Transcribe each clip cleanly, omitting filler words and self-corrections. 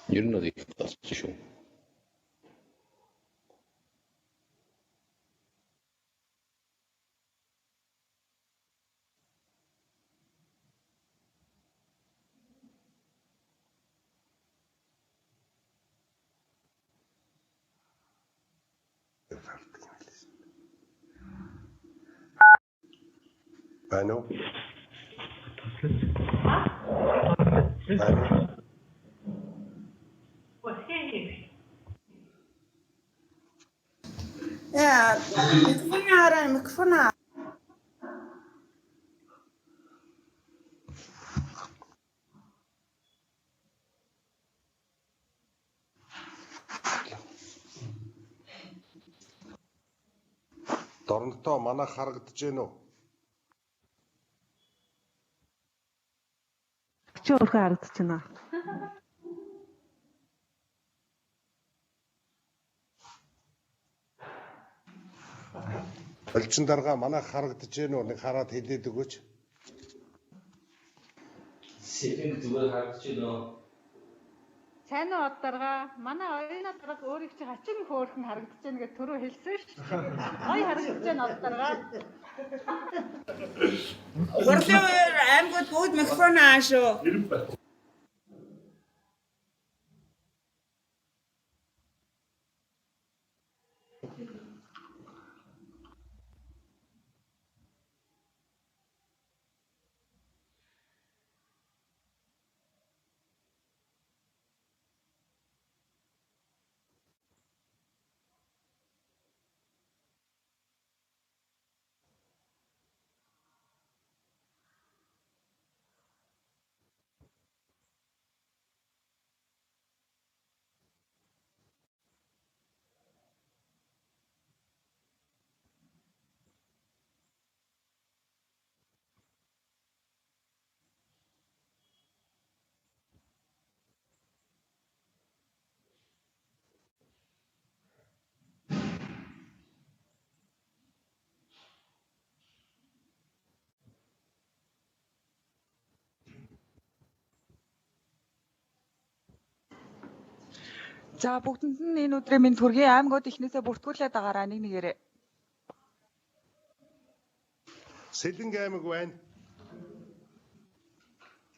Ер нь их тасч шүү. Байна уу? Ja, microfoon. Дорнотоо манай харагдаж байна уу? Чи өөрөө харагдаж байна. Олчин дарга манай харагдаж байна уу? Нэг хараад хэлээд өгөөч. Сэтэн зүгээр харагдаж байна. Сайн уу дарга? Манай оюуна дарга өөрийг чи хачин хөөрхөн харагдаж байна гэж түрүү хэлсэн шүү. Гоё харагдаж байна дарга. Гурлын аймагуд бүгд микрофон аашуу. За бүгдэнд нь энэ өдрийн минь төргийн аймагуд ихнээсээ бүртгүүлээд байгаараа нэг нэгээрээ. Сэлэнг аймаг байна.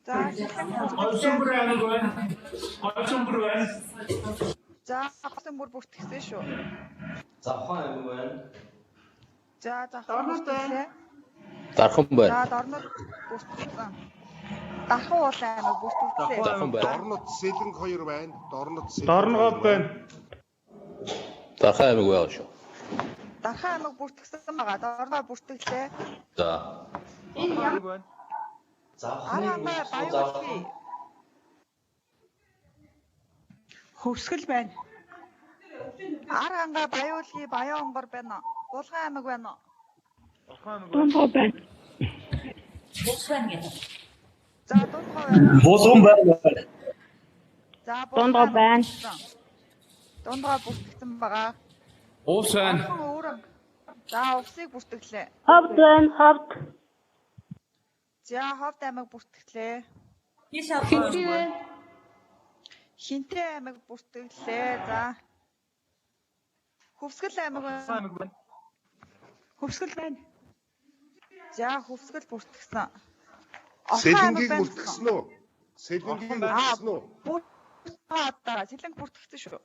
За Олсомбөр аймаг байна. Олсомбөр байна. За хасан бүр бүртгэсэн шүү. Завхан аймаг байна. За дорнод байна. Дархан За байна. дорнод бүртгэсэн. Дархан уул аймаг бүртгэлээ. Дархан байна. Дорнот сэлэнг 2 байна. Дорнот сэлэнг. Дорногод байна. Дархан аймаг байгаа шүү. Дархан аймаг бүртгэсэн байгаа. Дорноо бүртгэлээ. За. Аймаг байна. Завханы Арангаа баяуулгий. Хөвсгөл байна. Арангаа баяуулгий баян онгор байна. Булган аймаг байна. Дунгой байна. За дунгой байна. Булган байна. За Дунгой байна. Дунгой бүртгэсэн байгаа. Уус байна. За увсыг бүртгэлээ. Ховд байна. Ховд. За ховд аймаг бүртгэлээ. Хинтээ байна. Хинтээ аймаг бүртгэлээ. За Хөвсгөл аймаг байна. Хөвсгөл байна. За хөвсгөл бүртгэсэн. Сэлэнгийг бүртгэсэн үү? Сэлэнгийг бүртгэсэн үү? Бүртгэлээ. Сэлэнг бүртгэсэн шүү.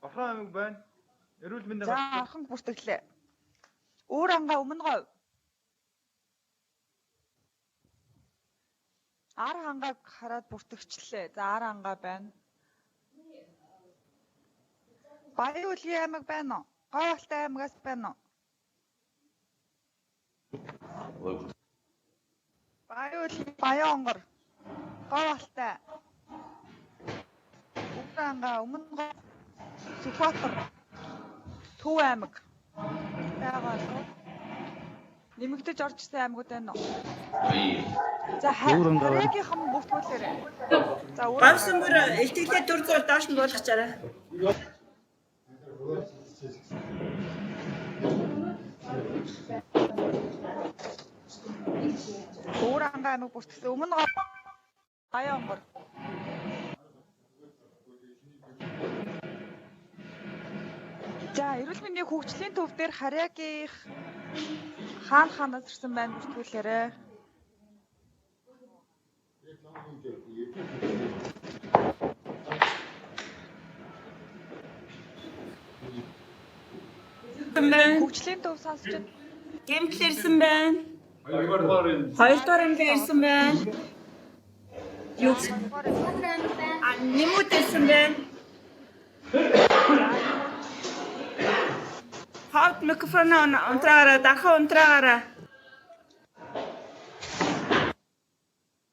Орхон аймаг байна. Эрүүл мэндийн За орхон бүртгэлээ. Өөр ангаа өмнө говь. Ар хангааг хараад бүртгэгчлээ. За ар хангаа байна. Баяуулгий аймаг байна уу? Говьалтай аймагаас байна уу? Баяуулгий баян онгор. Говьалтай. Өөр ангаа өмнө говь. Сүхбаатар. Төв аймаг. Байгаа шүү. Нэмэгдэж орж ирсэн аймагуд байна уу? За хараагийнхан бүртгүүлээрэй. За Гавсан бүр илтгэлээ 400 доош нь болгочаарай. Өөр ангаа аймаг бүртгэсэн. Өмнө говь. Баян онгор. За, эрүүл мэндийн хөгжлийн төв дээр Харьяагийн хаанаас ирсэн байна бүртгүүлээрэ. Хөгжлийн төв сонсч байна. Гэмтэл ирсэн байна. Хоёрдугаар ангид ирсэн байна. Юу нэмүүд ирсэн байна. Хавд микрофон унтраагаараа, дархан унтраагаараа.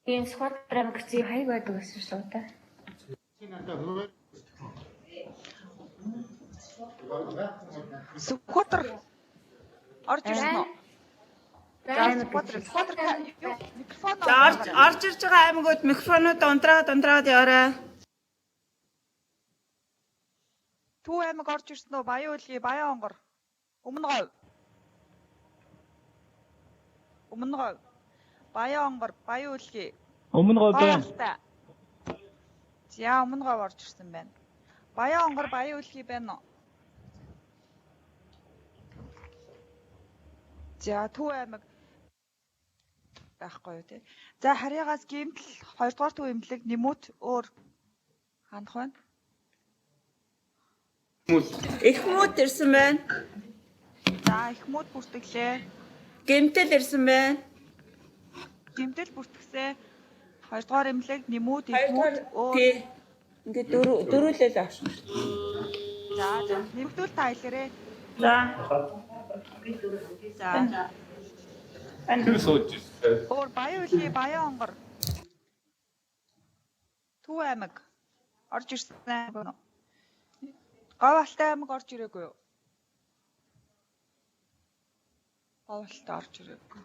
ийм сквад прэмгци хайг байдаг гэсэн шүү дээ. Сүхватар орж ирсэн үү? Сүхватар микрофон Орж ирж байгаа аймагуд микрофонууд унтраад яваарай. Төв аймаг орж ирсэн үү? Баян үлгий, Баян онгор. Өмнө говь. Баян онгор, Баян үлгий. Өмнө говь байна. За, өмнө говь орж ирсэн байна. Баян онгор, Баян үлгий байна уу? За, төв аймаг байхгүй юу те. За, Харьяагаас гэмтэл 2 дугаар төв эмнэлэг нэмүүт өөр хандах байна. Эхмүүд ирсэн байна. За, эхмүүд бүртгэлээ. Гэмтэл ирсэн байна. Гэмтэл бүртгсээ 2 дугаар эмнэлэг нэмүүд эхмүүд өөр. Ингээд дөрүүлэл авах. За, нэмэгдүүл та хэлээрээ. За. Өөр Баян үлгий, Баян онгор. Төв аймаг орж ирсэн байна. Говьалтай аймаг орж ирээгүй юу? Говьалтай орж ирээгүй.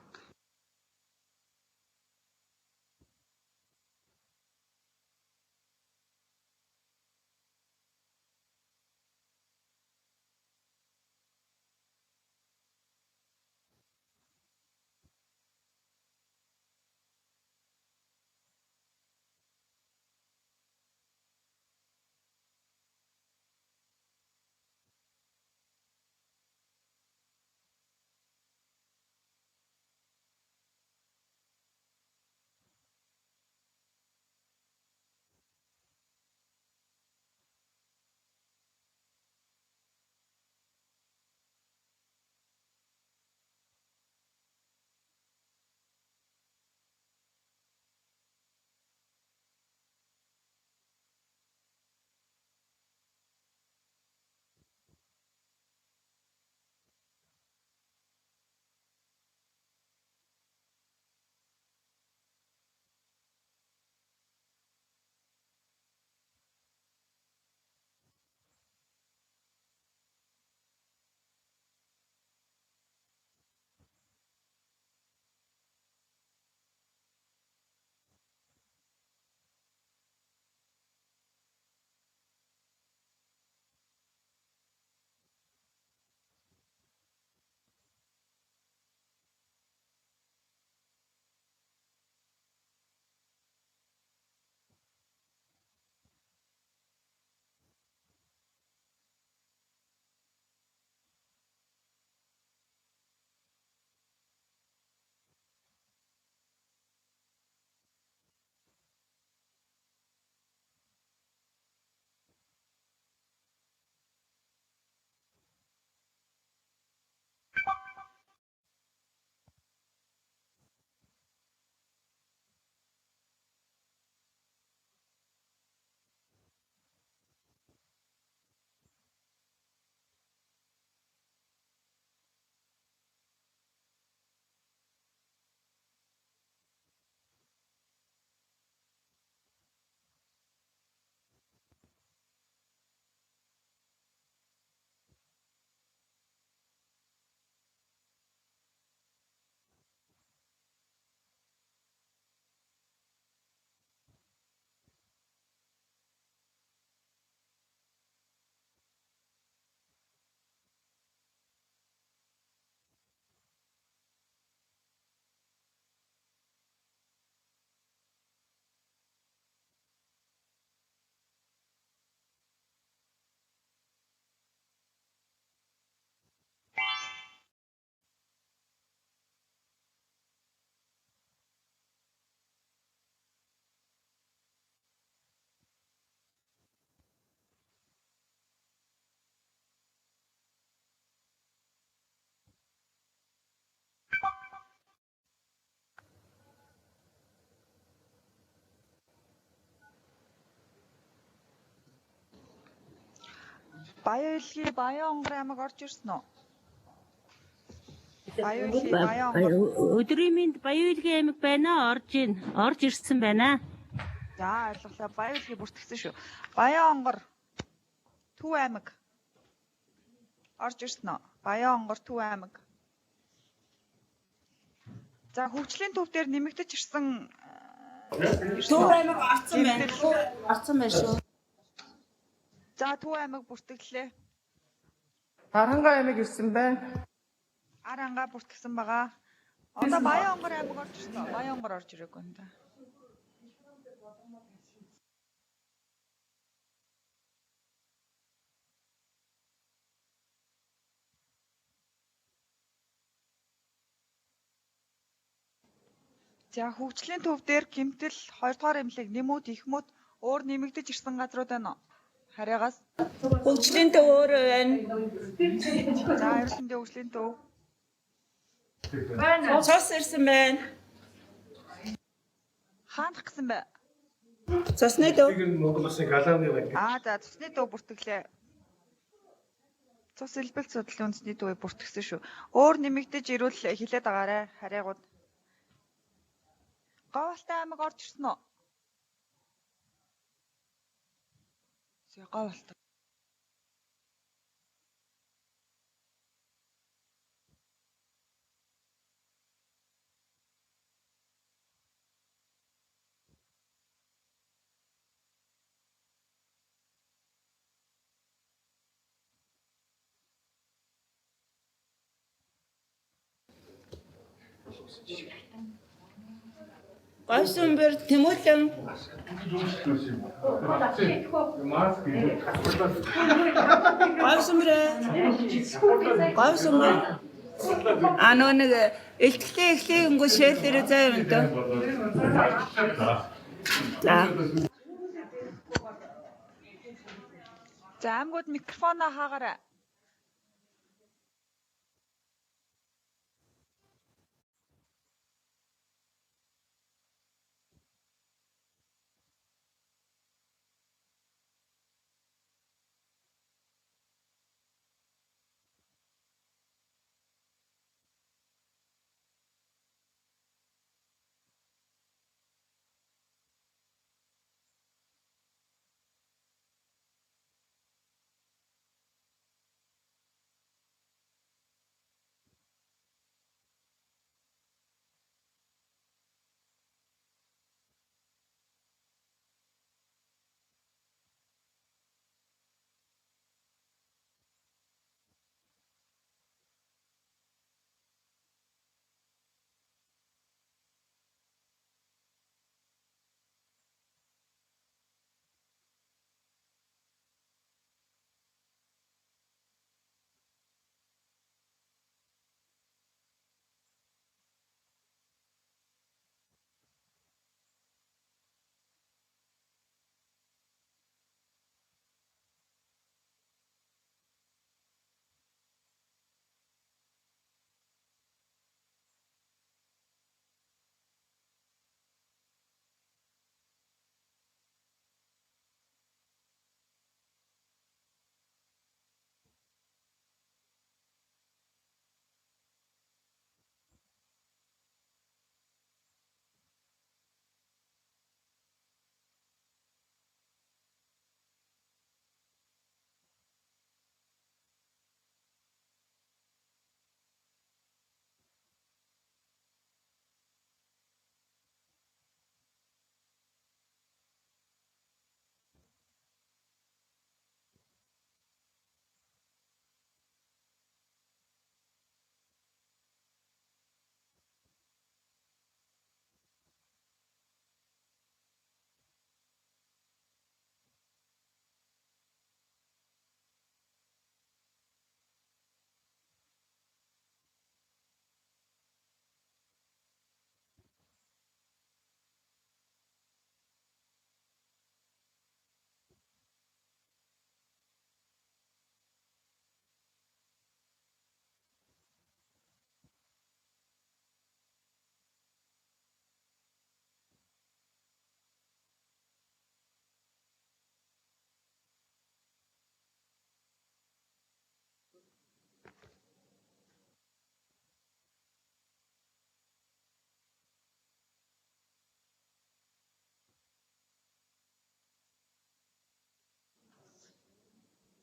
Баян-Илгийн Баян-Онгор аймаг орж ирсэн үү? Баян-Илгийн Баян-Онгор. Өдрийн мэнд Баян-Илгийн аймаг байна аа, орж ирсэн байна. За ойлголоо. Баян-Илгийн бүртгэсэн шүү. Баян-Онгор Төв аймаг орж ирсэн үү? Баян-Онгор Төв аймаг. За хөгжлийн төв дээр нэмэгдэж ирсэн Төв аймаг орцсон байна. Орцсон байна шүү. За Төв аймаг бүртгэлээ. Аранга аймаг ирсэн байна. Аранга бүртгэсэн байгаа. Одоо Баян-Онгор аймаг орж ирсэн үү? Баян-Онгор орж ирээгүй юм да. За хөгжлийн төв дээр гэмтэл 2 дугаар эмнэлэг нэмүүд ихмүүд өөр нэмэгдэж ирсэн газрууд байна уу? Хараагаас. Хөгжлийн төв өөрөө байна. За ерөнхийдөө хөгжлийн төв. Цус ирсэн байна. Хаанах гэсэн бэ? Цусны төв. Монгол Улсын галааны банк. За цусны төв бүртгэлээ. Цус элбэл судлалын үндэсний төвийг бүртгэсэн шүү. Өөр нэмэгдэж ирвэл хилээд байгаарэ хараагууд. Говьалтай аймаг орж ирсэн үү? Говьалтай. Гойсомбөр Тэмүүлэн. Гойсомбөр. Нөө нэг элтгэлийн эхлэх өнгө шээлэрээ заа юм даа. За. За аймагуд микрофоноо хаагаарай.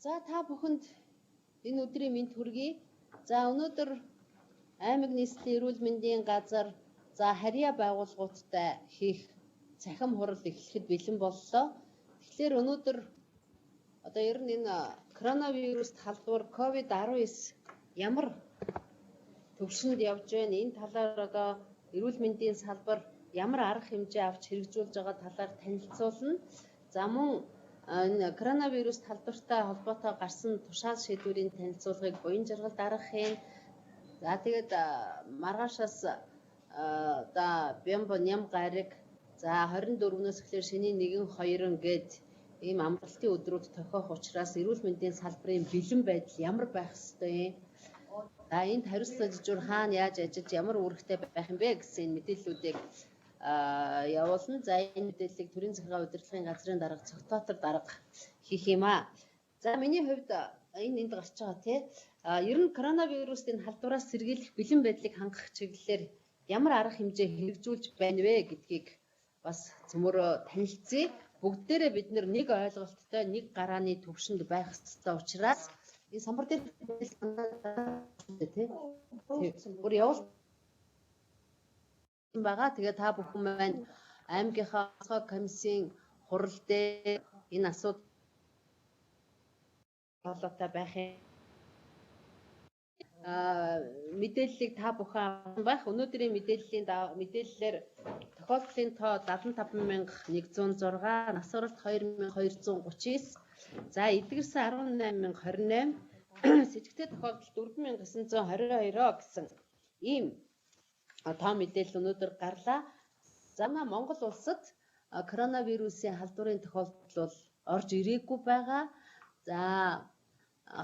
За та бүхэнд энэ өдрийн мэнд хүргэе. За өнөөдөр аймаг нийслэлийн эрүүл мэндийн газар за харьяа байгууллагуудтай хийх цахим хурал эхлэхэд бэлэн боллоо. Тэгэхээр өнөөдөр одоо ер нь энэ коронавируст халдвар COVID-19 ямар төвшөнд явж байна? Энэ талаар одоо эрүүл мэндийн салбар ямар арга хэмжээ авч хэрэгжүүлж байгаа талаар танилцуулна. За мөн энэ коронавирус халдвартай холбоотой гарсан тушаал шийдвэрийн танилцуулгыг буян жаргалд даргахын. За тэгээд маргаашаас за бямба ням гариг за 24-нөөс эхлээр шөнийн 1-2 гээд ийм амралтын өдрүүд тохиох учраас эрүүл мэндийн салбарын бэлэн байдал ямар байх ёстой юм? За энд хариуцлага жижүүр хаана яаж ажиллаж ямар үүрэгтэй байх юм бэ гэсэн мэдээллүүдийг явуулна. За энэ мэдээллийг төрийн захиргаа удирдлагын газрын дарга цогтоотор дарга хийх юм аа. За миний хувьд энд гарч байгаа тий ер нь коронавируст энэ халдвараас сэргийлэх бэлэн байдлыг хангах чиглэлээр ямар арга хэмжээ хэрэгжүүлж байна вэ гэдгийг бас цөмөрөө танилцъя. Бүгдээрээ бид нэг ойлголттой нэг гарааны төвшөнд байх ёстой учраас энэ самбар дээр тий бүр явуул байгаа. Тэгээ та бүхэн маань аймгийнхаа комиссийн хурал дээр энэ асуудалтай байхын мэдээллийг та бүхэн авсан байх. Өнөөдрийн мэдээллээр тохиолдлын тоо 75,106, нас баралт 2,239, за эдгэрсэн 18,028, сэжигтэй тохиолдол 4,922 гэсэн ийм тоо мэдээлэл өнөөдөр гарлаа. За Монгол улсад коронавирусын халдварын тохиолдол бол орж ирээгүй байгаа. За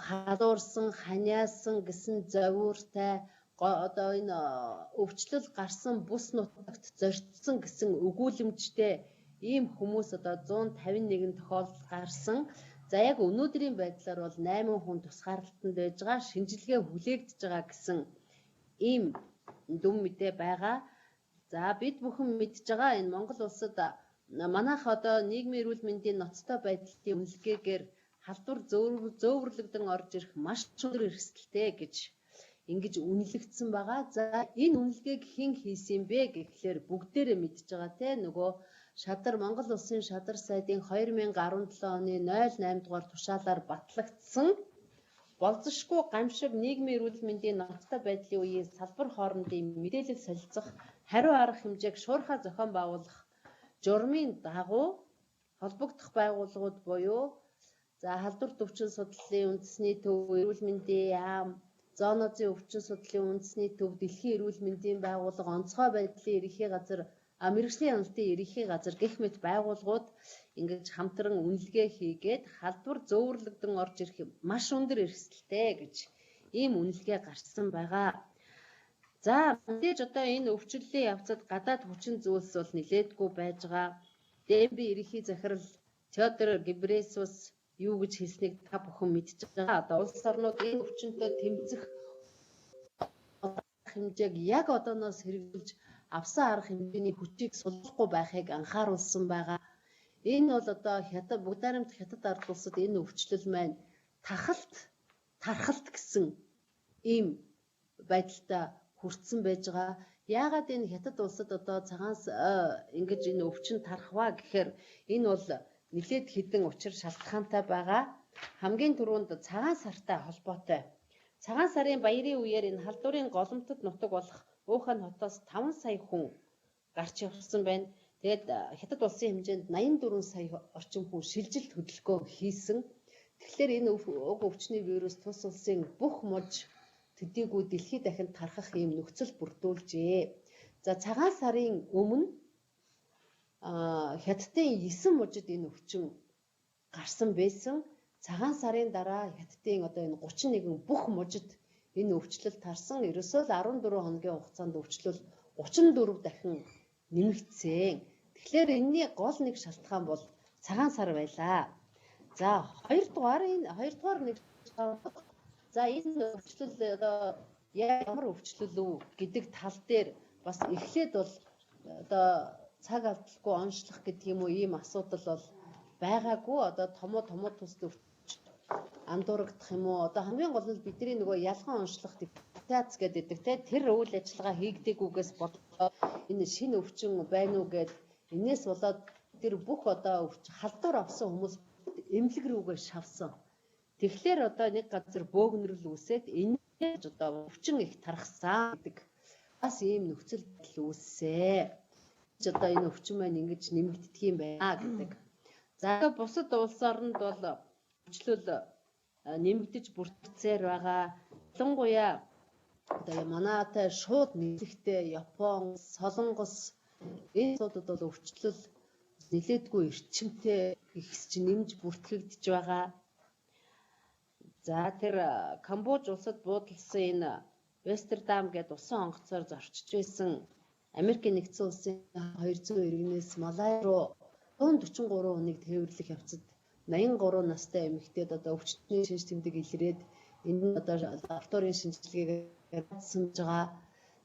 халуурсан, ханиасан гэсэн зовиуртай одоо энэ өвчлөл гарсан бус нутагт зорьцсон гэсэн өгүүлэмжтэй ийм хүмүүс одоо 151 тохиолдол гарсан. За яг өнөөдрийн байдлаар бол 8 хүн тусгаарлалтанд байж байгаа, шинжилгээ хүлээгдэж байгаа гэсэн ийм дүн мэдээ байгаа. За бид бүхэн мэдж байгаа энэ Монгол улсад манайх одоо нийгмийн эрүүл мэндийн ноцтой байдлын үнэлгээгээр халдвар зөөвөрлөгдөн орж ирэх маш өндөр эрсдэлтэй гэж ингэж үнэлэгдсэн байгаа. За энэ үнэлгээг хэн хийсэн бэ гэхлээр бүгдээрээ мэдж байгаа те нөгөө шадар Монгол улсын шадар сайдын 2017 оны 08 дугаар тушаалаар батлагдсан болзошгүй гамшиг нийгмийн эрүүл мэндийн ноцтой байдлын үеийн салбар хоорондын мэдээлэл солилцох хариу арга хэмжээг шуурхай зохион байгуулах журмын дагуу холбогдох байгууллагууд буюу за халдвар өвчин судлалын үндэсний төв, эрүүл мэндийн яам, зоонозын өвчин судлалын үндэсний төв, дэлхийн эрүүл мэндийн байгууллага, онцгой байдлын ерөнхий газар, мэрэгжлийн хяналтын ерөнхий газар гэх мэт байгууллагууд ингэж хамтран үнэлгээ хийгээд халдвар зөөвөрлөгдөн орж ирэх маш өндөр эрсдэлтэй гэж ийм үнэлгээ гарчсан байгаа. За мэдээж одоо энэ өвчлөлийн явцад гадаад хүчин зүйлс бол нилээдгүй байж байгаа. Демби ерөнхий захирал Теодор Гебресус юу гэж хэлснийг та бүхэн мэдж байгаа. Одоо улс орнууд энэ өвчнөд тэмцэх хэмжээг яг одооноос хэрэгжүүлж авсан арга хэмжээний хүчийг суллахгүй байхыг анхааруулсан байгаа. Энэ бол одоо бүгд найрамдах хятад ард улсад энэ өвчлөл маань тархалт гэсэн ийм байдалтай хүрсэн байж байгаа. Яагаад энэ хятад улсад одоо цагаанс ингэж энэ өвчин тархваа гэхээр энэ бол нэлээд хідэн учир шалтгаантай байгаа. Хамгийн түрүүнд цагаан сартай холбоотой. Цагаан сарын баярын үеэр энэ халдварын голомтод нутаг болох Ухаан хотоос 5 сая хүн гарч явсан байна. Тэгээд хятад улсын хэмжээнд 84 сая орчим хүн шилжилт хөдөлгөөн хийсэн. Тэгэхээр энэ уг өвчний вирус тус улсын бүх муж төдийгүй дэлхийд дахинд тархах ийм нөхцөл бүрдүүлжээ. За цагаан сарын өмнө хятадын 9 мужид энэ өвчин гарсан байсан. Цагаан сарын дараа хятадын одоо энэ 31 бүх мужид энэ өвчлөл тарсан. Ерөөсөө л 14 хоногийн хугацаанд өвчлөл 34 дахин нэмэгдсэн. Тэгэхээр энэний гол нэг шалтгаан бол цагаан сар байлаа. За хоёрдугаар нэг за энэ өвчлөл одоо ямар өвчлөл үү гэдэг тал дээр бас эхлээд бол одоо цаг алдалгүй онцлох гэдэг юм уу ийм асуудал бол байгаагүй. Одоо томоо тус андуурагдах юм уу? Одоо хамгийн гол нь бидний нөгөө ялгаан онцлох диктац гэдэг те тэр үйл ажиллагаа хийгдэггүйгээс болоод энэ шинэ өвчин байна уу гэд энээс болоод тэр бүх одоо халдвар авсан хүмүүс эмнэлэг рүүгээ шавсан. Тэгэхээр одоо нэг газар бөөгнөрл үүсээд энэ одоо өвчин их тархсан гэдэг бас ийм нөхцөл байдал үүссээ. Одоо энэ өвчин маань ингэж нэмэгддэг юм байна гэдэг. За бусад улс орнд бол өвчлөл нэмэгдэж бүртгэцээр байгаа. Ялангуяа одоо манайтай шууд нийлэгтэй Япон, Солонгос энэ улсуудад бол өвчлөл нэлээдгүй эрчимтэй ихс чинь нэмж бүртгэгдэж байгаа. За тэр Камбож улсад буудалсан энэ Вестердам гэдэг усан онгоцоор зорчиж байсан Америкийн нэгдсэн улсын 200 иргэнээс Малай руу 143 хүнийг тээвэрлэх явцад 83 настай эмэгтэйд одоо өвчтөний шинж тэмдэг илрээд энэ одоо лабораторийн шинжилгээгээр батсан байгаа.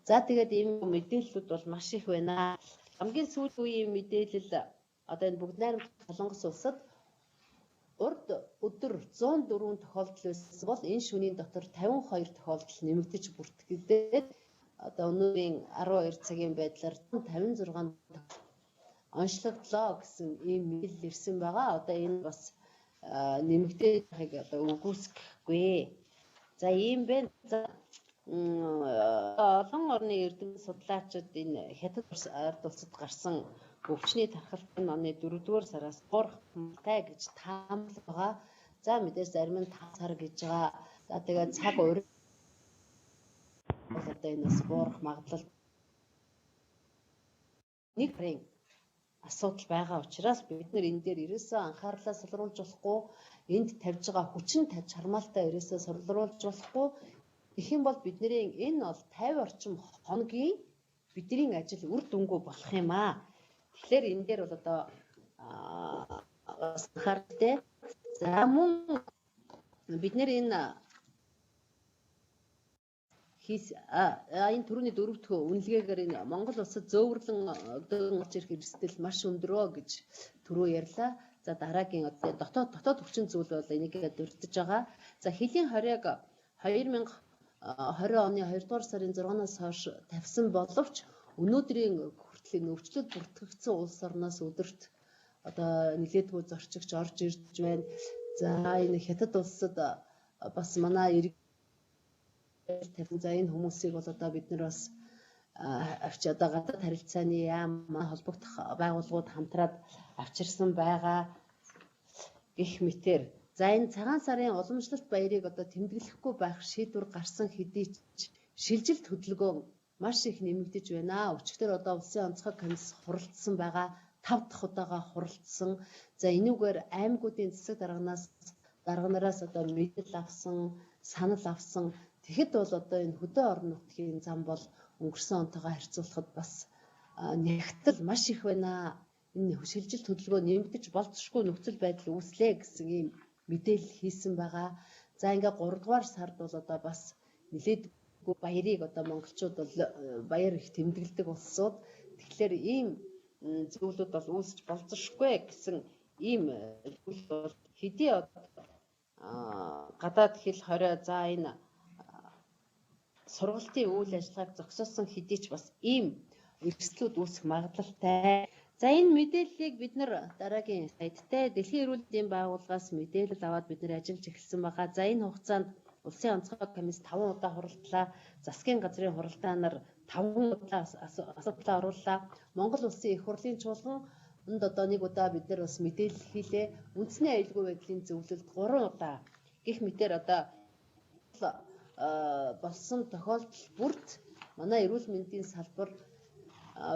За тэгээд ийм мэдээллүүд бол маш их байна. Хамгийн сүүлийн үеийн мэдээлэл одоо энэ бүгд найрамд Солонгос улсад урд өдөр 104 тохиолдол байсан бол энэ шөнийн дотор 52 тохиолдол нэмэгдэж бүртгэгдээд одоо өнөөдрийн 12 цагийн байдлаар 56 онцлогдлоо гэсэн ийм мэдээлэл ирсэн байгаа. Одоо энэ бас нэмэгдээд байгааг одоо үгүйсэхгүй. За ийм байна. За олон орны эрдэмтэн судлаачид энэ хятад ард улсад гарсан өвчний тархалт нь оны 4-р сараас буурхтай гэж таамаглаж байгаа. За мэдээж зарим нь 5 сар гэж байгаа. За тэгээд цаг өөр одоо энэ бас буурах магадлал нэг гэрийн асуудал байгаа учраас бид нэр энэ дээр ерөөсөө анхаарлаа солиулж болохгүй, энд тавьж байгаа хүчин чармаалтаа ерөөсөө солиулж болохгүй. Их юм бол бидний энэ бол 50 орчим хоногийн бидний ажил үр дүнгүй болох юм аа. Тэгэхээр энэ дээр бол одоо анхааралтай. За мөн бид нэр энэ энэ түрүүний 4 дахь үнэлгээгээр энэ Монгол улсад зөөврлөн орж ирэх эрсдэл маш өндрөө гэж түрүү ярьлаа. За дараагийн одоо дотоод хүчин зүйл бол энийг дурдж байгаа. За хэлийн хорийг 2020 оны 2 дугаар сарын 6-наас хойш тавьсан боловч өнөөдрийн хүртэл нөвчлөл бүртгэгдсэн улс орноос өдөрт одоо нэлээдгүй зорчигч орж ирж байна. За энэ хятад улсад бас манай тавьсан за энэ хүмүүсийг бол одоо бид нар бас авч одоо гадаад харилцааны яам холбогдох байгууллагууд хамтраад авчирсан байгаа гэх мэтэр. За энэ цагаан сарын уламжлалт баярыг одоо тэмдэглэхгүй байх шийдвэр гарсан хэдий ч шилжилт хөдөлгөөн маш их нэмэгдэж байна. Өчигдөр одоо улсын онцгой комисс хуралдсан байгаа. 5 дахь удаага хуралдсан. За энүүгээр аймагуудын засаг дарганараас одоо мэдээлэл авсан, санал авсан. Тэгэхэд бол одоо энэ хөдөө орон нутгийн зам бол өнгөрсөн онтойгоо харьцуулахад бас нягтлал маш их байна. Энэ шилжилт хөдөлгөөн нэмэгдэж болцсохгүй нөхцөл байдал үүслээ гэсэн ийм мэдээлэл хийсэн байгаа. За ингээ 3 дугаар сард бол одоо бас нэлээдгүй баярыг одоо монголчууд бол баяр их тэмдэглэдэг улсууд. Тэгэхээр ийм зүйлүүд бол үүсч болцсохгүй гэсэн ийм зүйл бол хэдий гадаад хэл хорой за энэ сургалтын үйл ажиллагааг зогсоосон хэдий ч бас ийм эрсдлүүд үүсэх магадлалтай. За энэ мэдээллийг бид нар дараагийн сайттай Дэлхийн эрүүл мэндийн байгууллагаас мэдээлэл аваад бид нар ажиллаж эхэлсэн байгаа. За энэ хугацаанд улсын онцгой комисс 5 удаа хуралдлаа. Засгийн газрын хуралдаанаар 5 удаа асуудлаа орууллаа. Монгол улсын их хурлын чуулганд одоо нэг удаа бид нар бас мэдээлэл хийлээ. Үндэсний аюулгүй байдлын зөвлөлд 3 удаа гэх мэтэр одоо болсон тохиолдол бүрт манай эрүүл мэндийн салбар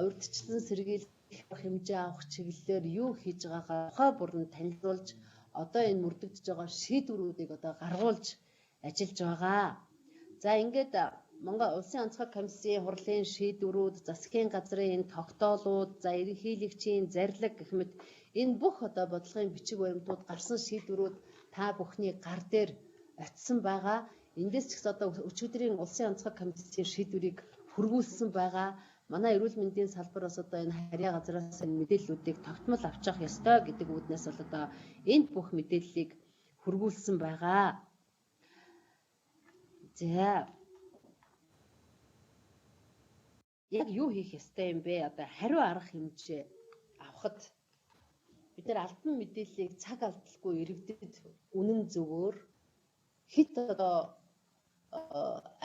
урьдчилан сэргийлэх хэмжээ авах чиглэлээр юу хийж байгаагаа тухай бүрэн танилцуулж одоо энэ мөрдөгдөж байгаа шийдвэрүүдийг одоо гаргуулж ажиллаж байгаа. За ингээд Монгол улсын онцгой комиссийн хурлын шийдвэрүүд, засгийн газрын энэ тогтоолууд, за ерөнхийлөгчийн зарлиг гэх мэт энэ бүх одоо бодлогын бичиг баримтууд гарсан шийдвэрүүд та бүхний гар дээр очисон байгаа. Эндээс ч гэсэн одоо өчигдрийн улсын онцгой комиссийн шийдвэрийг хургуулсан байгаа. Манай эрүүл мэндийн салбар бас одоо энэ харьяа газраас энэ мэдээллүүдийг тогтмол авч явах ёстой гэдэг үүднээс бол одоо энд бүх мэдээллийг хүргүүлсэн байгаа. За яг юу хийх ёстой юм бэ? Одоо хариу арга хэмжээ авахд бид нар албан мэдээллийг цаг алдалгүй иргэдэд үнэн зөвөөр хит одоо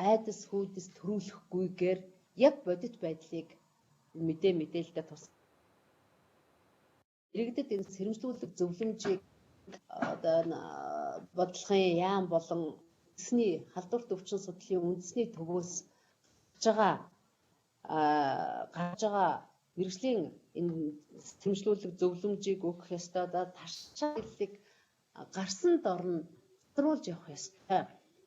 айдас хүйдэс төрүүлэхгүйгээр яг бодит байдлыг мэдээлэлтэй тус иргэдэд энэ сэрэмжлүүлэх зөвлөмжийг одоо бодлогын яам болон үндэсний халдварт өвчин судлалын үндэсний төвөөс гарч байгаа мэргэжлийн энэ сэрэмжлүүлэх зөвлөмжийг өгөх ёстой. Таршааллыг гарсан дорн тодруулж явах ёстой.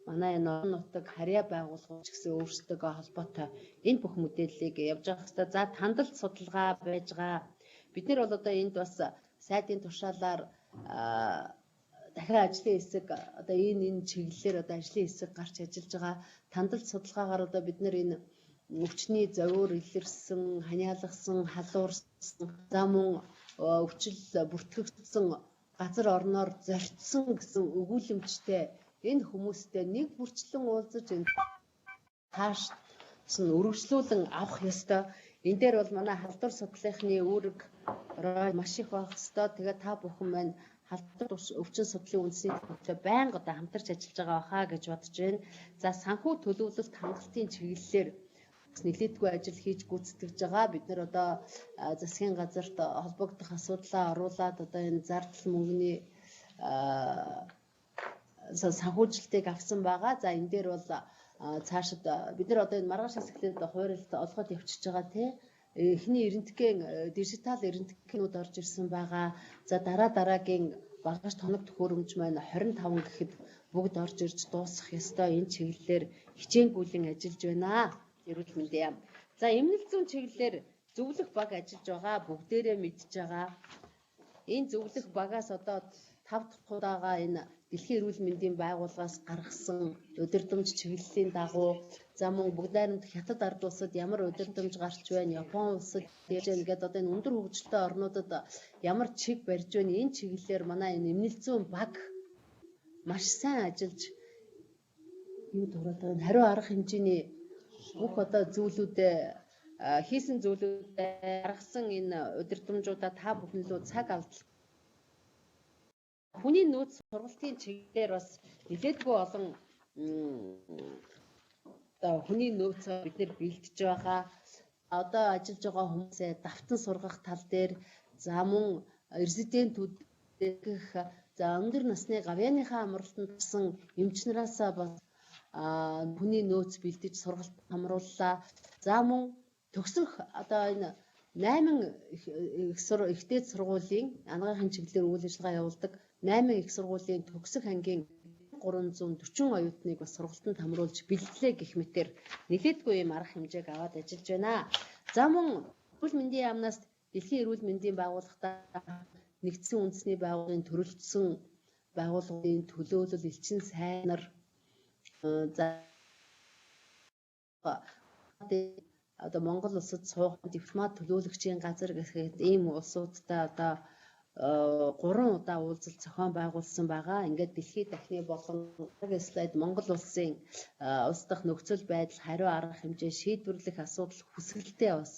Манай энэ орон нутаг харьяа байгууллагууд ч гэсэн өөрсдөө холбоотой энэ бүх мэдээллийг явж явах ёстой. За тандалт судалгаа байж байгаа. Бид нар бол одоо энд бас сайдын тушаалаар дахин ажлын хэсэг одоо энэ чиглэлээр одоо ажлын хэсэг гарч ажиллаж байгаа. Тандалт судалгаагаар одоо бид нар энэ өвчний зовиор илэрсэн, ханиалгасан, халуурсан, за мөн өвчл бүртгэгдсэн газар орноор зорьцсон гэсэн өгүүлэмжтэй энэ хүмүүстэй нэг бүрчлэн уулзаж энэ тааш нь үргэлжлүүлэн авах ёстой. Энэ дээр бол манай халдвар судлалынхны үүрэг маш их байх ёстой. Тэгээд та бүхэн маань халдвар өвчин судлалын үндэсний төвтэй байнга одоо хамтарч ажиллаж байгаа хаа гэж бодож байна. За санхүү төлөвлөлт хангалтын чиглэлээр нэлээдгүй ажил хийж гүйцэтгэж байгаа. Бид нар одоо засгийн газарт холбогдох асуудлаа оруулаад одоо энэ зардал мөнгөний санхүүжилтийг авсан байгаа. За энэ дээр бол цаашид бид нар одоо энэ маргааш хэсэгт хуурилт олгоод явчихж байгаа тий. Эхний эрентгийн дижитал эренткинүүд орж ирсэн байгаа. За дараагийн багаж тоног төхөөрөмж маань 25 гэхэд бүгд орж ирж дуусах ёстой. Энэ чиглэлээр хичээнгүйлэн ажиллаж байна. Эрүүл мэндийн яам. За эмнэлэг зүүн чиглэлээр зөвлөх баг ажиллаж байгаа. Бүгдээрээ мэдж байгаа. Энэ зөвлөх багаас одоо 5 дахь удаага энэ Дэлхийн эрүүл мэндийн байгууллагаас гаргасан удирдамж чиглэлийн дагуу за мөн бүгд найрамд хятад ард улсад ямар удирдамж гарч байна, Япон улсад яаж ингээд одоо энэ өндөр хөгжилтэй орнуудад ямар чиг барьж байна, энэ чиглэлээр манай энэ эмнэлэг зүүн баг маш сайн ажиллаж юу дураад байгаа хариу арга хэмжээний бүх одоо зүйлүүдээ хийсэн зүйлүүдээ гаргасан энэ удирдамжуудаа та бүхэн лөө цаг алдал хүний нөөц сургалтын чиглэлээр бас нэлээдгүй олон одоо хүний нөөцөө бид нэр бэлтэж байгаа. Одоо ажиллаж байгаа хүмүүсээ давтан сургах тал дээр за мөн резидентүүд гэх за өндөр насны гавьяаныхаа амралтанд гарсан эмчнараасаа бас хүний нөөц бэлдэж сургалт хамрууллаа. За мөн төгсөх одоо энэ 8 их дээд сургуулийн анагаахын чиглэлээр үйл ажиллагаа явуулдаг 8 их сургуулийн төгсөх ангийн 340 оюутныг бас сургалтанд хамруулж бэлдлээ гэх мэтэр нэлээдгүй юм арга хэмжээг аваад ажиллаж байна. За мөн эрүүл мэндийн яамнаас Дэлхийн эрүүл мэндийн байгууллагатай нэгдсэн үндэсний байгууллагын төрөлжсөн байгууллагын төлөөлөл элчин сайн нар за одоо Монгол улсад суух дипломат төлөөлөгчийн газар гэхэд ийм улсуудтай одоо 3 удаа уулзалт зохион байгуулсан байгаа. Ингээд дэлхийн дахны болон слайд Монгол улсын улс дахь нөхцөл байдал, хариу арга хэмжээ шийдвэрлэх асуудал хүсэлтэд бас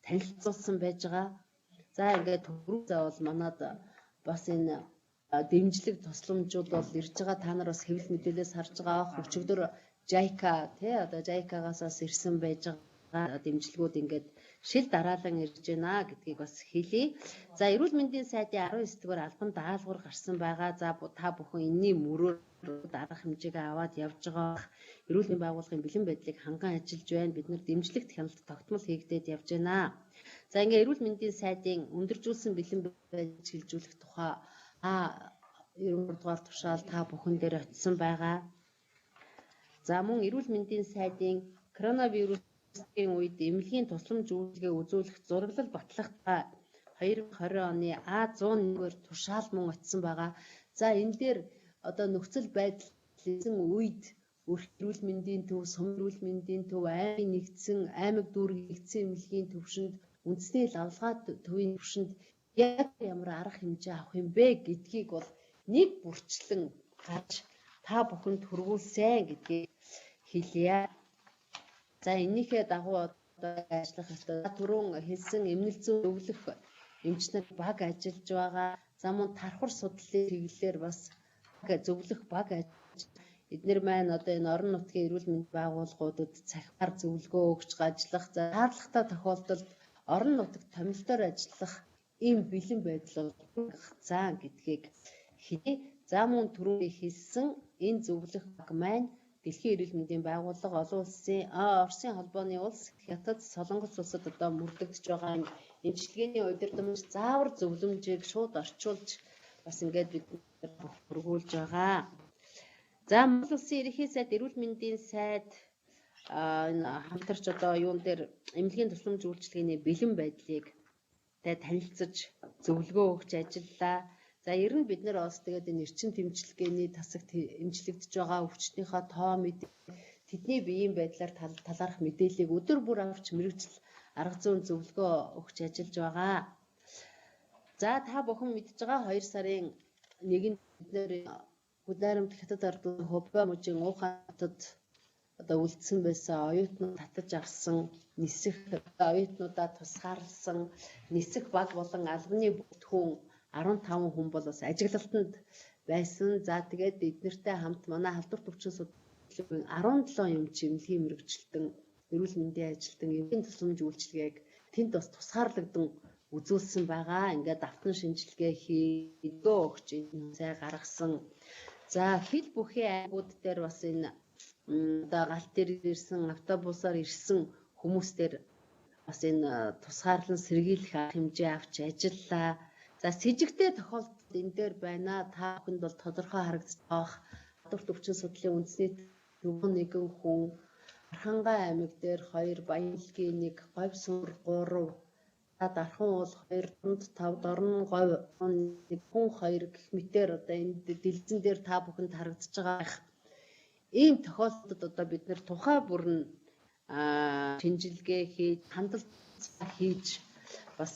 танилцуулсан байж байгаа. За ингээд түрүүзээ бол манад бас энэ дэмжлэг тусламжууд бол ирж байгаа. Та нар бас хэвлэл мэдээлэлээс харж байгаа. Өчигдөр JICA тий одоо JICA-гаас бас ирсэн байж байгаа дэмжлэгүүд ингээд шил дараалан ирж байна гэдгийг бас хэлье. За эрүүл мэндийн сайдын 19 дугаар албан даалгавар гарсан байгаа. За та бүхэн энэний мөрөөр арга хэмжээг аваад явж байгаа. Эрүүл мэндийн байгууллагын бэлэн байдлыг ханган ажиллаж байна. Бид нар дэмжлэгт хяналт тогтмол хийгдээд явж байна. За ингээ эрүүл мэндийн сайдын өндөржүүлсэн бэлэн байдал шилжүүлэх тухай 90 дугаар тушаал та бүхэн дээр очисон байгаа. За мөн эрүүл мэндийн сайдын коронавирусын үед эмнэлгийн тусламж үйлчилгээ үзүүлэх зураглал баталгатай 2020 оны А101-ээр тушаал мөн очисон байгаа. За энэ дээр одоо нөхцөл байдал хийсэн үед эрүүл мэндийн төв, сум эрүүл мэндийн төв, аймгийн нэгдсэн, аймаг дүүргийн нэгдсэн эмнэлгийн төвшөнд, үндэсний лавлгаа төвийн төвшөнд яг ямар арга хэмжээ авах юм бэ гэдгийг бол нэг бүрчлэн гарч та бүхэнд хүргүүлсэн гэдгийг хэлье. За энийхээ дагуу одоо ажиллах ёстой. Түрүүн хэлсэн эмнэлэг зүйн зөвлөх эмчнэр баг ажиллаж байгаа. За мөн тархвар судлалын чиглэлээр бас зөвлөх баг эдгээр маань одоо энэ орон нутгийн эрүүл мэндийн байгууллагуудад цахимаар зөвлөгөө өгч ажиллах, за шаардлагатай тохиолдолд орон нутагт томилтоор ажиллах ийм бэлэн байдал заа гэдгийг хэлье. За мөн түрүүний хэлсэн энэ зөвлөх баг маань Дэлхийн эрүүл мэндийн байгууллага, олон улсын Оросын холбооны улс, Хятад, Солонгос улсад одоо мөрдөгдөж байгаа эмчилгээний удирдамж заавар зөвлөмжийг шууд орчуулж бас ингээд бид хөргүүлж байгаа. За Монгол улсын ерөнхий сайд, эрүүл мэндийн сайд энэ хамтарч одоо юун дээр эмнэлгийн тусламж үйлчилгээний бэлэн байдлыг танилцж зөвлөгөө өгч ажиллалаа. За ер нь бид нэр бас тэгээд энэ эрчим тэмчилгээний тасагт эмчлэгдэж байгаа өвчтнийхөө тоо мэдээ, тэдний биеийн байдлаар талаарх мэдээллийг өдөр бүр авч мэрэгжил арга зүйн зөвлөгөө өгч ажиллаж байгаа. За та бүхэн мэдж байгаа 2 сарын 1-нд бид нэр Хүлээрамт Хятад ардын Хубга мужийн Ухаантад одоо үлдсэн байсан оюутнууд татаж авсан нисэх оюутнуудаа тусгаарлсан нисэх баг болон албаны бүтээгдэхүүн 15 хүн бол бас ажиглалтанд байсан. За тэгээд эднэртэй хамт манай халдвар төвчин судлалын 17 эмч эмнэлгийн мэрэгчлэн эрүүл мэндийн ажилтан эмнэлгийн тусламж үйлчилгээг тэнд бас тусгаарлагдан үзүүлсэн байгаа. Ингээд автан шинжилгээ хийгөө өгч энэ гаргасан. За хил бүхий аймагуд дээр бас энэ одоо галт дээр ирсэн автобусаар ирсэн хүмүүстээр бас энэ тусгаарлан сэргийлэх хэмжээ авч ажиллалаа. За с ิจ гтэй тохиолдолд энэ дээр байна. Та бүхэнд бол тодорхой харагдаж байгаа халдвар төвчин судлалын үндэсний төвөн нэгэн хүн, Архангай аймаг дээр 2, Баянлагийн 1, Говь сүмэр 3, Дархан уул 2, Дунд 5, Дорн Говь 1, хүн 2 гэх мэтээр одоо энэ дэлзэн дээр та бүхэнд харагдаж байгаа ийм тохиолдолд одоо бид нэр тухай бүрэн шинжилгээ хийж, хандлт хийж бас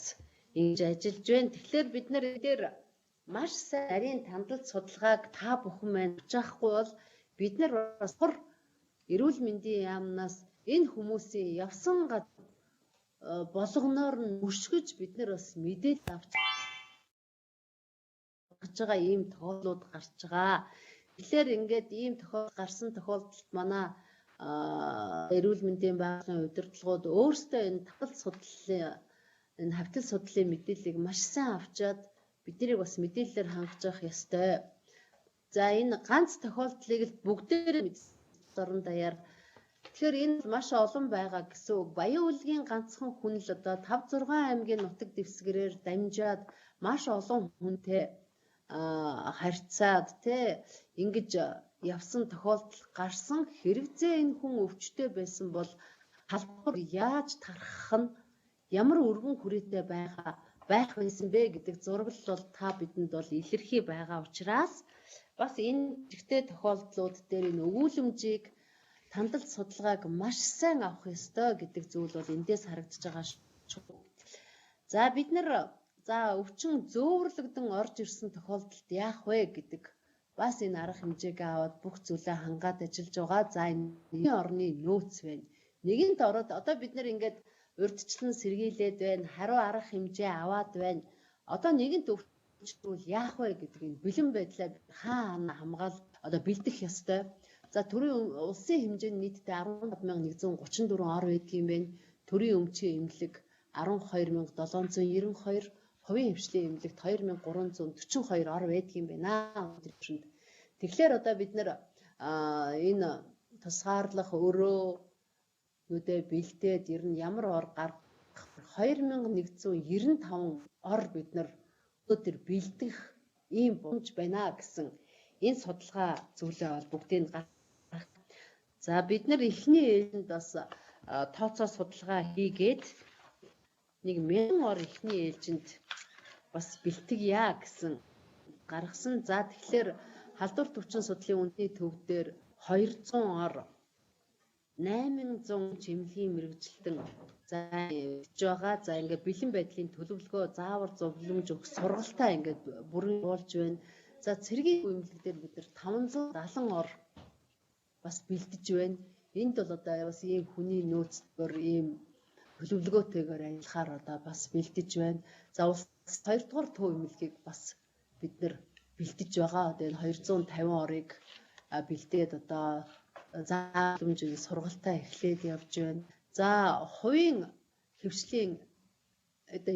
ингэж ажиллаж байна. Тэгэхээр бид нар дээр маш сайн нарийн хандлт судалгааг та бүхэн маань авчихгүй бол бид нар бас эрүүл мэндийн яамнаас энэ хүмүүсийн явсан болгоноор нь мөшгөж бид нар бас мэдээлэл авч байгаа ийм тохиолдлууд гарч байгаа. Тэгэхээр ингээд ийм тохиолдол гарсан тохиолдолд манай эрүүл мэндийн байгууллагын удирдлагууд өөрсдөө энэ хавтал судлалын мэдээллийг маш сайн авчаад биднийг бас мэдээлэлээр хангаж явах ёстой. За энэ ганц тохиолдлыг л бүгдээрээ орон даяар тэгэхээр энэ маш олон байгаа гэсэн үг. Баян үлгийн ганцхан хүн л одоо 5-6 аймгийн нутаг дэвсгэрээр дамжаад маш олон хүнтэй харьцаад ингэж явсан тохиолдол гарсан. Хэрэгцээ энэ хүн өвчтөй байсан бол халдвар яаж тархах нь ямар өргөн хүрээтэй байх байсан бэ гэдэг зураглал бол та бидэнд бол илэрхий байгаа учраас бас энэ жигтэй тохиолдлууд дээр энэ өгүүлэмжийг хандлт судалгааг маш сайн авах ёстой гэдэг зүйл бол эндээс харагдаж байгаа шүү. За бид нар өвчин зөөвөрлөгдөн орж ирсэн тохиолдолд яах вэ гэдэг бас энэ арга хэмжээг аваад бүх зүйлээ хангаад ажиллаж байгаа. За энэ орны нөөц байна. Нэгэнт ороод одоо бид нар ингээд урьдчилан сэргийлээд байна. Хариу арга хэмжээ аваад байна. Одоо нэгэнт өвчтөл яах вэ гэдэг энэ бэлэн байдлаа хаана хамгаал одоо бэлдэх ёстой. За төрийн улсын хэмжээнд нийтдээ 15134 ор байдаг юм байна. Төрийн өмчийн эмнэлэг 12792, хувийн хвшлийн эмнэлэгт 2342 ор байдаг юм байна. Тэгэхээр одоо бид нэр энэ тусгаарлах өрөө нүдэ бэлдээд ер нь ямар ор гаргах 2195 ор бид нар өдөр бэлдэх ийм боломж байна гэсэн энэ судалгаа зүйлээ бол бүгдийг гаргах. За бид нар эхний ээлжинд бас тооцоо судалгаа хийгээд 1000 ор эхний ээлжинд бас бэлтгэе гэсэн гаргасан. За тэгэхээр халдвар төвчин судлалын үндэсний төв дээр 200 ор 800 чимлэгийн мэрэгжилтэн за хийж байгаа. За ингээд бэлэн байдлын төлөвлөгөө заавар зөвлөмж өгөх сургалтаа ингээд бүрэн болж байна. За цэргийн эмнэлэг дээр бид нэр 570 ор бас бэлдэж байна. Энд бол одоо бас ийм хүний нөөцлөөр ийм төлөвлөгөөтэйгээр ажиллахаар одоо бас бэлдэж байна. За улс 2 дугаар төв эмнэлгийг бас бид нэр бэлдэж байгаа. Одоо энэ 250 орыг бэлдээд одоо заамжийн сургалтаа эхлээд явж байна. За хувийн хөвшлийн одоо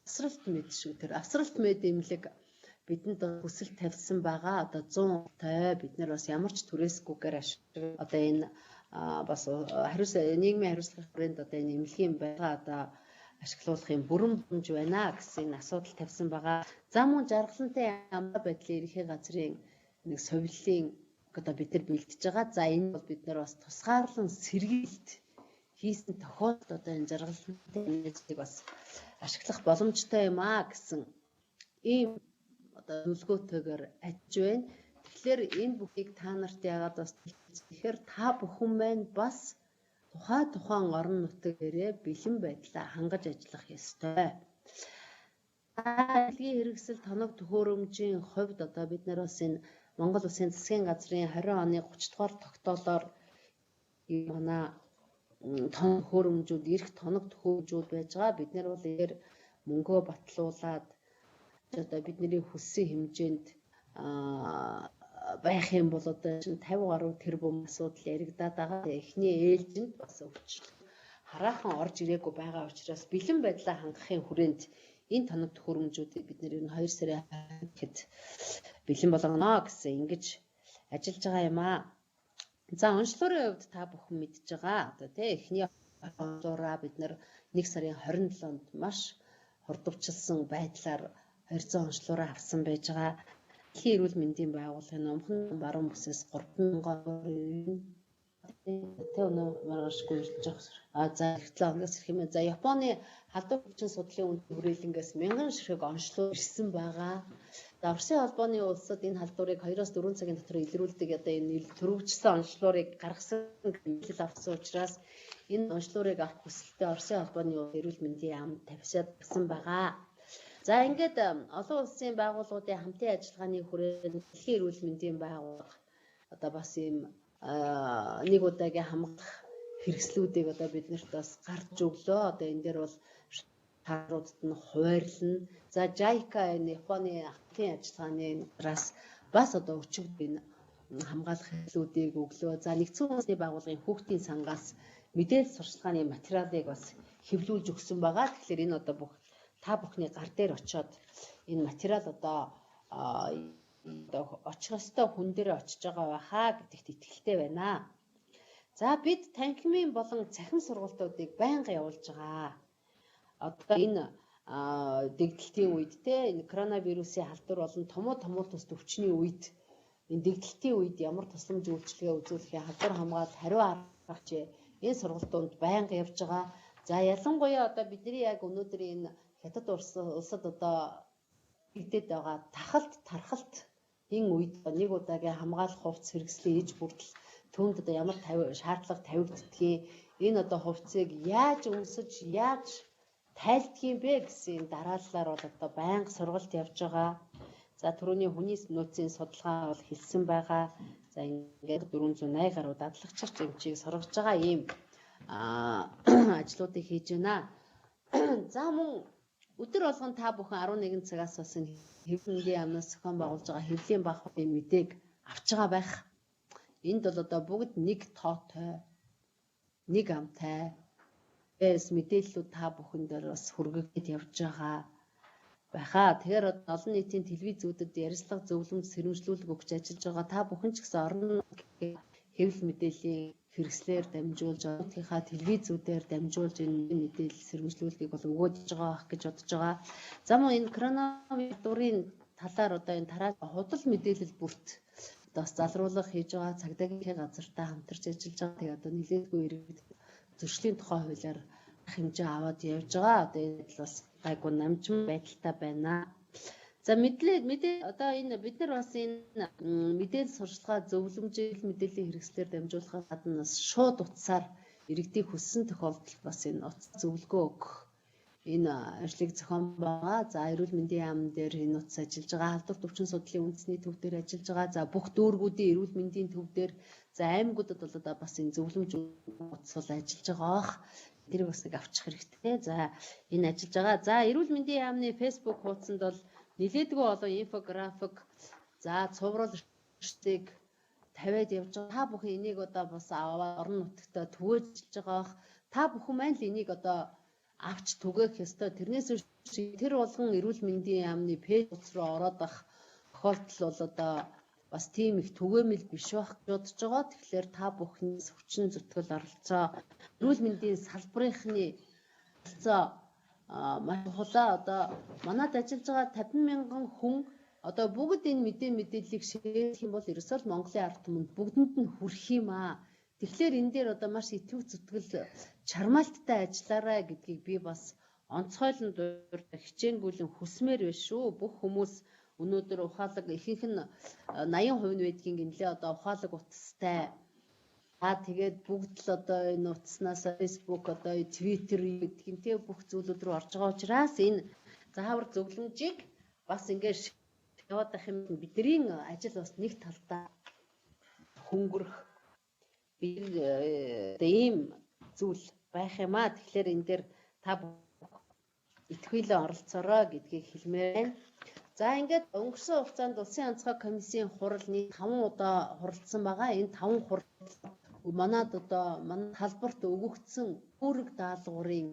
асралт мэд шүү. Тэр асралт мэд эмнэлэг бидэнд хүсэл тавьсан байгаа. Одоо 100 бид нар бас ямар ч түрээсгүйгээр ашиг одоо энэ бас нийгмийн хариуцлагын хүрээнд одоо энэ эмнэлгийн байгаа одоо ашиглуулахын бүрэн боломж байна гэсэн асуудал тавьсан байгаа. За мөн жаргалантай ямар байдлын ерхий газрын нэг совиллын одоо бид нар бэлдэж байгаа. За энэ бол бид нар бас тусгаарлан сэргийлт хийсэн тохиолдолд одоо энэ жаргалантай эмнэлгийг бас ашиглах боломжтой юм гэсэн ийм одоо төлөвлөгөөтэйгээр ажиж байна. Тэгэхээр энэ бүхийг та нарт яагаад бас тэгэхээр та бүхэн маань бас тухайн орон нутгаарээ бэлэн байдлаа хангаж ажиллах ёстой. Дэлхийн хэрэгсэл тоног төхөөрөмжийн хувьд одоо бид нар бас энэ Монгол Улсын засгийн газрын 20 оны 30 дугаар тогтоолоор манай тоног төхөөрөмжүүд, эрх тоног төхөөрөмжүүд байж байгаа. Бид нар бол эээр мөнгөө батлуулаад одоо бидний хүссэн хэмжээнд байх юм бол одоо 50 гаруй тэрбум асуудал яригадаад байгаа. Эхний ээлжинд бас өвчлөлт хараахан орж ирээгүй байгаа учраас бэлэн байдлаа хангахын хүрээнд энэ тоног төхөөрөмжүүдийг бид нэр 2 сарын гэхэд бэлэн болгоно гэсэн ингэж ажиллаж байгаа юм аа. За онцлогын хувьд та бүхэн мэдж байгаа. Одоо тий эхний онцлогоо бид нэр 1 сарын 27-нд маш хурдвчилсан байдлаар 200 онцлогоо авсан байж байгаа. Дэлхийн эрүүл мэндийн байгууллагын номхон баруун бүсээс 3,000 тэ өнөө маргашгүй ирж байгаа. За 7 оноос ирэх юм. За Японы халдвар хүчин судлалын үнд хүрээлэнгээс 1000 ширхэг онцлог ирсэн байгаа. За Оросын холбооны улсад энэ халдварыг 2-4 цагийн дотор илрүүлдэг одоо энэ төрөвчлсөн онцлогыг гаргасан хэмжил авсан учраас энэ онцлогыг авах хүсэлтэд Оросын холбооны эрүүл мэндийн яамд тавьсаад гсэн байгаа. За ингээд олон улсын байгууллагуудын хамтын ажиллагааны хүрээнд дэлхийн эрүүл мэндийн байгууллага одоо бас ийм нэг удаагийн хамгаалах хэрэгслүүдийг одоо биднэрт бас гарч өглөө. Одоо энэ дээр бол шааруудад нь хуваарлна. За JICA энэ Японы хамтын ажиллагааны нараас бас одоо өчигд энэ хамгаалах хэрэгслүүдийг өглөө. За нэгдсэн улсны байгууллагын хүүхдийн сангаас мэдээлэл сурчлагын материалыг бас хэвлүүлж өгсөн байгаа. Тэгэхээр энэ одоо та бүхний гар дээр очиод энэ материал одоо очих ёстой хүн дээр очиж байгаа байхаа гэдэгт итгэлтэй байна. За бид танхимын болон цахим сургалтуудыг байнга явуулж байгаа. Одоо энэ дэгдэлтийн үед те энэ коронавирусын халдвар болон томуу тус төвчний үед энэ дэгдэлтийн үед ямар тусламж үйлчилгээ үзүүлэхийн халдвар хамгаалалт хариу аргач энэ сургалтууд байнга явж байгаа. За ялангуяа одоо бидний яг өнөөдөр энэ хятад улсад одоо игдээд байгаа тахалт тархалт энэ үед нэг удаагийн хамгаалах хувцас хэрэгслийн иж бүрдэл түүнд одоо ямар шаардлага тавигддгийг энэ одоо хувцсыг яаж өмсөж яаж тайлдгийг бэ гэсэн дарааллаар бол одоо байнга сургалт явж байгаа. За түрүүний хүний нөөцийн судалгаа бол хэлсэн байгаа. За ингээд 480 гаруй дадлагчирч эмчийг сургаж байгаа ийм ажлуудыг хийж байна. За мөн өдөр болгон та бүхэн 11 цагаас бас хэвлэлийн яамнаас зохион байгуулж байгаа хэвлийн багуудын мэдээг авч байгаа байх. Энд бол одоо бүгд нэг тоотой, нэг амтай мэдээллүүд та бүхэн дээр бас хүргэгдэж явж байгаа байхаа. Тэгэхээр олон нийтийн телевизүүдэд ярилцлага зөвлөмж сэрэмжлүүлэг өгч ажиллаж байгаа та бүхэн ч гэсэн орон хэвлэл мэдээллийн хэрэгслээр дамжуулж одынхаа телевизүүдээр дамжуулж энэ мэдээлэл сэрэмжлүүлгийг бол өгөөж байгаа гэж бодож байгаа. За мөн энэ коронавирусын талаар одоо энэ тарааж худал мэдээлэл бүрт бас залруулах хийж байгаа цагдаагийн газартаа хамтарч ажиллаж байгаа. Тэгээ одоо нэлээдгүй иргэд зөрчлийн тухай хуулиар хэмжээ аваад явж байгаа. Одоо энэ бас гайгүй намжин байдалтай байна. За одоо энэ бид нар бас энэ мэдээлэл сурчлагаа зөвлөмжийн мэдээллийн хэрэгслээр дамжуулахаас гадна бас шууд утсаар иргэдийг хүссэн тохиолдолд бас энэ утас зөвлөгөө өгөх энэ ажлыг зохион байгаа. За эрүүл мэндийн яам дээр энэ утас ажиллаж байгаа. Халдвар төвчин судлалын үндэсний төв дээр ажиллаж байгаа. За бүх дүүргүүдийн эрүүл мэндийн төв дээр за аймагуудад бол одоо бас энэ зөвлөмж утас бол ажиллаж байгаа. Тэрийг бас нэг авчих хэрэгтэй. За энэ ажиллаж байгаа. За эрүүл мэндийн яамны Facebook хуудсанд бол нэлээдгүй олон инфографик за цуврал ирсийг тавиад явж байгаа. Та бүхэн энийг одоо бас аваад орон нутгад түгээж ажиллаж байгаа. Та бүхэн маань л энийг одоо авч түгээх ёстой. Тэрнээс биш тэр болгон эрүүл мэндийн яамны пэйж руу ороод ах тохиолдол бол одоо бас тийм их түгээмэл биш байх гэж бодож байгаа. Тэгэхээр та бүхний хүчин зүтгэл оролцоо эрүүл мэндийн салбарынхны оролцоо маш чухал. Одоо манад ажиллаж байгаа 50 мянган хүн одоо бүгд энэ мэдээллийг шеэрлэх юм бол ерөөсөө л Монголын ард түмэнд бүгдэнд нь хүрэх юм аа. Тэгэхээр энэ дээр одоо маш итгэв зүтгэл чармаалттай ажиллаарай гэдгийг би бас онцгойлон дурдах хичээнгүйлэн хүсмээр байна шүү. Бүх хүмүүс өнөөдөр ухаалаг ихэнх нь 80% нь байдгийн гинлээ одоо ухаалаг утастай. Тэгээд бүгд л одоо энэ утаснаас Facebook одоо Twitter гэдгийг те бүх зүйлүүд рүү орж байгаа учраас энэ заавар зөвлөмжийг бас ингээд яваад ах юм бидний ажил бас нэг талдаа хөнгөрөх бид ийм зүйл байх юм аа. Тэгэхээр энэ дээр та итгүүлэн оролцоорой гэдгийг хэлмээр байна. За ингээд өнгөрсөн хугацаанд Улсын онцгой комиссийн хуралны 5 удаа хуралдсан байгаа. Энэ 5 хурал манад одоо манай талбарт өгөгдсөн үүрэг даалгаврын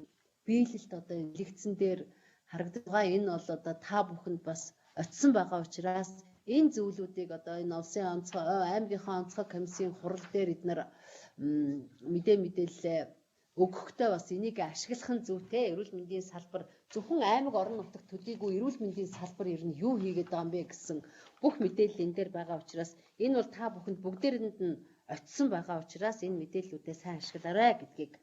биелэлт одоо илэгдсэн дээр харагдаж байгаа. Энэ бол одоо та бүхэнд бас очисон байгаа учраас энэ зүйлүүдийг одоо энэ улсын онцгой аймгийнхаа онцгой комиссийн хурал дээр эдгээр мэдээлэл өгөхдөө бас энийг ашиглах нь зүйтэй. Эрүүл мэндийн салбар зөвхөн аймаг орон нутагт төдийгүй эрүүл мэндийн салбар ер нь юу хийгээд байгаа юм бэ гэсэн бүх мэдээлэл энэ дээр байгаа учраас энэ бол та бүхэнд бүгдээрэнд нь очисон байгаа учраас энэ мэдээллүүдээ сайн ашиглаарай гэдгийг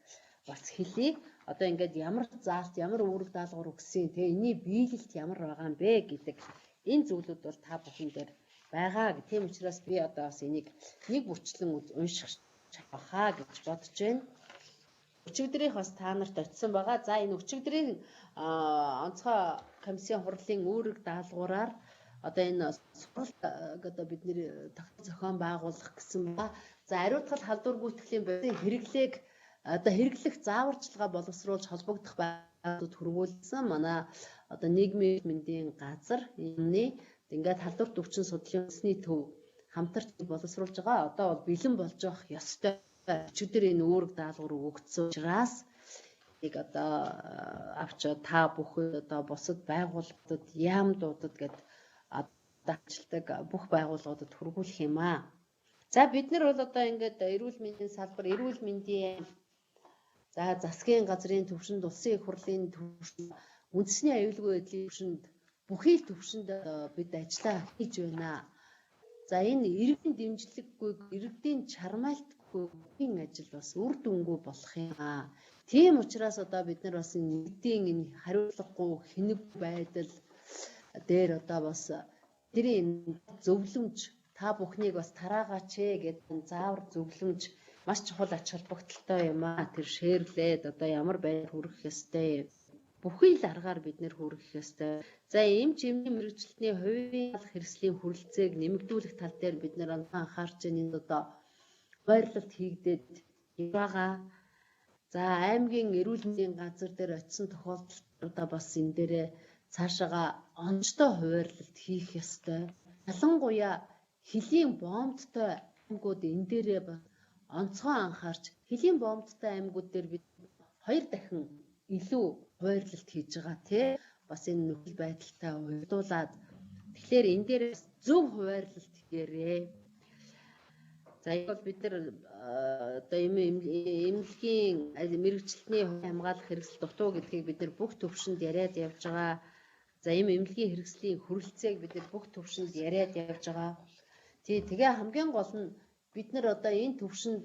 бас хэлье. Одоо ингээд ямар заалт, ямар үүрэг даалгавар өгсөн, тэгээ энэний биелэлт ямар байгаа юм бэ гэдэг энэ зүйлүүд бол та бүхэн дээр байгаа. Тийм учраас би одоо бас энийг нэг бүрчлэн унших хаа гэж бодож байна. Өчигдрийнх бас та нарт очисон байгаа. За энэ өчигдрийн онцгой комиссийн хурлын үүрэг даалгавраар одоо энэ сурал одоо бидний зохион байгуулах гэсэн ба. За ариутгал халдвар гүйтгэлийн бодис хэрэглээг одоо хэрэглэх зааварчилгаа боловсруулж холбогдох байгууллагууд хөрвүүлсэн. Манай одоо нийгмийн мэндийн газар энэ ингээд халдвар төвчин судлалын үндэсний төв хамтарч боловсруулж байгаа. Одоо бол бэлэн болж явах ёстой. Өчигдөр энэ үүрэг даалгавар өгөгдсөн учраас нэг одоо авч та бүхэн одоо бусад байгууллагууд яамдуудад гэдэг ажилтдаг бүх байгууллагуудад хөрвүүлэх юм аа. За бид нар бол одоо ингээд эрүүл мэндийн салбар, эрүүл мэндийн за засгийн газрын төвшөнд, улсын их хурлын төвшөнд, үндэсний аюулгүй байдлын төвшөнд бүхий л төвшөнд бид ажиллаа хийж байна. За энэ иргэдийн дэмжлэггүй, иргэдийн чармаалтгүй ажил бас үр дүнгүй болох юм аа. Тийм учраас одоо бид нар бас нийтийн энэ хариуцлагагүй хинэг байдал дээр одоо бас тэрийн зөвлөмж та бүхнийг бас тараагаач гэдэг заавар зөвлөмж маш чухал ач холбогдолтой юм аа. Тэр шеэрлээд одоо ямар байр хүрэх ёстой бүхий л аргаар бид нэр хүрэх ёстой. За эмч эмнэлгийн мэрэгчлэлтний хувийн хэрэгслийн хүрэлцээг нэмэгдүүлэх тал дээр бид нэр анхаарч энэ одоо байрлалт хийгдээд байгаа. За аймгийн эрүүл мэндийн газар дээр очисон тохиолдолд бас энэ дээрээ цаашаага онцтой хуваарлалт хийх ёстой. Ялангуяа хөлийн бомбдтой аймагуд энэ дээрээ онцгой анхаарч хөлийн бомбдтой аймагуд дээр бид 2 дахин илүү хуваарлалт хийж байгаа тий. Бас энэ нөхцөл байдалтай уялдуулаад тэгэхээр энэ дээр зөв хуваарлалт хийгээрэй. За энэ бол бид нар одоо эмнэлгийн мэрэгчлэлтний хамгаалах хэрэгсэл дутуу гэдгийг бид нар бүх төвшөнд яриад явж байгаа. За эмнэлгийн хэрэгслийн хүрэлцээг бид нар бүх төвшөнд яриад явж байгаа. Тэгээ хамгийн гол нь бид нар одоо энэ төвшөнд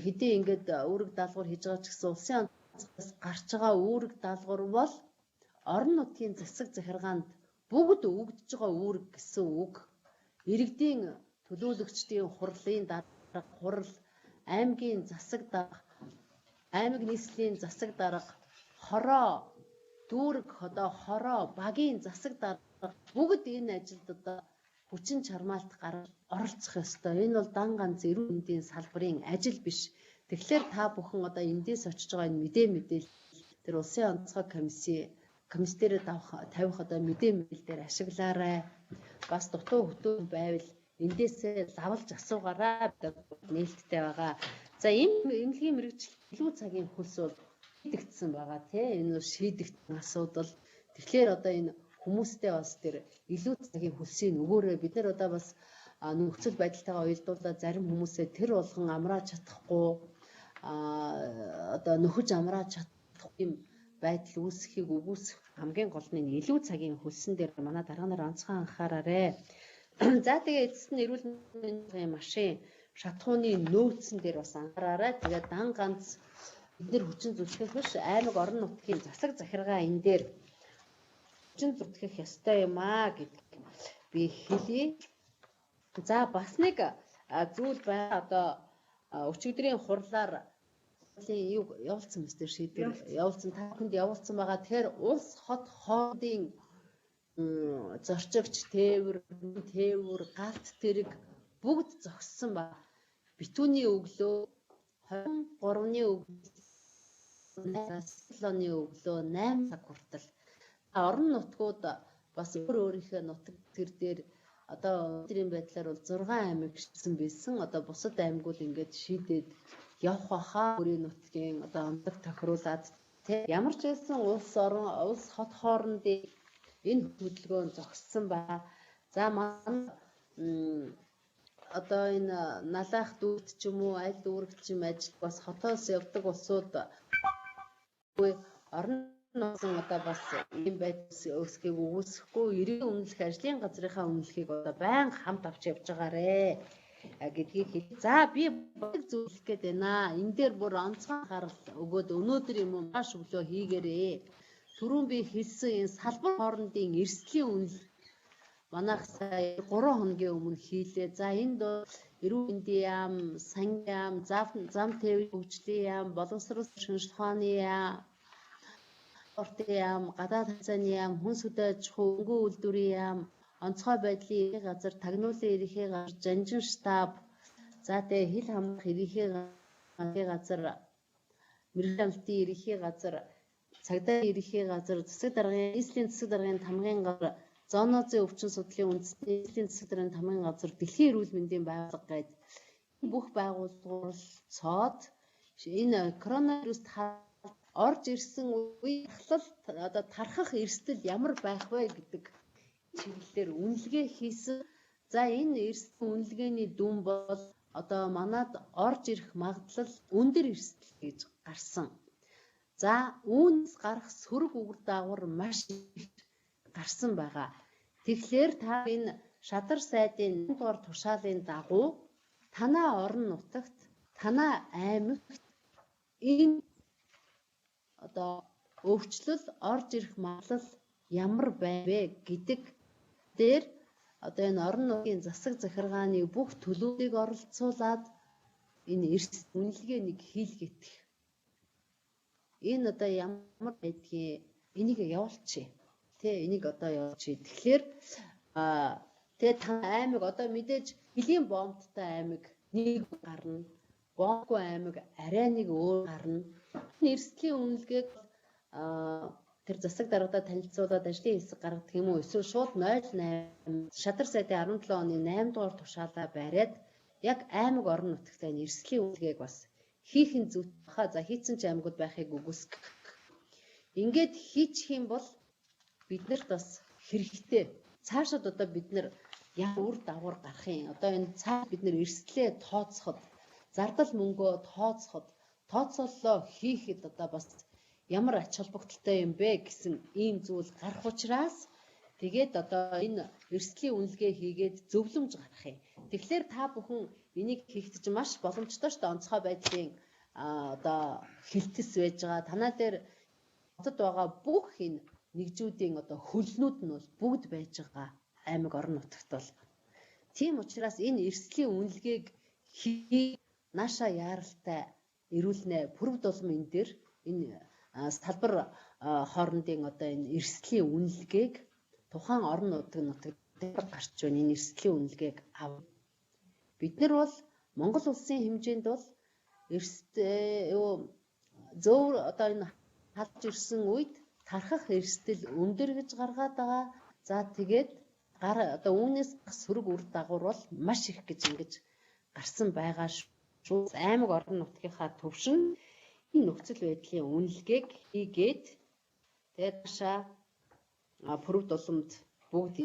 хэдий ингээд үүрэг даалгавар хийж байгаа ч гэсэн улсын онцгойлоос гарч байгаа үүрэг даалгавар бол орон нутгийн засаг захиргаанд бүгд өгдөж байгаа үүрэг гэсэн үг. Иргэдийн төлөөлөгчдийн хурлын дарга хурал, аймгийн засаг дарга, аймаг нийслэлийн засаг дарга, хороо дүүрэг одоо хороо багийн засаг дарга бүгд энэ ажилд одоо хүчин чармаалт гаргаж оролцох ёстой. Энэ бол дан ганц эрүүл мэндийн салбарын ажил биш. Тэгэхээр та бүхэн одоо эндээс очиж байгаа энэ мэдээлэл тэр улсын онцгой комиссээр тавих одоо мэдээлэл дээр ашиглаарай. Бас дутуу хөтөө байвал эндээсээ лавлж асуугаарай гэдэг нээлттэй байгаа. За эмнэлгийн мэрэгжил илүү цагийн хөлс бол шийдэгдсэн байгаа тийм. Энэ бол шийдэгдсэн асуудал. Тэгэхээр одоо энэ хүмүүстэй бас тэр илүү цагийн хөлсийг өгөөрэй. Бид нар одоо бас нөхцөл байдалтайгаа уялдуулаад зарим хүмүүсээ тэр болгон амрааж чадахгүй одоо нөхөж амрааж чадахгүй юм байдал үүсэхийг үгүйсэх хамгийн гол нь илүү цагийн хөлсөн дээр манай дарга нар онцгой анхаараарай. За тэгээ эцэст нь эрүүл мэндийн машин шатхууны нөөцөн дээр бас анхаараарай. Тэгээ дан ганц бид нар хүчин зүтгэх биш аймаг орон нутгийн засаг захиргаа энэ дээр хүчин зүтгэх ёстой юм аа гэдэг би хэлье. За бас нэг зүйл байгаа одоо өчигдрийн хурлаар юу явуулсан мэт шийдвэр явуулсан та бүхэнд явуулсан байгаа. Тэгэхээр улс хот хоодын зорчигч тээвэр галт тэрэг бүгд зогссон ба битүүний өглөө 23-ны өглөө 7-ны өглөө 8 цаг хүртэл орон нутгууд бас өөрийнхөө нутаг төр дээр одоо өнөөдрийн байдлаар бол 6 аймаг шийдсэн байсан. Одоо бусад аймагуд ингээд шийдээд явах баха өөрийн нутгийн одоо онцлог тохируулаад тийм ямар ч байсан улс хот хоорондын энэ хөдөлгөөн зогссон ба за манай одоо энэ налаах дүүт ч юм уу аль дүүрэг ч юм ажил бас хотоос явдаг улсууд орон нутгийн одоо бас ийм байдал өсгийг үгүйсэхгүй эрийн үнэлэх ажлын газрынхаа үнэлэхийг одоо байнга хамт авч явж байгаарэ гэдгийг хэл. За би баг зөвлөх гээд байна. Энэ дээр бүр онцгой анхаарал өгөөд өнөөдөр юм уу маш өглөө хийгээрээ. Түрүүн би хэлсэн энэ салбар хоорондын эрсдлийн үнэлэх манайх сая 3 хоногийн өмнө хийлээ. За энд бол эрүүл мэндийн яам, сангийн яам, зам тээврийн хөгжлийн яам, боловсрол шинжилгээ ухааны яам, спортын яам, гадаад хязгааны яам, хүнс хөдөө аж ахуй өнгөө үйлдвэрийн яам, онцгой байдлын ерхий газар, тагнуулын ерхий газар, жанжин штаб, за тэгээ хил хамгаалах ерхий газар, мэрэгжлийн амлалтын ерхий газар, цагдаа ерхий газар, засаг даргын нийслэлийн засаг даргын тамгын газар, зоонозын өвчин судлалын үндэсний нийслэлийн засаг даргын тамгын газар, дэлхийн эрүүл мэндийн байгууллага гээд бүх байгууллагууд цоод энэ коронавируст орж ирсэн үе одоо тархах эрсдэл ямар байх вэ гэдэг чиглэлээр үнэлгээ хийсэн. За энэ эрсдэл үнэлгээний дүн бол одоо манад орж ирэх магадлал өндөр эрсдэл гэж гарсан. За үүнээс гарах сөрөг үр дагавар маш их гарсан байгаа. Тэгэхээр та энэ шадар сайдын 1 дугаар тушаалын дагуу танаа орон нутагт, танаа аймагт энэ одоо өвчлөл орж ирэх магадлал ямар байвэ гэдэг дээр одоо энэ орон нутгийн засаг захиргааны бүх төлөвлөгөөг оролцуулаад энэ эрс үнэлгээнийг хийлгэх. Энэ одоо ямар байдгийг энийг явуулчих. Тэ энийг одоо явуулчих. Тэгэхээр тэгээ та аймаг одоо мэдээж хөлийн бомбттай аймаг нэг гарна. Бомбгүй аймаг арай нэг өөр гарна. Эрсдлийн үнэлгээг тэр засаг даргадаа танилцуулаад ажлын хэсэг гаргадаг юм уу? Эсвэл шууд 08 шадар сайдын 17 оны 8 дугаар тушаалаа бариад яг аймаг орон нутагтаа эрсдлийн үнэлгээг бас хийх нь зөв баха. За хийцэн ч аймагуд байхыг үгүйсэх. Ингээд хийчих юм бол биднэрт бас хэрэгтэй. Цаашид одоо бид нар яг үр дагавар гарах юм. Одоо энэ цаад бид нар эрсдлээ тооцоход, зардал мөнгөө тооцооллоо хийхэд одоо бас ямар ач холбогдолтой юм бэ гэсэн ийм зүйл гарах учраас тэгээд одоо энэ эрсдлийн үнэлгээ хийгээд зөвлөмж гаргах юм. Тэгэхээр та бүхэн энийг хийхэд маш боломжтой шүү дээ. Онцгой байдлын одоо хилтэс байж байгаа. Танаа дээр хотод байгаа бүх энэ нэгжүүдийн одоо хөлнүүд нь бол бүгд байж байгаа аймаг орон нутагт бол. Тийм учраас энэ эрсдлийн үнэлгээг нааша яаралтай эрүүлнэ. Пүрэв дулам энэ дээр энэ салбар хоорондын одоо энэ эрсдлийн үнэлгээг тухайн орон нутаг дээр гарч байна. Энэ эрсдлийн үнэлгээг ав. Бид нар бол Монгол улсын хэмжээнд бол зөөр одоо энэ халж ирсэн үед тархах эрсдэл өндөр гэж гаргаад байгаа. За тэгээд одоо үүнээс сөрөг үр дагавар бол маш их гэж ингэж гарсан байгаа шүү. Аймаг орон нутгийнхаа төвшин энэ нөхцөл байдлын үнэлгээг хийгээд тэгээд цаашаа пүрэв дуламд бүгд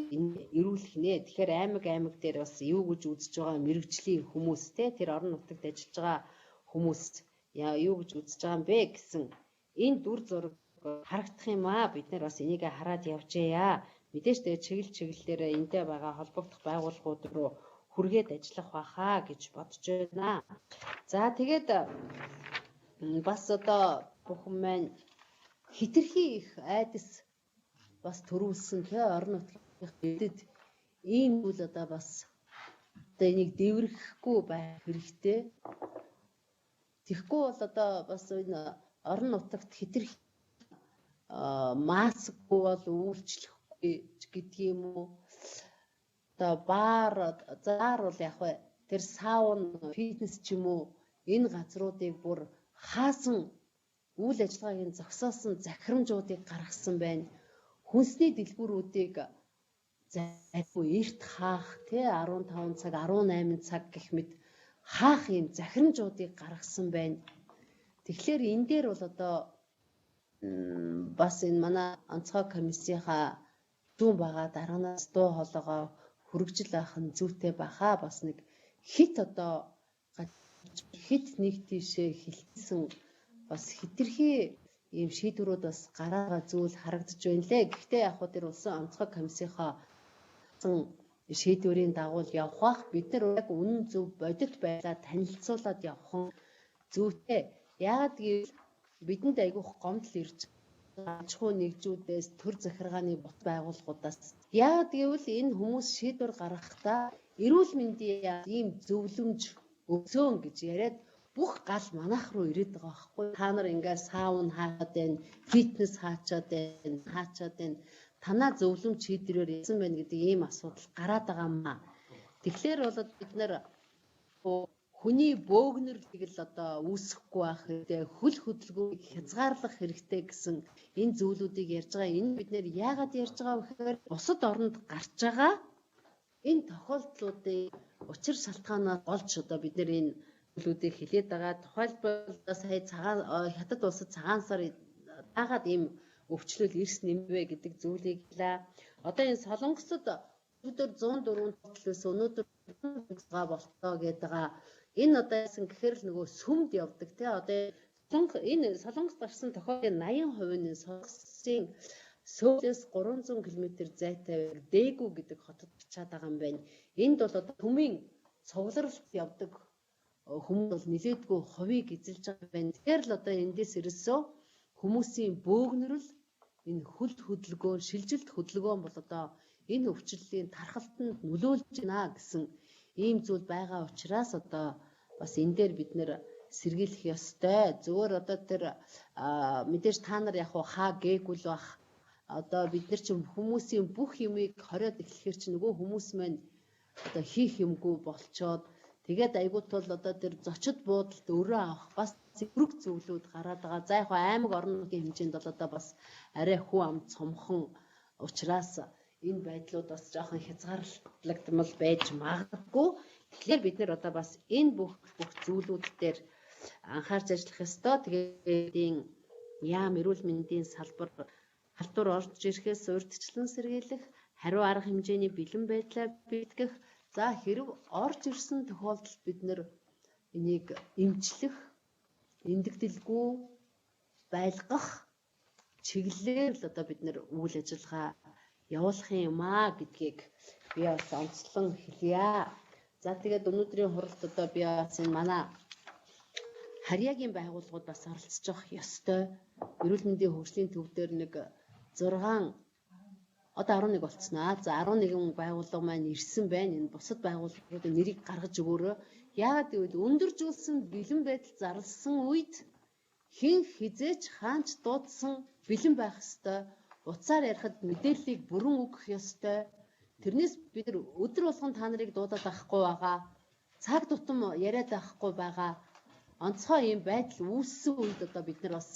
ирүүлэх нэ. Тэгэхээр аймаг дээр бас юу гэж үзэж байгаа мэрэгжлийн хүмүүс те тэр орон нутагт ажиллаж байгаа хүмүүс юу гэж үзэж байгаа юм бэ гэсэн энэ дүр зураг харагдах юм аа. Бид нар бас энийг хараад явжээ. Мэдээж тэгээд чиглэлээр энтэй байгаа холбогдох байгууллагууд руу хүргээд ажиллах байхаа гэж бодож байна. За тэгээд бас одоо бүхэн маань хитрхи их айдас бас төрүүлсэн тэ орон нутгийн бидэд ийм үйл одоо бас одоо энийг дэврэхгүй байх хэрэгтэй. Тэгэхгүй бол одоо бас энэ орон нутагт хитрхи маскгүй бол үйлчлэхгүй гэдгийм үү. Одоо заар бол яг вэ тэр саун фитнес ч юм уу энэ газруудыг бүр хаасан үйл ажиллагааг зогсоосон захирамжуудыг гаргасан байна. Хүнсний дэлгүүрүүдийг зайгүй эрт хаах тий 15 цаг 18 цаг гэх мэт хаах юм захирамжуудыг гаргасан байна. Тэгэхээр энэ дээр бол одоо бас энэ манай онцгой комиссийнхаа зүүн байгаа дарганаас дуу хоолойгоо хүргэж байх нь зүйтэй байхаа. Бас нэг хит одоо хит нэг тийшээ хилсэн бас хитрхи ийм шийдвэрүүд бас гараага зүйл харагдаж байна лээ. Гэхдээ яг хөө тэр улсын онцгой комиссийнхаа шийдвэрийн дагуу явах бах бид нар яг үнэн зөв бодит байлаа танилцуулаад явах нь зүйтэй. Яагаад гэвэл бидэнд айгүйх гомдол ирж ачхуу нэгжүүдээс төр захиргааны бот байгууллагуудаас яагаад гэвэл энэ хүмүүс шийдвэр гаргахдаа эрүүл мэндийн ийм зөвлөмж өгсөн гэж яриад бүх гал манайх руу ирээд байгаа байхгүй. Та нар ингээ саун хаачаад байна, фитнес хаачаад байна, танаа зөвлөмж шийдвэрээр ясан байна гэдэг ийм асуудал гараад байгаа маа. Тэгэхээр бол бид нар хүний бөөгнөрлийг л одоо үүсэхгүй байх хэрэгтэй, хөл хөдөлгөөнийг хязгаарлах хэрэгтэй гэсэн энэ зүйлүүдийг ярьж байгаа. Энэ бид нэр яагаад ярьж байгаа вэ гэхээр бусад оронд гарч байгаа энэ тохиолдлуудын учир шалтгаанаас олж одоо бид нэр энэ зүйлүүдийг хэлээд байгаа. Тухайлбал сая хятад улсад цагаан сар дагаад ийм өвчлөл ирсэн юм бэ гэдэг зүйлийг хэлээ. Одоо энэ Солонгосод өдөр 104 төлөөс өнөөдөр болтоо гэдэг байгаа. Энэ одоо яасан гэхээр л нөгөө сүмд явдаг тий. Одоо энэ Солонгост гарсан тохиолдлын 80% нь Солонгосын сөүлээс 300 км зайтай Дээгүү гэдэг хотод очиад байгаа юм байна. Энд бол одоо төмийн цугларалт явдаг хүмүүс бол нилээдгүй хувийг эзэлж байгаа байна. Тэгэхээр л одоо эндээс ерөөсөө хүмүүсийн бөөгнөрл энэ хөл хөдөлгөөн, шилжилт хөдөлгөөн бол одоо энэ өвчлөлийн тархалтанд нөлөөлж байна гэсэн ийм зүйл байгаа учраас одоо бас энэ дээр бид нэр сэргийлэх ёстой. Зөвөр одоо тэр мэдээж та нар яг хаа гээгүй л бах. Одоо бид нар ч хүмүүсийн бүх юмыг хориод эхлэхээр чи нөгөө хүмүүс маань одоо хийх юмгүй болчоод тэгээд айгуут бол одоо тэр зочид буудалд өрөө авах бас зэрэг зүйлүүд гараад байгаа. За яг аймаг орон нутгийн хэмжээнд бол одоо бас арай хүү ам цомхон учраас энэ байдлууд бас жоохон хязгаарлагдмал байж магадгүй. Тэгэхээр бид нэр одоо бас энэ бүх зүйлүүд дээр анхаарч ажиллах ёстой. Тэгээд яам эрүүл мэндийн халдвар орж ирэхээс урьдчилан сэргийлэх, хариу арга хэмжээний бэлэн байдлаа бэлтгэх. За хэрв орж ирсэн тохиолдолд бид нэр энийг эмчлэх, эндэгдэлгүй байлгах чиглэлээр л одоо бид нэр үйл ажиллагаа явуулах юм аа гэдгийг би бас онцлон хэлье. За тэгээд өнөөдрийн хуралд одоо би бас энэ манай харьяагийн байгууллагууд бас оролцож явах ёстой. Эрүүл мэндийн хөгжлийн төв дээр нэг 6 одоо 11 болцсон аа. За 11 байгууллага маань ирсэн байна. Энэ бусад байгууллагуудын нэрийг гаргаж өгөөрэй. Яагаад гэвэл өндөржүүлсэн бэлэн байдал зарласан үед хэн хизээч хаанч дуудсан бэлэн байх ёстой. Утсаар ярихад мэдээллийг бүрэн өгөх ёстой. Тэрнээс бид нар өдөр болгон та нарыг дуудаад авахгүй байгаа. Цаг тутам яриад авахгүй байгаа. Онцгой ийм байдал үүссэн үед одоо бид нар бас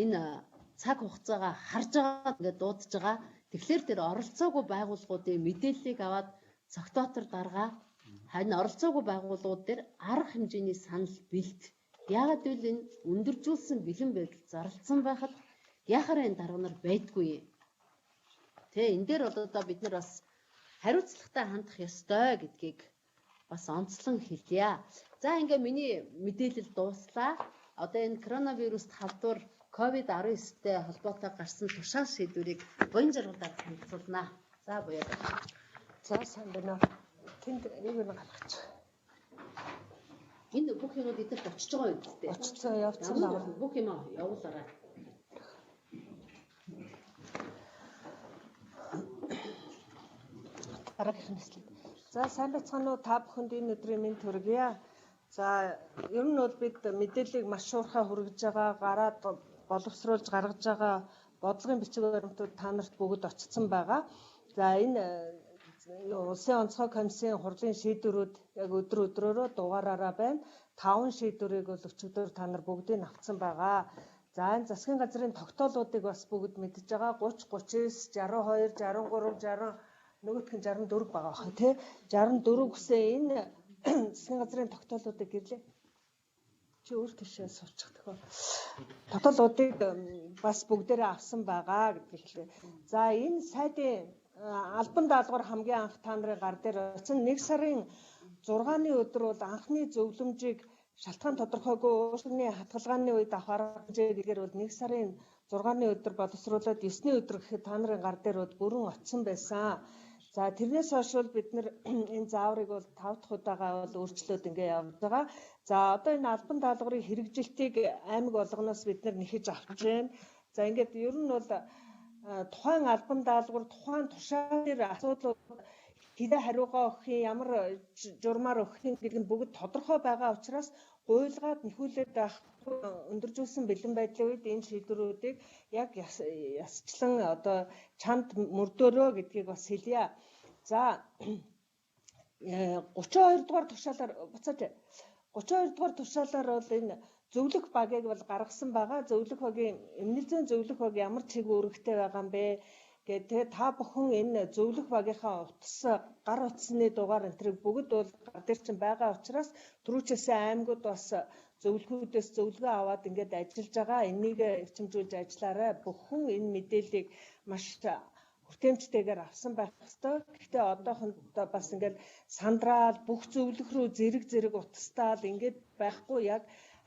энэ цаг хугацаагаа харж байгаа ингээд дуудаж байгаа. Тэгэхээр тэр оролцоогүй байгууллагуудын мэдээллийг аваад цогтоотор даргаа. Харин оролцоогүй байгууллагууд дээр арга хэмжээний санал бэлт. Яагаад гэвэл энэ өндөржүүлсэн бэлэн байдал зарлцсан байхад яхаар энэ дарга нар байдгүй. Тэ энэ дээр одоо бид нар бас хариуцлагатай хандах ёстой гэдгийг бас онцлон хэлье. За ингээ миний мэдээлэл дууслаа. Одоо энэ коронавируст халдвар COVID-19-тэй холбоотой гарсан тушаал шийдвэрийг буян жаргалаар танилцуулнаа. За буяа. За сайн байна. Тэнд нэг нь гаргач. Энэ бүх юмуд эдгээр очиж байгаа юм үстэй. Очицсан явцсан байна. Бүх юм явуулаарай. Дараагийнх нь слайд. За сайн байцгаана уу та бүхэнд энэ өдрийн мэнд хүргье. За ер нь бол бид мэдээллийг маш шуурхай хүргэж байгаа, гараад боловсруулж гаргаж байгаа бодлогын бичиг баримтууд та нарт бүгд очсон байгаа. За энэ Улсын онцгой комиссийн хурлын шийдвэрүүд яг өдөр өдрөөрөө дугаараараа байна. 5 шийдвэрийг бол өчигдөр та нар бүгдийг авсан байгаа. За энэ засгийн газрын тогтоолуудыг бас бүгд мэдж байгаа. 30, 39, 62, 63, 60 нөгөөх нь 64 байгаа баха тий. 64 гэсэн энэ засгийн газрын тогтоолуудыг гэрлээ. Чи өөр тийшээ суучих төхөө. Тогтоолуудыг бас бүгдээрээ авсан байгаа гэдгийг хэлээ. За энэ сайдын албан даалгавар хамгийн анх та нарын гар дээр очсон 1 сарын 6-ны өдөр бол анхны зөвлөмжийг шалтгаан тодорхойгүй уушгины хатгалгааны үед авах арга хэмжээ гэгээр бол 1 сарын 6-ны өдөр боловсруулаад 9-ний өдөр гэхэд та нарын гар дээр бол бүрэн очсон байсан. За тэрнээс хойш бол бид нэр энэ зааврыг бол 5 дахь удаага бол өөрчлөөд ингээ явж байгаа. За одоо энэ албан даалгаврын хэрэгжилтийг аймаг болгоноос бид нар нэхэж авч байна. За ингээд ер нь бол тухайн албан даалгавар тухайн тушаалын асуудлууд хэдэ хариугаа өгөх юм, ямар журмаар өгөх юм гэдэг нь бүгд тодорхой байгаа учраас гуйлгаад нэхүүлээд байх өндөржүүлсэн бэлэн байдлын үед энэ шийдвэрүүдийг яг ясчлан одоо чанд мөрдөөрөө гэдгийг бас хэлье. За 32 дугаар тушаалаар буцаач 32 дугаар тушаалаар бол энэ зөвлөх багийг бол гаргасан байгаа. Зөвлөх багийн эмнэлэг зүйн зөвлөх баг ямар чиг үүрэгтэй байгаа юм бэ гэдэг та бүхэн энэ зөвлөх багийнхаа утас гар утасны дугаар энтрийг бүгд бол гар дээр чинь байгаа учраас түрүүчээсээ аймагуд бас зөвлөхүүдээс зөвлөгөө аваад ингээд ажиллаж байгаа. Энийг эрчимжүүлж ажиллаарай. Бүхэн энэ мэдээллийг маш хүртээмжтэйгээр авсан байх ёстой. Гэхдээ одоохондоо бас ингээд сандраад бүх зөвлөх рүү зэрэг утастаал ингээд байхгүй яг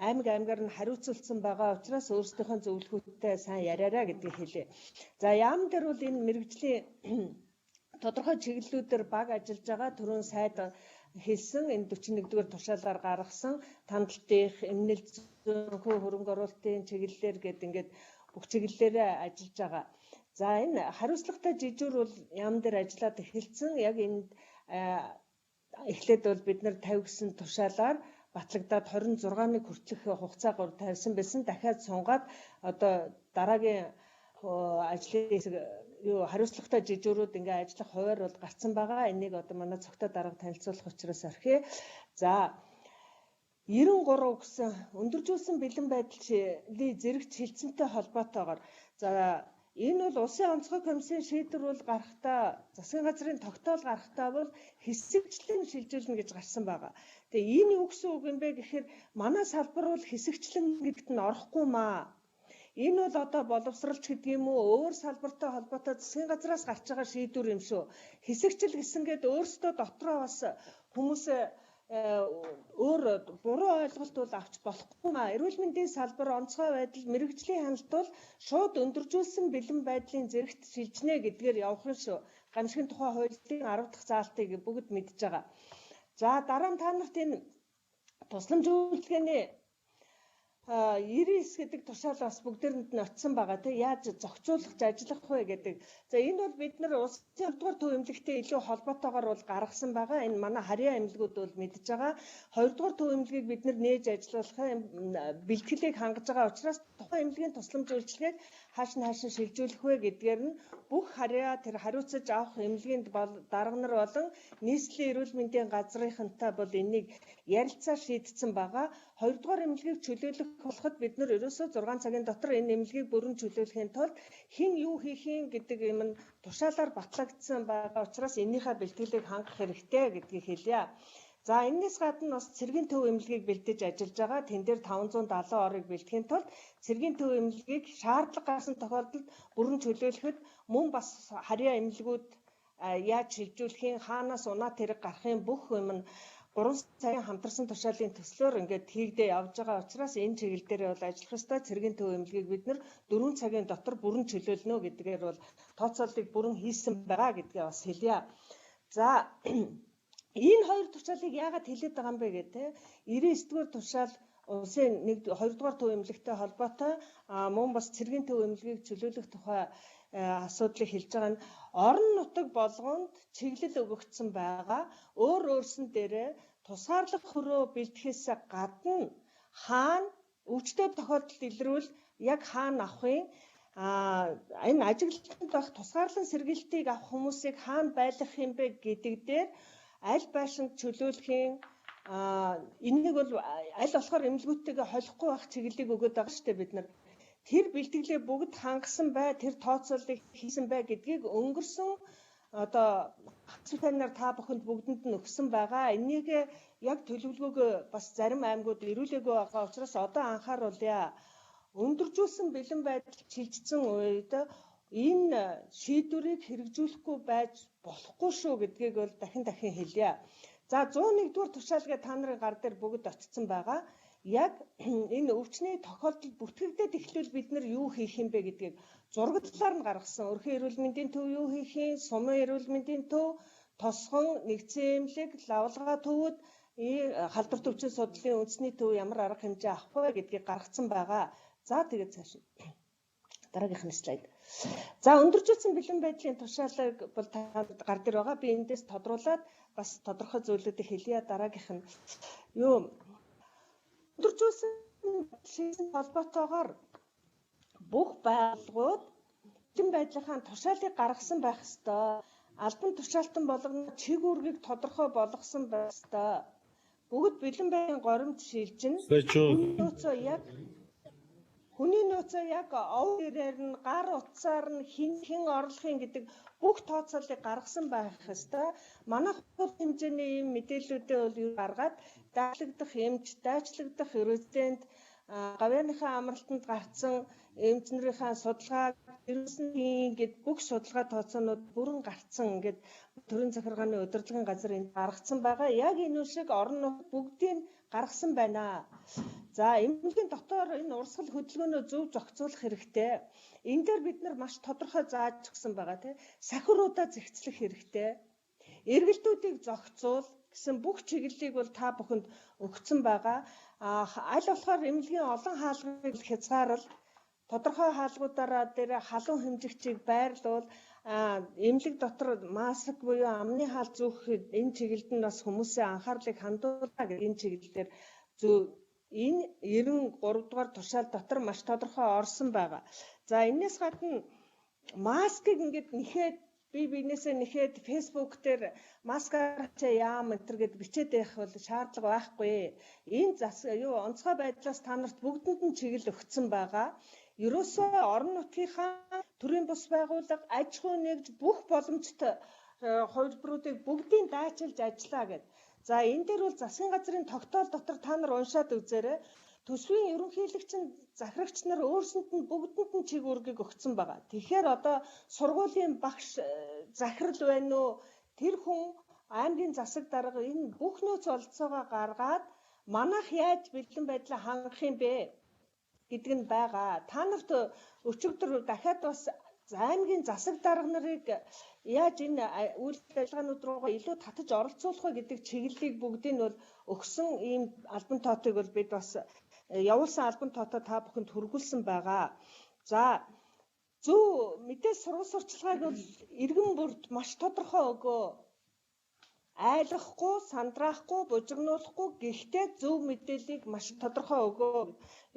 аймгаар нь хариуцуулсан байгаа учраас өөрсдийнхөө зөвлөхүүдтэй сайн яриараа гэдгийг хэлээ. За яам дээр бол энэ мэрэгжлийн тодорхой чиглэлүүдээр баг ажиллаж байгаа түрүүн сайд хэлсэн энэ 41-р тушаалаар гаргасан тандалтын эмнэлэг зүйн хөрөнгө оруулалтын чиглэлээр гэдэг ингээд бүх чиглэлээрээ ажиллаж байгаа. За энэ хариуцлагатай жижүүр бол яам дээр ажиллаад эхэлсэн. Яг энэ эхлээд бол бид нар 50 гэсэн тушаалаар батлагдаад 26-ны хүртэлх хугацаа тавьсан байсан. Дахиад сунгаад одоо дараагийн ажлын хэсэг хариуцлагатай жижүүрүүд ингээ ажиллах хуваар бол гарцсан байгаа. Энийг одоо манай цогтой дарга танилцуулах учраас орхиё. За 93 гэсэн өндөржүүлсэн бэлэн байдлын зэрэгт хилцэнтэй холбоотойгоор за энэ бол улсын онцгой комиссийн шийдвэр бол гарахтаа засгийн газрын тогтоол гарахтаа бол хэсэгчлэн шилжүүлнэ гэж гарсан байгаа. Тэгээ энэ юу гэсэн үг юм бэ гэхээр манай салбар бол хэсэгчлэн гэдэгт нь орохгүй маа. Энэ бол одоо боловсралч гэдэг юм уу өөр салбартай холбоотой засгийн газраас гарч байгаа шийдвэр юм шүү. Хэсэгчл гэсэнгээд өөрсдөө дотроо бас хүмүүс өөр буруу ойлголт бол авч болохгүй маа. Эрүүл мэндийн салбар онцгой байдал мэрэгжлийн хяналт бол шууд өндөржүүлсэн бэлэн байдлын зэрэгт шилжнэ гэдгээр явах нь шүү. Гамшигын тухай хуулийн 10 дахь заалтыг бүгд мэдж байгаа. За дараа нь та нарт энэ тусламж үйлчилгээний 99 гэдэг тушаал бас бүгдээрэнд нь очсон байгаа тийм яаж зохицуулах ажиллах вэ гэдэг. За энэ бол бид нар улсын 2-р төв эмнэлэгтэй илүү холбоотойгоор бол гаргасан байгаа. Энэ манай харьяа эмнэлгүүд бол мэдж байгаа. 2-р төв эмнэлгийг бид нар нээж ажиллуулахын бэлтгэлийг хангаж байгаа учраас тухайн эмнэлгийн тусламж үйлчилгээг хааш нь шилжүүлэх вэ гэдгээр нь бүх харьяа тэр хариуцаж авах эмнэлгийн дарга нар болон нийслэлийн эрүүл мэндийн газрынхантай бол энийг ярилцаа шийдсэн байгаа. 2-р эмнэлгийг чөлөөлөх болоход бид нар ерөөсөө 6 цагийн дотор энэ эмнэлгийг бүрэн чөлөөлөхийн тулд хэн юу хийх юм гэдэг юм нь тушаалаар батлагдсан байгаа учраас энийхээ бэлтгэлийг хангах хэрэгтэй гэдгийг хэлье. За энэс гадна бас цэргийн төв эмнэлгийг бэлдэж ажиллаж байгаа. Тэн дээр 570 орыг бэлтгэхийн тулд цэргийн төв эмнэлгийг шаардлага гарсан тохиолдолд бүрэн чөлөөлөхөд мөн бас харьяа эмнэлгүүд яаж шилжүүлэхийн хаанаас унаа тэрэг гарахын бүх юм нь 3 цагийн хамтарсан тушаалын төслөөр ингээд хийгдээ явж байгаа учраас энэ чиглэл дээр бол ажиллах ёстой. Цэргийн төв эмнэлгийг бид нар 4 цагийн дотор бүрэн чөлөөлнө гэдгээр бол тооцооллыг бүрэн хийсэн байгаа гэдгээ бас хэлье. За энэ хоёр тушаалыг яагаад хэлээд байгаа юм бэ гэдэг 99-р тушаал улсын 2-р төв эмнэлэгтэй холбоотой мөн бас цэргийн төв эмнэлгийг чөлөөлөх тухай асуудлыг хэлж байгаа нь орон нутаг болгонд чиглэл өгөгдсөн байгаа. Өөрсөн дээрээ тусгаарлах хөрөө бэлтгэхээс гадна хаана өвчтөй тохиолдолд илрүүл яг хаана авахын энэ ажиглалтанд байх тусгаарлан сэргийлтийг авах хүмүүсийг хаана байлгах юм бэ гэдэг дээр аль байшинд чөлөөлөхийн энийг бол аль болохоор эмнэлгүүдтэйгээ холихгүй байх чиглэлийг өгöd байгаа шүү дээ бид нар. Тэр бэлтгэлээ бүгд хангасан бай, тэр тооцооллыг хийсэн бай гэдгийг өнгөрсөн одоо хацуутай та бүхэнд бүгдэнд нь өгсөн байгаа. Энийг яг төлөвлөгөөгөө бас зарим аймагуд ирүүлээгүй байгаа учраас одоо анхааруулъя. Өндөржүүлсэн бэлэн байдал шилжсэн үед энэ шийдвэрийг хэрэгжүүлэхгүй байж болохгүй шүү гэдгийг бол дахин хэлье. За 101-р тушаалгээ та нарын гар дээр бүгд очсон байгаа. Яг энэ өвчний тохиолдол бүртгэгдээд эхлүүл бид нар юу хийх юм бэ гэдгийг зурагтлаар нь гаргасан. Өрхийн эрүүл мэндийн төв юу хийх юм, сумын эрүүл мэндийн төв, тосгон, нэгдсэн эмнэлэг, лавлгаа төвүүд, халдвар төвчин судлалын үндэсний төв ямар арга хэмжээ авах вэ гэдгийг гаргасан байгаа. За тэгээд цааш дараагийнхны слайд. За өндөржүүлсэн бэлэн байдлын тушаалыг бол гар дээр байгаа. Би эндээс тодруулаад бас тодорхой зүйлүүдийг хэлье. Дараагийнх нь юу өндөржүүлсэн шийдсэн холбоотойгоор бүх байгууллагууд бэлэн байдлынхаа тушаалыг гаргасан байх ёстой. Албан тушаалтан болгоно чиг үүргийг тодорхой болгосон байх ёстой. Бүгд бэлэн байдлын горимд шилжин. Хүний нөөцөө яг ов дээрээр нь гар утсаар нь хэн орлохын гэдэг бүх тооцооллыг гаргасан байх ёстой. Манайх хурд хэмжээний ийм мэдээллүүдээ бол гаргаад даачлагдах эмч, дайчлагдах резидент, гавьяаныхаа амралтанд гарцсан эмчнэрийнхээ судалгааг ерөнхийдөө ингээд бүх судалгаа тооцоонууд бүрэн гарцсан ингээд төрийн захиргааны удирдлагын газар энд гаргацсан байгаа. Яг энэ шиг орон нутаг бүгдийг гаргасан байна. За эмнэлгийн дотор энэ урсгал хөдөлгөөнөө зөв зохицуулах хэрэгтэй. Энэ дээр бид нар маш тодорхой зааж өгсөн байгаа тийм. Сахиуруудаа зэгцлэх хэрэгтэй. Эргэлтүүдийг зохицуул гэсэн бүх чиглэлийг бол та бүхэнд өгсөн байгаа. Аль болохоор эмнэлгийн олон хаалгыг хязгаарл тодорхой хаалгуудаараа дээр халуун хэмжигчийг байрлуул эмнэлэг дотор маск буюу амны хаал зүүх энэ чиглэлд нь бас хүмүүсийн анхаарлыг хандуулна гэх энэ чиглэлээр зөв энэ 93 дугаар тушаал дотор маш тодорхой орсон байгаа. За энэс гадна маскыг ингээд нэхэд биенээсээ нэхэд фэйсбુક дээр маскаарчаа яам энэ гэд бичээд байх бол шаардлага байхгүй. Энэ онцгой байдлаас та нарт бүгдэнд нь чиглэл өгсөн байгаа. Ерөөсөө орон нутгийнхаа төрийн бус байгууллага, аж ахуй нэгж бүх боломжтой хувилбаруудыг бүгдийг даачилж ажиллаа гэд. За энэ дээр бол засгийн газрын тогтоол дотор та нар уншаад үзээрэй. Төсвийн ерөнхийлөгч нь захирагч нар өөрсөнд нь бүгдэнд нь чиг үүргийг өгсөн байгаа. Тэгэхээр одоо сургуулийн багш захирал байна уу? Тэр хүн аймгийн засаг дарга энэ бүх нөөц олцоогоо гаргаад манайх яаж бэлэн байдлаа хангах юм бэ гэдэг нь байгаа. Та нарт өчигдөр дахиад бас аймгийн засаг дарга нарыг яаж энэ үйл ажиллагаанууд руугаа илүү татаж оролцуулах вэ гэдэг чиглэлийг бүгдийг нь бол өгсөн ийм албан тоотыг бол бид бас явуулсан албан тоотой та бүхэнд хүргүүлсэн байгаа. За зөв мэдээ сургууль сурчлагыг бол иргэн бүрд маш тодорхой өгөө. Айлгахгүй, сандраахгүй, бужигнуулахгүй гэхдээ зөв мэдээллийг маш тодорхой өгөө.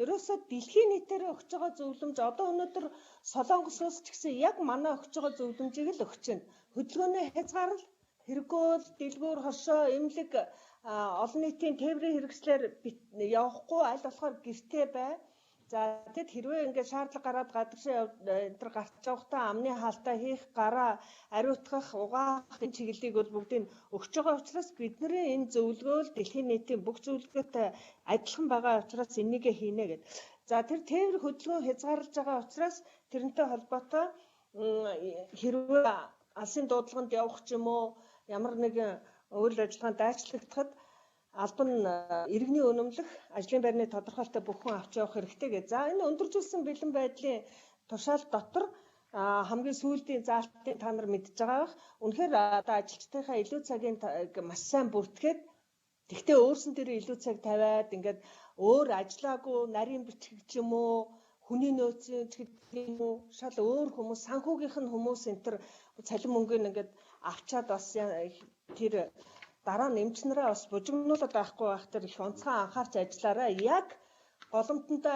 Ерөөсөө дэлхийн нийтээр өгч байгаа зөвлөмж одоо өнөөдөр Солонгос улс ч гэсэн яг манай өгч байгаа зөвлөмжийг л өгч байна. Хөдөлгөөний хязгаарлал, хэрэггүүл, дэлгүүр, хошоо, эмнэлэг олон нийтийн тээврийн хэрэгслээр явахгүй аль болохоор гэртээ бай. За тэгэд хэрвээ ингээд шаардлага гараад гадагшаа энэ төр гарч явахдаа амны хаалтаа хийх, гараа ариутгах, угаах энэ чиглэлийг бол бүгдийг өгч байгаа учраас бидний энэ зөвлөгөөл дэлхийн нийтийн бүх зөвлөгөөтэй адилхан байгаа учраас энийг хийнэ гэд. За тэр тээвэр хөдөлгөөн хязгаарлаж байгаа учраас тэрнтэй холбоотой хэрвээ алсын дуудлаганд явах ч юм уу ямар нэгэн үйл ажиллагаанд дайчлагдахад албан иргэний өнөмлөх ажлын байрны тодорхойлолтой бүх хүн авч явах хэрэгтэй гэж. За энэ өндөржүүлсэн бэлэн байдлын тушаал дотор хамгийн сүүлийн заалтыг та нар мэдж байгаа бах. Үнэхээр одоо ажилчдынхаа илүү цагийн маш сайн бүртгээд тэгтээ өөрсөн дээр илүү цаг тавиад ингээд өөр ажиллаагүй нарийн бичиг ч юм уу хүний нөөцийн ч гэдэг юм уу шал өөр хүмүүс санхүүгийнх нь хүмүүс энэ төр цалин мөнгөийг ингээд авчаад бас тэр дараа нь эмчнэрээ бас бужигнуулаад байхгүй байх тэр их онцгой анхаарч ажиллаарай. Яг голомтонтой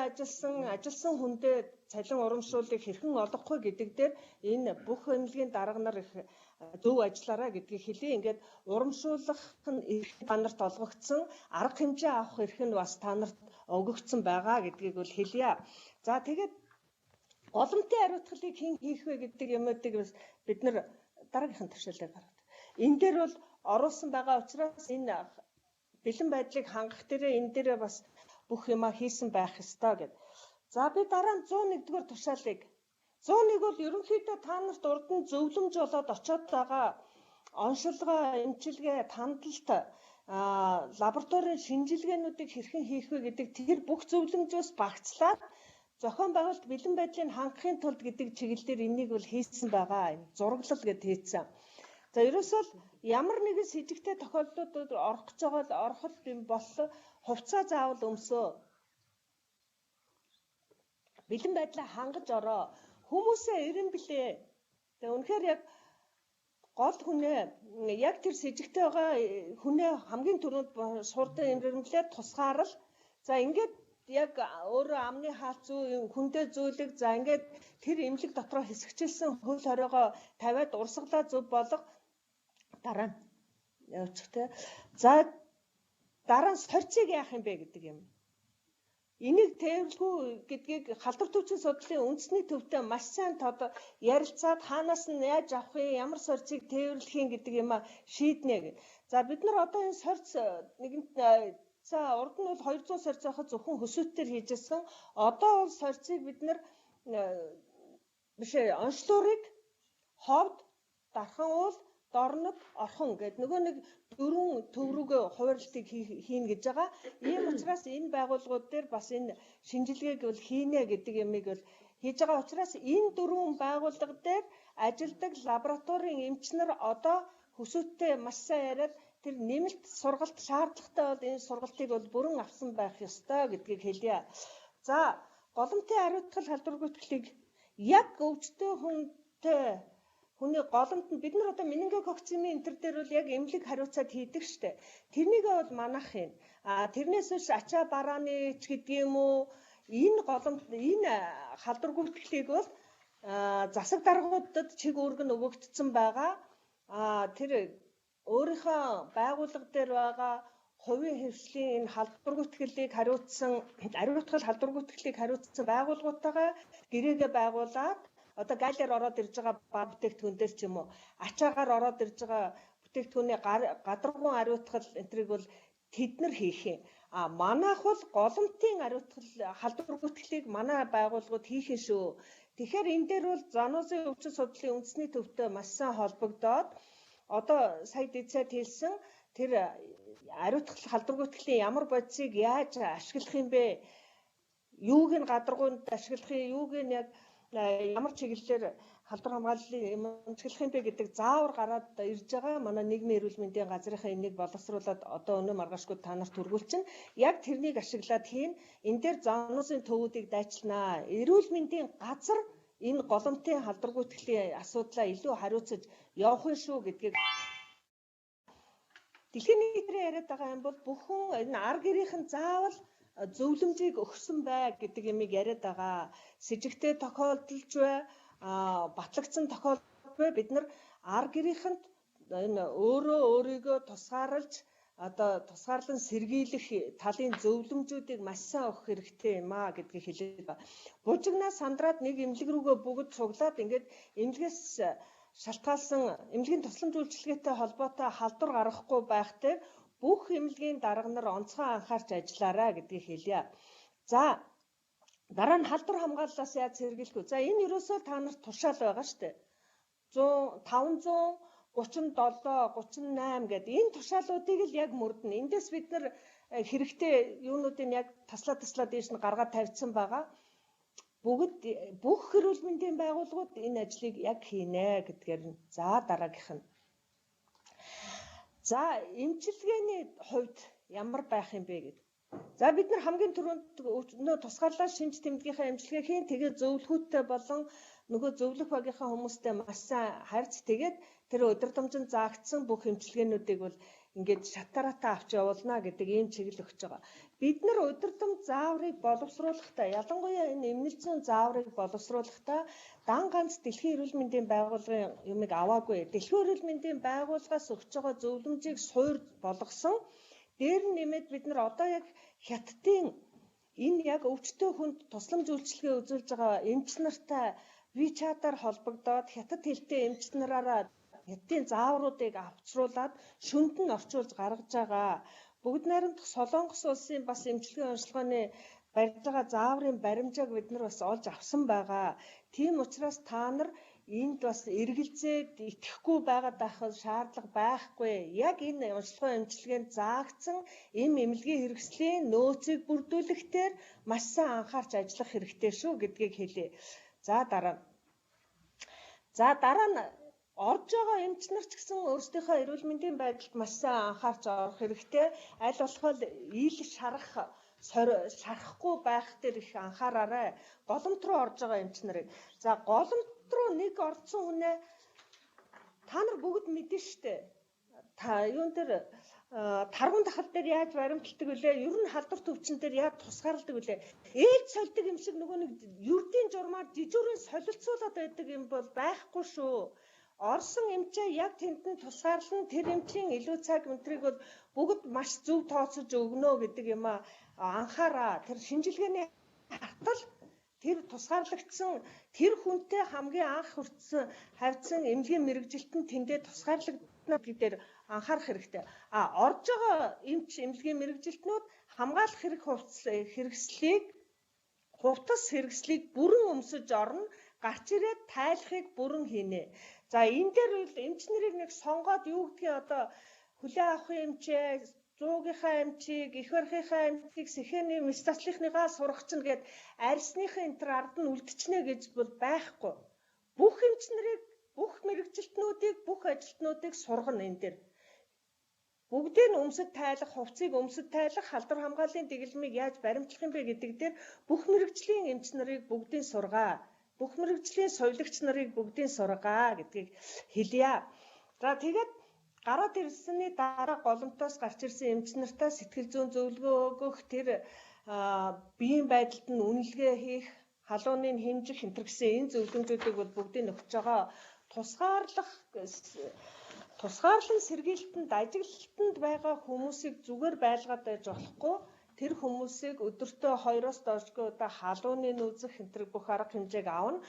ажилласан хүндээ цалин урамшуулыг хэрхэн олгохгүй гэдэг дээр энэ бүх эмнэлгийн дарга нар их зөв ажиллаарай гэдгийг хэлье. Ингээд урамшуулах нь эрх та нарт олгогдсон, арга хэмжээ авах эрх нь бас та нарт өгөгдсөн байгаа гэдгийг бол хэлье. За тэгээд голомтын хариуцлагыг хэн хийх вэ гэдэг юмуудыг бид нар дараагийнхын туршилтыг гаргав. Энэ дээр бол оруулсан байгаа учраас энэ бэлэн байдлыг хангах дээрээ энэ дээрээ бас бүх юмаа хийсэн байх ёстой гэд. За би дараа нь 101-р тушаалыг 101 бол ерөнхийдөө та нарт урд нь зөвлөмж болоод очоод байгаа оншилгоо, эмчилгээ, тандалт, лабораторийн шинжилгээнүүдийг хэрхэн хийх вэ гэдэг тэр бүх зөвлөмжөөс багцлаад зохион байгуулалт бэлэн байдлыг хангахын тулд гэдэг чиглэлээр энийг бол хийсэн байгаа. Зураглал гэд хийсэн. За ерөөсөө ямар нэгэн с ิจ гтэй тохиолдлуудад орох гэж байгаа ороход юм бол хувцас заавал өмсөө. Бэлэн байдлаа хангаж ороо. Хүмүүсээ ирэн блээ. Тэгээ үнэхээр яг гол хүнээ яг тэр с ิจ гтэй байгаа хүнээ хамгийн түрүүнд шуурдан ирэмблээд тусгаарл. За ингээд яг өөрөө амны хаалт зүй хүндээ зүйлэг за ингээд тэр эмнэлэг дотроо хэсэгчилсэн хөл хориогоо тавиад урсгалаа зөв болго дараа нь явуучих те. За дараа нь сорьцыг яах юм бэ гэдэг юм. Энийг тээвэрлэхүү гэдгийг халдвар төвчийн судлалын үндэсний төвтэй маш сайн ярилцаад хаанаас нь яаж авах юм, ямар сорьцыг тээвэрлэх юм гэдэг юм шийднэ гэв. За бид нар одоо энэ сорьц нэгэн за урд нь бол 200 сорьц байхад зөвхөн хөсөөтдөр хийжсэн. Одоо бол сорьцыг бид нар бишээ онцлогыг ховд, дархан уул, дорнод, орхон гэдэг нөгөө нэг дөрвөн төв рүүгээ хуваарлтыг хийн гэж байгаа. Ийм учраас энэ байгууллагууд дээр бас энэ шинжилгээг бол хийнэ гэдэг юмыг бол хийж байгаа учраас энэ дөрвөн байгууллага дээр ажилдаг лабораторийн эмчнэр одоо хөсөөттэй маш сайн яриад тэр нэмэлт сургалт шаардлагатай бол энэ сургалтыг бол бүрэн авсан байх ёстой гэдгийг хэлье. За голомтын хариуцлага халдвар гүйцэтгэлийг яг өвчтөе хүнтэй хүний голомт нь бид нар одоо менингококцины энэ төр дээр бол яг эмнэлэг хариуцаад хийдэг штэ. Тэрнийгээ бол манах юм. Тэрнээс биш ачаа барааны ч гэдэг юм уу энэ голомт энэ халдвар гүйцэтгэлийг бол засаг даргуудад чиг үүрэг нь өгөгдсөн байгаа. Тэр өөрийнхөө байгууллага дээр байгаа хувийн хвшлийн энэ халдвар гүйцэтгэлийг хариуцсан ариутгал халдвар гүйцэтгэлийг хариуцсан байгууллагуудтайгаа гэрээгээ байгуулад одоо галер ороод ирж байгаа баг бүтээгдэхүүн дээр ч юм уу ачаагаар ороод ирж байгаа бүтээгдэхүүний гадаргуун ариутгал энтрийг бол тэд нар хийх юм. Манайх бол голомтын ариутгал халдвар гүйцэтгэлийг манай байгууллагууд хийх юм шүү. Тэгэхээр энэ дээр бол занузын өвчин судлалын үндэсний төвтэй маш сайн холбогдоод одоо сая дэцэд хэлсэн тэр ариутгал халдвар гүйцэтгэлийн ямар бодисыг яаж ашиглах юм бэ? Юуг нь гадаргуунд ашиглах юм, юуг нь яг ямар чиглэлээр халдвар хамгааллын амжилтлах юм бэ гэдэг заавар гараад ирж байгаа. Манай нийгмийн эрүүл мэндийн газрынхаа энийг боловсруулад одоо өнөө маргаашгүй та нарт хүргүүлчин. Яг тэрнийг ашиглаад хийн энэ дээр зооносын төвүүдийг дайчилнаа. Эрүүл мэндийн газар энэ голомтын халдвар гүйтгэлийн асуудлаа илүү хариуцаж явах нь шүү гэдгийг дэлхийн нийтрээ яриад байгаа юм бол бүхэн энэ ар гэрийнхэн заавал зөвлөмжийг өгсөн бай гэдэг юмыг яриад байгаа. С ิจ гтэй тохиолдолж бай, батлагдсан тохиолдол бай бид нар ар гэрийнхэнд энэ өөрийгөө тусгаарлаж одоо тусгаарлан сэргийлэх талын зөвлөмжүүдийг маш сайн өгөх хэрэгтэй юм а гэдгийг хэлээд байна. Бужигнаас сандраад нэг эмнэлэг рүүгээ бүгд цуглаад ингээд эмнэлгээс шалтгаалсан эмнэлгийн тусламж үйлчилгээтэй холбоотой халдвар гаргахгүй байхтай бүх эмнэлгийн дарга нар онцгой анхаарч ажиллаарай гэдгийг хэлье. За дараа нь халдвар хамгааллаас яаж сэргийлэх вэ? За энэ ерөөсөө та нарт тушаал байгаа шүү дээ. 537-38 гэдэг энэ тушаалуудыг л яг мөрдөн. Эндээс бид нар хэрэгтэй юунуудыг яг таслаа дээш нь гаргаад тавьсан байгаа. Бүх эрүүл мэндийн байгууллагууд энэ ажлыг яг хийнэ гэдгээр нь. За дараагийнх нь. За эмчилгээний хувьд ямар байх юм бэ гэдэг. За бид нар хамгийн түрүүнд нөө тусгаарлаа шинж тэмдгийнхаа эмчилгээ хийн тэгээд зөвлөхүүдтэй болон нөгөө зөвлөх багийнхаа хүмүүстэй маш сайн харьц тэгээд тэр удирдамжинд заагдсан бүх эмчилгээнүүдийг бол ингээд шатаратаа авч явуулна гэдэг ийм чиглэл өгч байгаа. Бид нар удирдамж зааврыг боловсруулахдаа ялангуяа энэ эмнэлзэн зааврыг боловсруулахдаа дан ганц дэлхийн эрүүл мэндийн байгууллагын юмыг аваагүй. Дэлхийн эрүүл мэндийн байгууллагаас өгч байгаа зөвлөмжийг суур болгосон. Дээр нь нэмээд бид нар одоо яг хятадын энэ яг өвчтөе хүнд тусламж үйлчилгээ үзүүлж байгаа эмч нартай WeChat-аар холбогдоод хятад хэлтэй эмч нараараа хятадын заавруудыг авчруулад шүнд нь орчуулж гаргаж байгаа. Бүгд найрамдах Солонгос улсын бас эмчилгээ онцлогооны барьж байгаа зааврын баримжааг бид нар бас олж авсан байгаа. Тийм учраас та нар энд бас эргэлзээд итгэхгүй байгаад байх шаардлага байхгүй. Яг энэ онцлогоо эмчилгээнд заагдсан эмнэлгийн хэрэгслийн нөөцийг бүрдүүлэхээр маш сайн анхаарч ажиллах хэрэгтэй шүү гэдгийг хэлье. За дараа нь орж байгаа эмч нар ч гэсэн өөрсдийнхөө эрүүл мэндийн байдалд маш сайн анхаарч орох хэрэгтэй. Аль болох ил шарахгүй байх дээр их анхаараарай. Голомт руу орж байгаа эмч нарыг. За голомт руу нэг орсон хүнээ та нар бүгд мэднэ штэ. Та юун дээр таргуун дахал дээр яаж баримталдаг вүлээ? Ер нь халдвар төвчин дээр яаж тусгаарладаг вүлээ? Ээлж сольдог юм шиг нөгөө нэг ердийн журмаар жижүүрийн солилцуулаад байдаг юм бол байхгүй шүү. Орсон эмчээ яг тэнд нь тусгаарлан тэр эмчийн илүү цаг өнтрийг бол бүгд маш зөв тооцож өгнө гэдэг юм а анхаараа. Тэр шинжилгээний хартал тэр тусгаарлагдсан тэр хүнтэй хамгийн анх хавьдсан эмнэлгийн мэрэгжилтэн тэндээ тусгаарлагдана гэдгээр анхаарах хэрэгтэй. Орж байгаа эмч эмнэлгийн мэрэгжилтнүүд хамгаалах хувцас хэрэгслийг бүрэн өмсөж орно. Гарч ирээд тайлахыг бүрэн хийнэ. За энэ дээр эмч нарыг нэг сонгоод юу гэдгийг одоо хүлээ авахын эмчээ, зуугийнхаа эмчийг, их барихынхаа эмчийг, сэхэний мэс заслихныгаа сурах чинь гээд арьсныхын энтер ард нь үлдчихнэ гэж бол байхгүй. Бүх эмч нарыг, бүх мэрэгжилтнүүдийг, бүх ажилтнуудыг сургана энэ дээр. Бүгдийг өмсөд тайлах, хувцсыг өмсөд тайлах, халдвар хамгааллын дэглэмийг яаж баримтлах юм бэ гэдэг дээр бүх мэрэгжлийн эмч нарыг бүгдийг сургаа. Бүх мэрэгжлийн совилогч нарыг бүгдийг сургаа гэдгийг хэлье. За тэгээд гараад ирсэний дараа голомтоос гарч ирсэн эмч нартаа сэтгэл зүйн зөвлөгөө өгөх, тэр биеийн байдалд нь үнэлгээ хийх, халууныг хэмжих энэ гэсэн энэ зөвлөмжүүдийг бол бүгдийг өгч байгаа. Тусгаарлан сэргийлтэнд ажиглалтанд байгаа хүмүүсийг зүгээр байлгаад байж болохгүй. Тэр хүмүүсийг өдөртөө 2-оос доошгүй удаа халууны нүүзэх энэ бүх арга хэмжээг авна.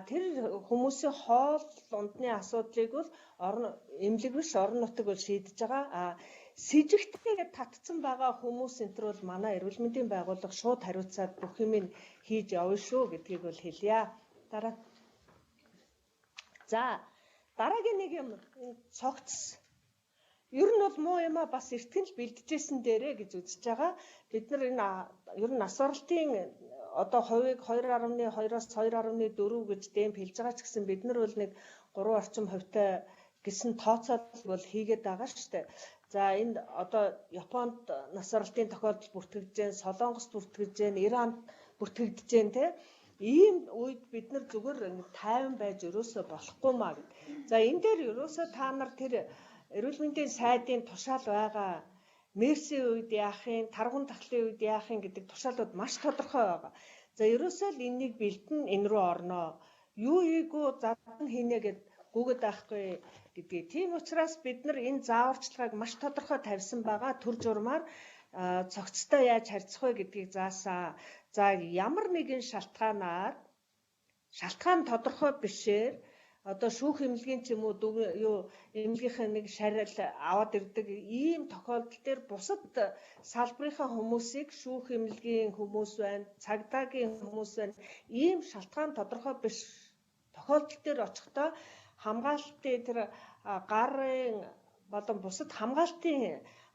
Тэр хүмүүсийн хоол ундны асуудлыг бол эмнэлэг биш орон нутаг бол шийдэж байгаа. Сэжигтэйгээ татсан байгаа хүмүүс энэ бол манай эрүүл мэндийн байгууллага шууд хариуцаад бүх юмыг хийж явна шүү гэдгийг бол хэлье. Дараагийн нэг юм цогц. Ер нь бол муу юм бас эртгэл бэлдэжсэн дээрээ гэж үзэж байгаа. Бид нар энэ ер нь нас оролтын одоо хувийг 2.2-оос 2.4 гэж дэмп хэлж байгаа ч гэсэн бид нар бол нэг 3 орчим хувьтай гэсэн тооцоол бол хийгээд байгаа шүү дээ. За энд одоо Японд нас баралтын тохиолдол бүртгэгдэж байна, Солонгост бүртгэгдэж байна, Иранд бүртгэгдэж байна те. Ийм үед бид нар зүгээр тайван байж өрөөсөө болохгүй маа гэд. За энэ дээр өрөөсөө та нар тэр эрүүл мэндийн сайдын тушаал байгаа. Мерсийн үед яахын, таргун тахлын үед яахын гэдэг тушаалууд маш тодорхой байгаа. За ерөөсөө л энэнийг бэлдэн энэ рүү орноо. Юу ийгүү задан хийнэ гэд гүгэд байхгүй гэдгийг. Тийм учраас бид нар энэ зааварчилгааг маш тодорхой тавьсан байгаа. Төр журмаар цогцтой яаж харьцах вэ гэдгийг заасаа. За ямар нэгэн шалтгаан тодорхой бишээр одоо шүүх эмнэлгийн ч юм уу эмнэлгийнхээ нэг шарил аваад ирдэг ийм тохиолдол дээр бусад салбарынхаа хүмүүсийг шүүх эмнэлгийн хүмүүс байна, цагдаагийн хүмүүс байна. Ийм шалтгаан тодорхой биш тохиолдол дээр очихдоо хамгаалтын тэр гарын болон бусад хамгаалтын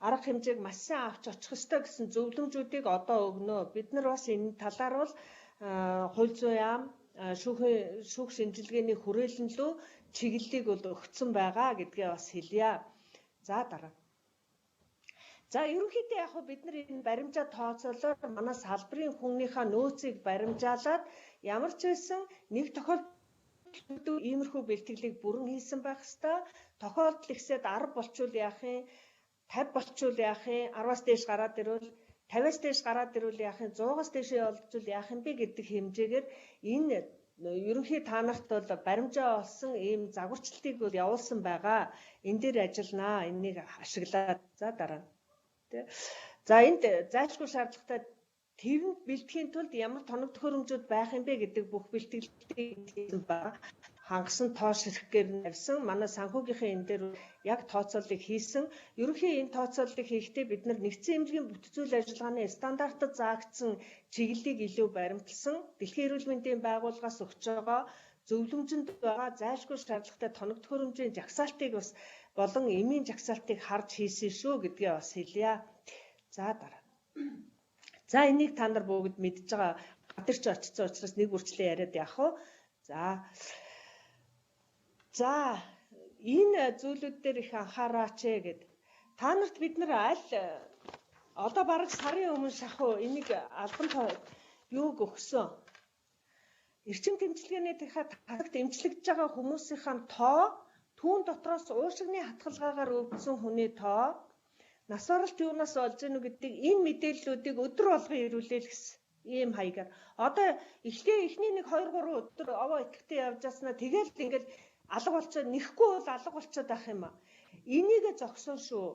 арга хэмжээг маш сайн авч очих ёстой гэсэн зөвлөмжүүдийг одоо өгнө. Бид нар бас энэ талаар бол хууль зүйн яам шүүх шинжилгээний хүрээлэнлөө чиглэлийг бол өгсөн байгаа гэдгээ бас хэлье. За дараа. За ерөнхийдөө яг бид нар энэ баримжаа тооцоолоор манай салбарын хүннийхээ нөөцийг баримжаалаад ямар ч байсан нэг тохиолдолд иймэрхүү бэлтгэлийг бүрэн хийсэн байх ёстой. Тохиолдол ихсээд 10 болчвол яах юм? 50 болчвол яах юм? 10-аас дээш гараад ирвэл 50-аас дээш гараад ирвэл яах юм? 100-аас дээшээ олжвол яах юм бэ гэдэг хэмжээгээр энэ ерөнхий та нарт бол баримжаа олсон ийм загварчлалтыг бол явуулсан байгаа. Энэ дээр ажилланаа. Энийг ашиглаад за дараа. За энд зайлшгүй шаардлагатай тэрэнд бэлтгэхийн тулд ямар тоног төхөөрөмжүүд байх юм бэ гэдэг бүх бэлтгэлийг хийсэн байгаа. Хангасан тоош хэрэггээр навьсан манай санхүүгийнхээ энэ дээр яг тооцоолыг хийсэн. Ерөнхийн энэ тооцоолыг хийхдээ бид нар нэгдсэн эмнэлгийн бүтцүүл ажиллагааны стандартад заагдсан чиглэлийг илүү баримтлсан. Дэлхийн эрүүл мэндийн байгууллагаас өгч байгаа зөвлөмжөнд байгаа зайлшгүй шаардлагатай тоног төхөөрөмжийн жагсаалтыг бас болон эмийн жагсаалтыг харж хийсэн шүү гэдгээ бас хэлье. За дараа. За энийг та нар бүгд мэдж байгаа. Гадар ч очсон учраас нэг үрчлээ яриад явах уу. За энэ зүйлүүд дээр их анхаараач гэд. Та нарт бид нар аль одоо бараг сарын өмнө шахуу энийг албан юуг өгсөн. Эрчим тэмцэлгээний тагт эмчлэгдэж байгаа хүмүүсийн тоо түүн дотроос уушигны хатгалгаагаар өвдсөн хүний тоо нас баралт юунаас олж ийнү гэдэг энэ мэдээллүүдийг өдөр болгон ирүүлээл гэсэн ийм хаягаар. Одоо эхний нэг 2-3 өдөр овоо итгэвтэй явж яснаа тэгэл ингээл алга болчиход нэхгүй бол алга болчиход байх юм аа. Энийг зогсон шүү.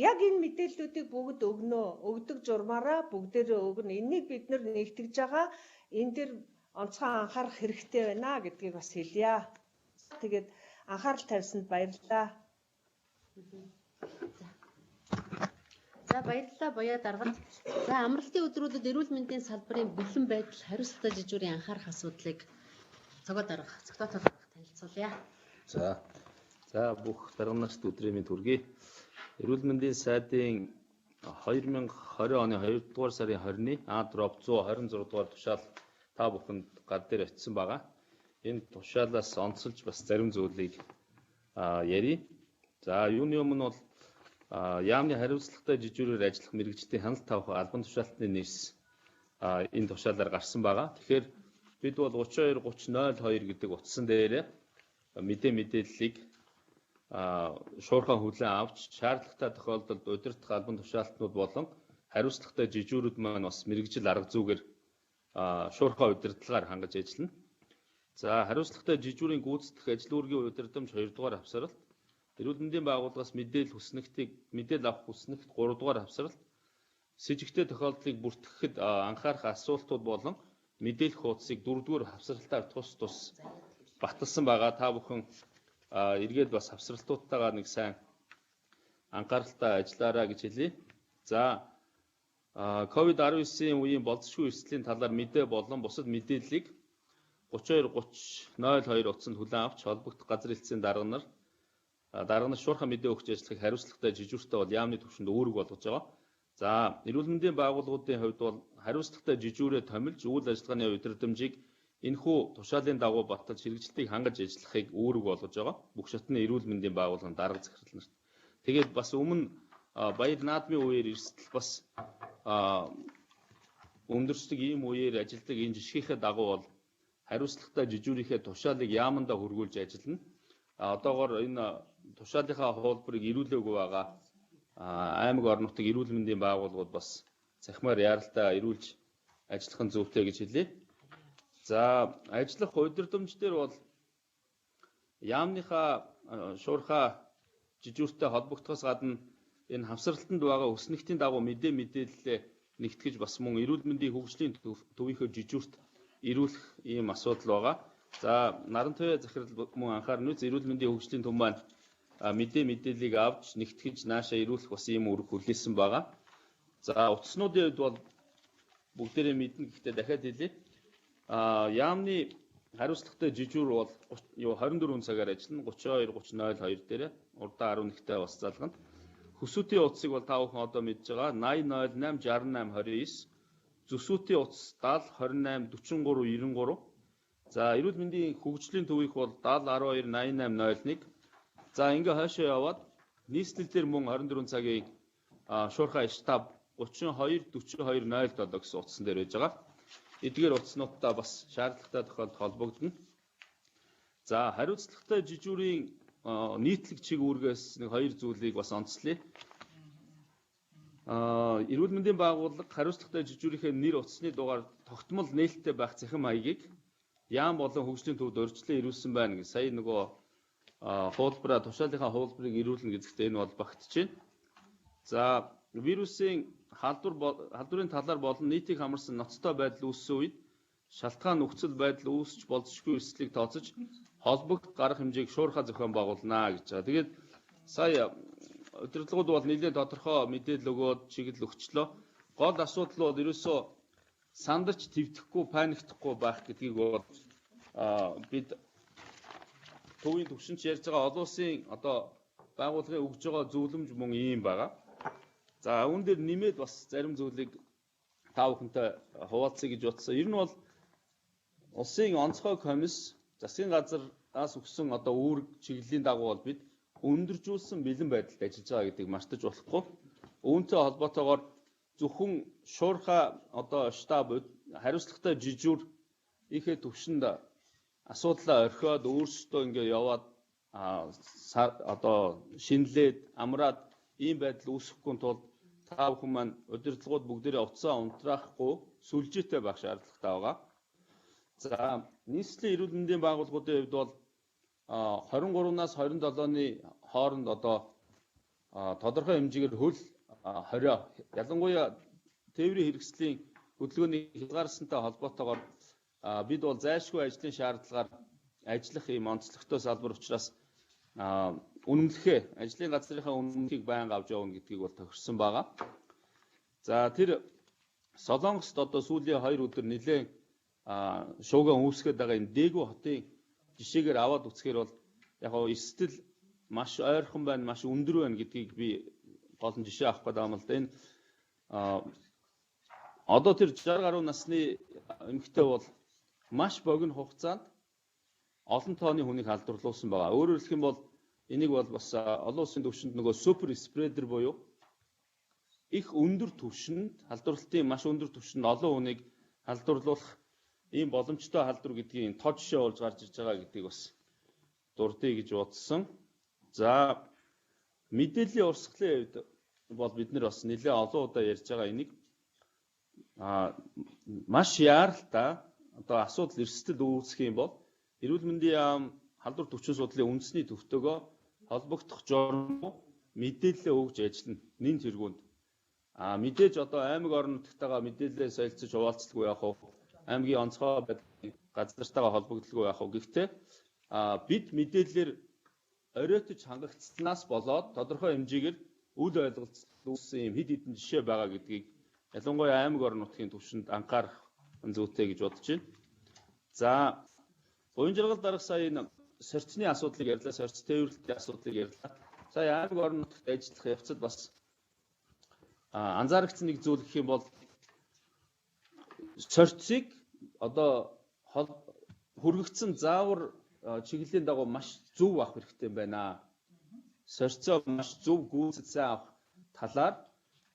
Яг энэ мэдээллүүдийг бүгд өгнө. Өгдөг журмаараа бүгдээрээ өгнө. Энийг бид нар нэгтгэж байгаа. Энэ дэр онцгой анхаарах хэрэгтэй байна гэдгийг бас хэлье. Тэгээд анхаарал тавьсанд баярлалаа. За баярлалаа буяа даргалт. За амралтын өдрүүдэд эрүүл мэндийн салбарын бэлэн байдал хариуцлагатай жижүүрийн анхаарах асуудлыг цогтоотол танилцуулъя. За бүх дарга нарт өдрийн мэнд хүргэе. Эрүүл мэндийн сайдын 2020 оны 2 дугаар сарын 20-ны А-дрop 126 дугаар тушаал та бүхэнд гар дээр очисон байгаа. Энэ тушаалаас онцолж бас зарим зүйлийг ярив. За юуны өмнө бол яамны хариуцлагатай жижүүрээр ажиллах мэргэжлийн хяналт тавих албан тушаалтны нийс энэ тушаалаар гарсан байгаа. Тэгэхээр бид бол 32-30-02 гэдэг утсан дээр мэдээллийг шуурхай хүлээн авч шаардлагатай тохиолдолд удирдах албан тушаалтнууд болон хариуцлагатай жижүүрүүд маань бас мэргэжил арга зүйгээр шуурхай удирдлагаар хангаж ажиллана. За хариуцлагатай жижүүрийн гүйцэтгэх ажил үүргийн удирдамж 2 дугаар хавсаралт, эрүүл мэндийн байгууллагаас мэдээлэл авах хүснэгт 3 дугаар хавсаралт, с жигтэй тохиолдлыг бүртгэхэд анхаарах асуултууд болон мэдээлэх хуудсыг 4 дугаар хавсаралтаар тус баталсан байгаа. Та бүхэн эргээд бас хавсралтуудтайгаа нэг сайн анхааралтай ажиллаарай гэж хэлье. За COVID-19-ийн үеийн болзошгүй эрсдлийн талаар мэдээ болон бусад мэдээллийг 32-30-02 утсанд хүлээн авч холбогдох газар хэлтсийн дарга нар шуурхай мэдээ өгч ажиллахыг хариуцлагатай жижүүртэй бол яамны түвшинд өөрөг болгож байгаа. За, эрүүл мэндийн байгууллагуудын хувьд бол хариуцлагатай жижүүрээ томилж үйл ажиллагааны удирдамжийг энэхүү тушаалын дагуу баталж хэрэгжилтийг хангаж ажиллахыг үүрэг болгож байгаа. Бүх шатны эрүүл мэндийн байгууллагын дарга захирал нарт. Тэгээд бас өмнө баяр наадмын үеэр эрсдэл бас өндөрсдөг ийм үеэр ажилладаг энэ жишгийнхээ дагуу бол хариуцлагатай жижүүрийнхээ тушаалыг яамандаа хөргүүлж ажиллана. Одоогоор энэ тушаалынхаа хуулбарыг ирүүлээгүй байгаа аймаг орон нутгийн эрүүл мэндийн байгууллагууд бас цахимаар яаралтай ирүүлж ажиллах нь зүйтэй гэж хэлье. За, ажиллах удирдамж дээр бол яамныхаа шуурхаа жижүүртэй холбогдохоос гадна энэ хавсралтанд байгаа өснөгтийн дагуу мэдээлэлээ нэгтгэж бас мөн эрүүл мэндийн хөгжлийн төвийнхөө жижүүрт ирүүлэх ийм асуудал байгаа. За, Нарантуй захирал мөн анхаарна үз эрүүл мэндийн хөгжлийн төв маань мэдээллийг авч нэгтгэж наашаа ирүүлэх бас ийм үүрэг хүлээсэн байгаа. За, утаснуудын хувьд бол бүгдээрээ мэднэ гэхдээ дахиад хэлье. Яамны хариуцлагатай жижүүр бол 24 цагаар ажиллана. 32-30-02 дээр урдаа 11-тэй бас залгана. Хөсөөтийн утсыг бол та бүхэн одоо мэдж байгаа. 80086829, зүсүүтийн утас 70284393. За, эрүүл мэндийн хөгжлийн төвийнх бол 70128801. За, ингээ хойшоо яваад нийслэл дээр мөн 24 цагийн шуурхай штаб 32 42 07 гэсэн утсан дээр байж байгаа. Эдгээр утаснуудаа бас шаардлагатай тохиолдолд холбогдно. За, хариуцлагатай жижүүрийн нийтлэг чиг үүргээс нэг хоёр зүйлийг бас онцлие. Эрүүл мэндийн байгууллага хариуцлагатай жижүүрийнхээ нэр утасны дугаар тогтмол нээлттэй байх цахим маягийг яам болон хөгжлийн төвд урьдчилан ирүүлсэн байна гэж сая нөгөө хуулбараа тушаалынхаа хуулбарыг ирүүлнэ гэдэгтээ энэ бол багтж байна. За, вирусын халдварын талаар болон нийтийг хамарсан ноцтой байдал үүссэн үед шалтгаан нөхцөл байдал үүсч болзошгүй эрсдлийг тооцож холбогд гарах хэмжээг шуурхай зохион байгуулнаа гэж байгаа. Тэгээд сая удирдлагууд бол нэлээд тодорхой мэдээлэл өгөөд чиглэл өгчлөө. Гол асуудал бол ерөөсөө сандарч твдэхгүй, паниктахгүй байх гэдгийг бол бид төвийн түвшинч ярьж байгаа олон улсын одоо байгууллагын өгж байгаа зөвлөмж мөн ийм байгаа. За, үүн дээр нэмээд бас зарим зүйлийг та бүхэнтэй хуваалцъя гэж бодсон. Ер нь бол улсын онцгой комисс засгийн газраас өгсөн одоо үүрэг чиглэлийн дагуу бол бид өндөржүүлсэн бэлэн байдалд ажиллаж байгаа гэдгийг мартаж болохгүй. Үүнтэй холбоотойгоор зөвхөн шуурхай одоо штаб хариуцлагатай жижүүр ихэ төвшөнд асуудлаа орхиод өөрсдөө ингээ яваад одоо шинэлээд амраад ийм байдал үүсэхгүй тулд та бүхэн маань удирдлагууд бүгдээрээ утсаа унтраахгүй сүлжээтэй байх шаардлагатай байгаа. За, нийслэлийн эрүүл мэндийн байгууллагуудын хувьд бол 23-наас 27-ны хооронд одоо тодорхой хэмжээгээр хөл хорио ялангуяа тээврийн хэрэгслийн хөдөлгөөний хязгаарлалтантай холбоотойгоор бид бол зайлшгүй ажлын шаардлагаар ажиллах ийм онцлогтой салбар учраас үнэмлэхээ ажлын газрынхаа үнэмлэхийг байнга авч явна гэдгийг бол тохирсон байгаа. За, тэр Солонгост одоо сүүлийн 2 өдөр нэлээд шууган үүсгээд байгаа энэ дээгүү хотын жишээгээр аваад үзэхээр бол яг гоо эрсдэл маш ойрхон байна, маш өндөр байна гэдгийг би гол нь жишээ авах гэдэг юм л да. Энэ одоо тэр 60 гаруй насны эмэгтэй бол маш богино хугацаанд олон тооны хүнийг халдварлуулсан байгаа. Өөрөөр хэлэх юм бол энийг бол бас олон улсын түвшинд нөгөө супер спредер буюу их өндөр түвшинд халдварлалтын маш өндөр түвшинд олон хүнийг халдварлуулах ийм боломжтой халдвар гэдгийг тод жишээ болж гарч ирж байгаа гэдгийг бас дурдъя гэж бодсон. За, мэдээллийн урсгалын хувьд бол бид нар бас нэлээд олон удаа ярьж байгаа энийг маш яаралтай одоо асуудал эрсдэл үүсэх юм бол эрүүл мэндийн яам халдвар түвшин судлалын үндэсний төвтөгөө холбогдох журам мэдээлэл өгж ажиллана нэн тэргуунд. Мэдээж одоо аймаг орон нутгатайгаа мэдээлэлээ солилцож хуваалцлагүй явах уу, аймгийн онцгой газартайгаа холбогдлого яах вэ? Гэхдээ бид мэдээллээр оройтож хангагдсанаас болоод тодорхой хэмжээгээр үл ойлголцол үүссэн юм хэд хэдэн жишээ байгаа гэдгийг ялангуяа аймаг орон нутгийн түвшинд анхаарах зүйтэй гэж бодож байна. За, буян жаргал дарга сая энэ сорцны асуудлыг ярьлаа, сорц тээвэрлэлтийн асуудлыг ярьлаа. Сая аймаг орон нутагт ажиллах явцад бас анзаарэгдсэн нэг зүйл гэх юм бол сорьцыг одоо хүргэгдсэн заавар чиглэлийн дагуу маш зөв авах хэрэгтэй байна. Сорьцоо маш зөв гүйцэд сайн авах талаар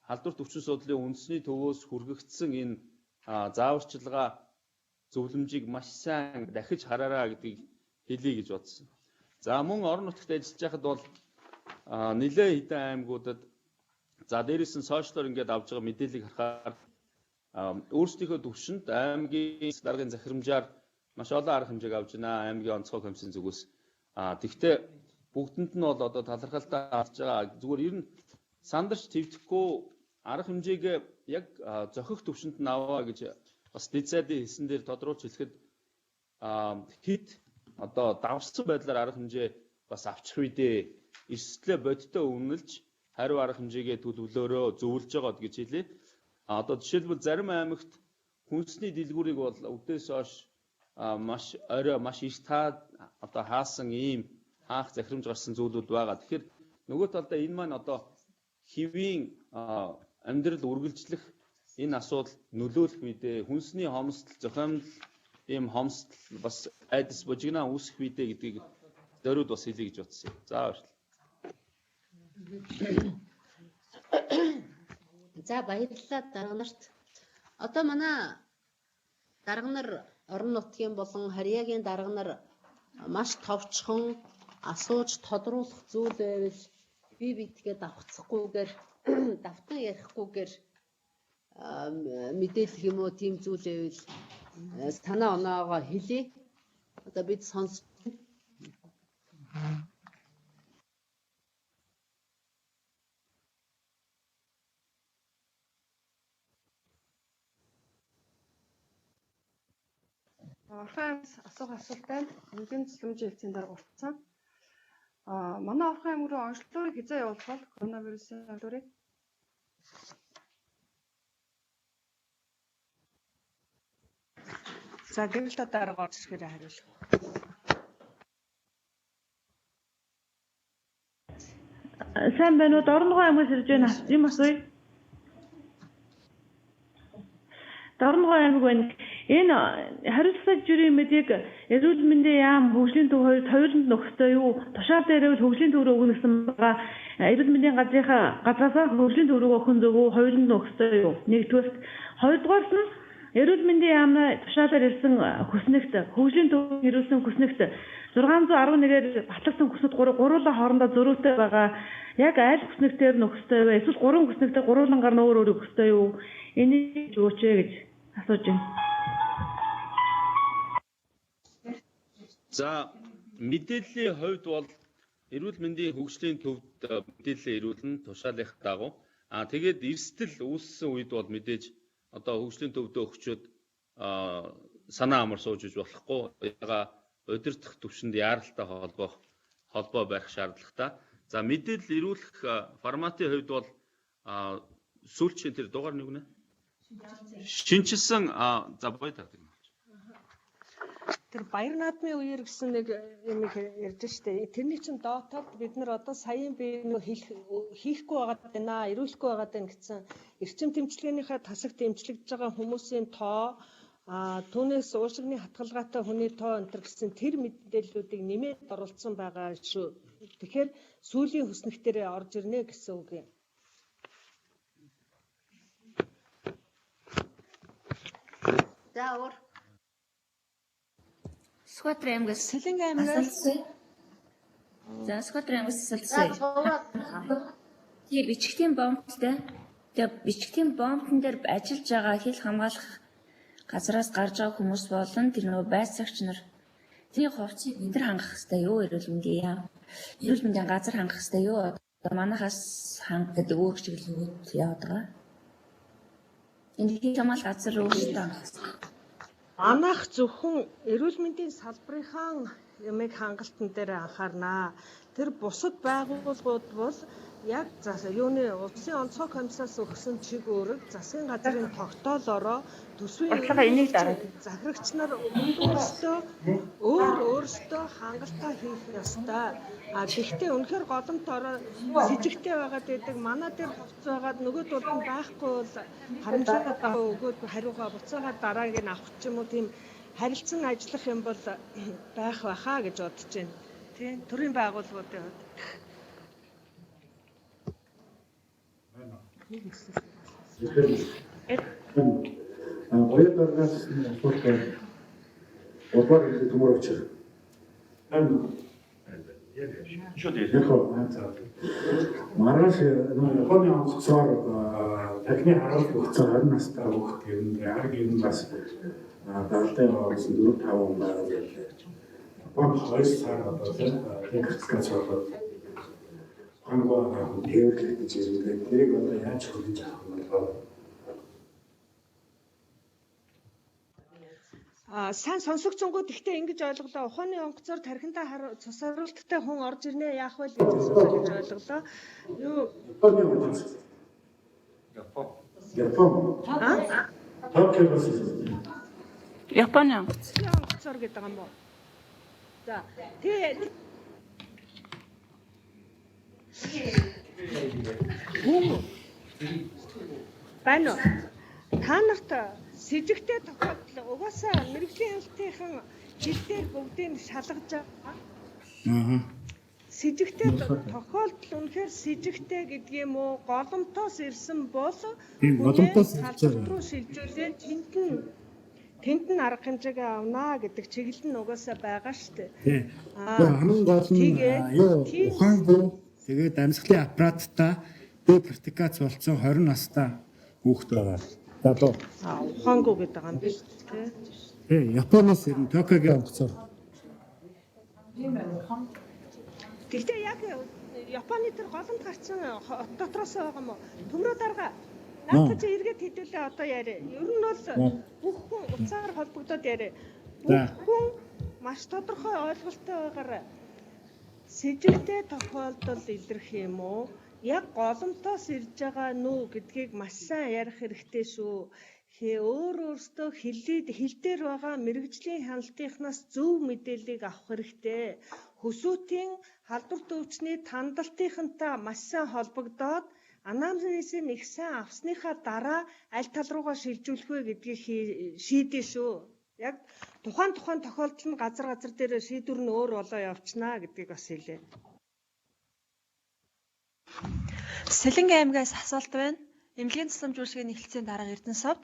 халдварт өвчин судлалын үндэсний төвөөс хүргэгдсэн энэ зааварчилгаа зөвлөмжийг маш сайн дахиж хараараа гэдгийг хэлье гэж бодсон. За мөн орон нутагт ажиллаж байхад бол нэлээд хэдэн аймагуудад за дээрээс нь сошиалор ингээд авж байгаа мэдээллийг харахаар өөрсдийнхөө төвшөнд аймгийн даргын захирамжаар маш олон арга хэмжээг авж байна. Аймгийн онцгой комиссийн зүгээс. Тэгвэл бүгдэнд нь бол одоо талархалтай харж байгаа. Зүгээр ер нь сандарч твдэхгүй арга хэмжээг яг зохих төвшөнд нь аваа гэж бас дэд сайдын хэлсэн дээр тодруулж хэлэхэд хэд одоо давсан байдлаар арга хэмжээ бас авчих үедээ эрсдлээ бодиттой үнэлж хариу арга хэмжээгээ төлөвлөөрөө зөвлөж байгаа гэж хэлээ. Одоо жишээлбэл зарим аймагт хүнсний дэлгүүрийг бол өвдөөс хойш маш орой маш их одоо хаасан ийм хаах захирамж гарсан зүйлүүд байгаа. Тэгэхээр нөгөө талдаа энэ маань одоо хэвийн амьдрал үргэлжлэх энэ асуудал нөлөөлөх үедээ хүнсний хомсдол зохиомл ийм хомсдол бас айдас бужигнаа үүсэх үедээ гэдгийг зориуд бас хэлье гэж бодсон. За баярлалаа. За баярлалаа дарга нарт. Одоо манай дарга нар орон нутгийн болон харьяагийн дарга нар маш товчхон асууж тодруулах зүйл байвал бие биедгээ давхцахгүйгээр давтан ярихгүйгээр мэдээлэх юм уу тийм зүйл байвал санаа оноогоо хэлье. Одоо бид сонсч Орхон асуух асуулт байна. Энгийн цэцлэмжийн хэлцээний дарга уртсан. Манай Орхон аймаг руу онцлогыг хязгаар явуулах бол коронавирусын онцлогыг за гэвэл та дарга орж ирэхээр хариулах. Сайн байна уу? Дорногоо аймагаас ирж байна. Юм асууя. Дорногоо аймаг байна. Энэ хариуцлага жирийн мэдээг эрүүл мэндийн яам хөгжлийн төв хоёуланд нөхцөө юу? Тушаал дээрээ хөгжлийн төв рүү өгнө гэсэн байгаа. Эрүүл мэндийн газраас хөгжлийн төв рүү өгөх нь зөв үү? Хоёуланд нөхцөө юу? Нэгдүгээрт, хоёрдугаарт нь эрүүл мэндийн яамны тушаалаар ирсэн хүснэгт хөгжлийн төв хэрэгсэн хүснэгт 611-ээр батлагдсан хүснэгт гуруулаа хоорондоо зөрүүтэй байгаа. Яг аль хүснэгтээр нөхцөө вэ? Эсвэл гурван хүснэгтээ гуруулангаар нөөр өгөхтэй юу? Энийг өгөөч гэж асууж байна. За мэдээллийн хувьд бол эрүүл мэндийн хөгжлийн төвд мэдээлэл ирүүлэн тушаалынх дагуу тэгээд эрсдэл үүссэн үед бол мэдээж одоо хөгжлийн төвдөө өгчөөд санаа амар сууж иж болохгүй яга удирдах төвшөнд яаралтай холбоо барих шаардлагатай. За мэдээлэл ирүүлэх форматын хувьд бол сүүлчийн тэр дугаар нэг нэ шинчилсэн за боёд Тэр баяр наадмын үеэр гэсэн нэг юм ярьж штэ. Тэрний чинь доотод бид нар одоо саяын би хийхгүй байгаад байна, ирүүлэхгүй байгаад байна гэсэн эрчим тэмчилгээнийхээ тасагт эмчилэгдэж байгаа хүмүүсийн тоо, түүнээс уушигны хатгалгаатай хүний тоо өнтер гэсэн тэр мэдээллүүдийг нэмээд оруулсан байгаа шүү. Тэгэхээр сүүлийн хүснэгтэрээ орж ирнэ гэсэн үг юм. за өөр Скватр аймгаас Сэлэнг аймгаас за Скватр аймгаас асуултсан. Тэгээ бичгтийн бомбтой. Тэгээ бичгтийн бомбон дээр ажиллаж байгаа хил хамгаалах газраас гарч байгаа хүмүүс болон тэр нөгөө байцаагч нар тэрийн хувцсыг бид нар хангах хэрэгтэй юу? Эрүүл мэндийн яам. Эрүүл мэндийн газар хангах хэрэгтэй юу? Одоо манахаас хангадаг өөр чиглэлүүд яваад байгаа. Энэ хил хамгаалах газар өөрсдөө хангах хэрэгтэй. Манайх зөвхөн эрүүл мэндийн салбарынхаа юмыг хангалтан дээр анхаарнаа. Тэр бусад байгууллагууд бол яг юуны улсын онцгой комиссаас өгсөн чиг өөрөг засгийн газрын тогтоолоороо төсвийн захирагч нар өөрсдөө өөр өөрсдөө хангалттай хийх ёстой. Гэхдээ үнэхээр голомтоор сэжигтэй байгаад байдаг. Манай дээр хувц байгаад нөгөө талд нь байхгүй бол харамсаад өгөөд хариугаа буцаагаад дараагийн авах ч юм уу тийм харилцан ажиллах юм бол байх байхаа гэж бодож байна. Тийм төрийн байгууллагуудын хувьд. Оюут орноос асуултаар улбар хэлээ төмөр очив. Маргааш Японы онцгцоор тахны харуулт хугацаа 20 настай хүүхэд гэрнээ арга юм бас даалтай орсон 4-5 байгаа байлээ. Японд 2 сар одоо тийм хэцгээс болоод хангаа хэвлэх гэж ирдэг. Тэрийг одоо яаж хөлж авах юм бол сайн сонсогчонгууд ихтэй ингэж ойлголоо. Ухааны онгоцоор тархиндаа цусарлалттай хүн орж ирнэ яах вэ гэж асуулаа гэж ойлголоо. Юу Японы онгоцоор гэдэг юм уу? За тэгээ байна уу? Та нарт сэжигтэй тохиолдол угаасаа мэрэгжлийн хяналтынхан хил дээр бүгдийг шалгаж байгаа. Сэжигтэй тохиолдол үнэхээр сэжигтэй гэдгийм үү? Голомтоос ирсэн бол голомтоос руу шилжүүлээд тэнд нь арга хэмжээгээ авнаа гэдэг чиглэл нь угаасаа байгаа шүү дээ. хамгийн гол нь ухаан буу тэгээд амьсгалын аппараттай дөө практикац болсон 20 настай хүүхэд байгаа. Залуу. Ухаангүй гэдэг юм биш үү? Тий, Японоос ирэн Токиогийн онгоцоор. Тийм байна ухаан. Гэхдээ яг Японы тэр голомт гарсан дотроос байгаа юм уу? Төмрөө дарга наадах чи эргээд хэдүүлээ одоо яриа. Ер нь бол бүх хүн уцаар холбогдоод яриа. Бүх хүн маш тодорхой ойлголттой байгаарай. Сэжигтэй тохиолдол илэрх юм уу? Яг голомтоос ирж байгаа нү гэдгийг маш сайн ярих хэрэгтэй шүү. Өөрөөсөө хил дээр байгаа мэрэгжлийн хяналтынхнаас зөв мэдээллийг авах хэрэгтэй. Хөсөөтийн халдварт өвчний тандалтынхантай маш сайн холбогдоод анамнезийг их сайн авсныхаа дараа аль тал руугаа шилжүүлэх вэ гэдгийг шийдээ шүү. Яг тухайн тохиолдол нь газар дээр шийдвэр нь өөр болоо явчихна гэдгийг бас хэлээ. Сэлэнгэ аймгаас асуулт байна. Эмнэлгийн тусламж үйлчилгээний эхлэлцийн дарга Эрдэнэсовд.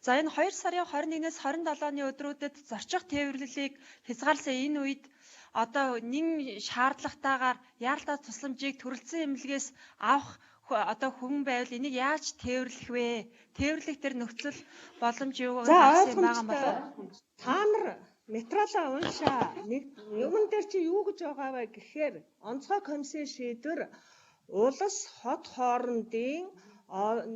За энэ 2 сарын 21-ээс 27-ны өдрүүдэд зорчих тээвэрлэлийг хязгаарласан энэ үед одоо нэн шаардлагатайгаар яаралтай тусламжийг төрөлцсөн эмнэлгээс авах одоо хүн байвал энийг яаж тээвэрлэх вэ? Тээвэрлэх төр нөхцөл боломж юу байгаа юм болов? Та нар материалаа уншаа. Нэг юмн дээр чи юу гэж байгаа вэ гэхээр онцгой комиссийн шийдвэр улс хот хоорондын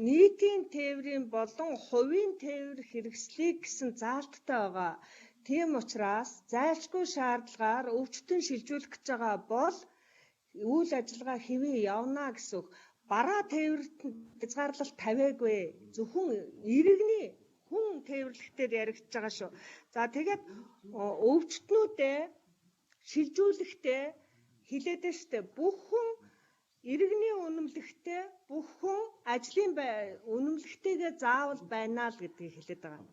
нийтийн тээврийн болон хувийн тээвэр хэрэгслийг гэсэн заалттай байгаа. Тийм учраас зайлшгүй шаардлагаар өвчтөн шилжүүлэх гэж байгаа бол үйл ажиллагаа хэвээ явна гэсэн үг. Бараа тээвэрт хязгаарлалт тавиагүй. Зөвхөн иргэний хүн тээвэрлэхтэр яригдж байгаа шүү. За тэгээд өвчтнүүдээ шилжүүлэхдээ хилээд штэ бүх хүн иргэний үнэмлэхтэй бүх хүн ажлын үнэмлэхтэйгээ заавал байна л гэдгийг хэлээд байгаа.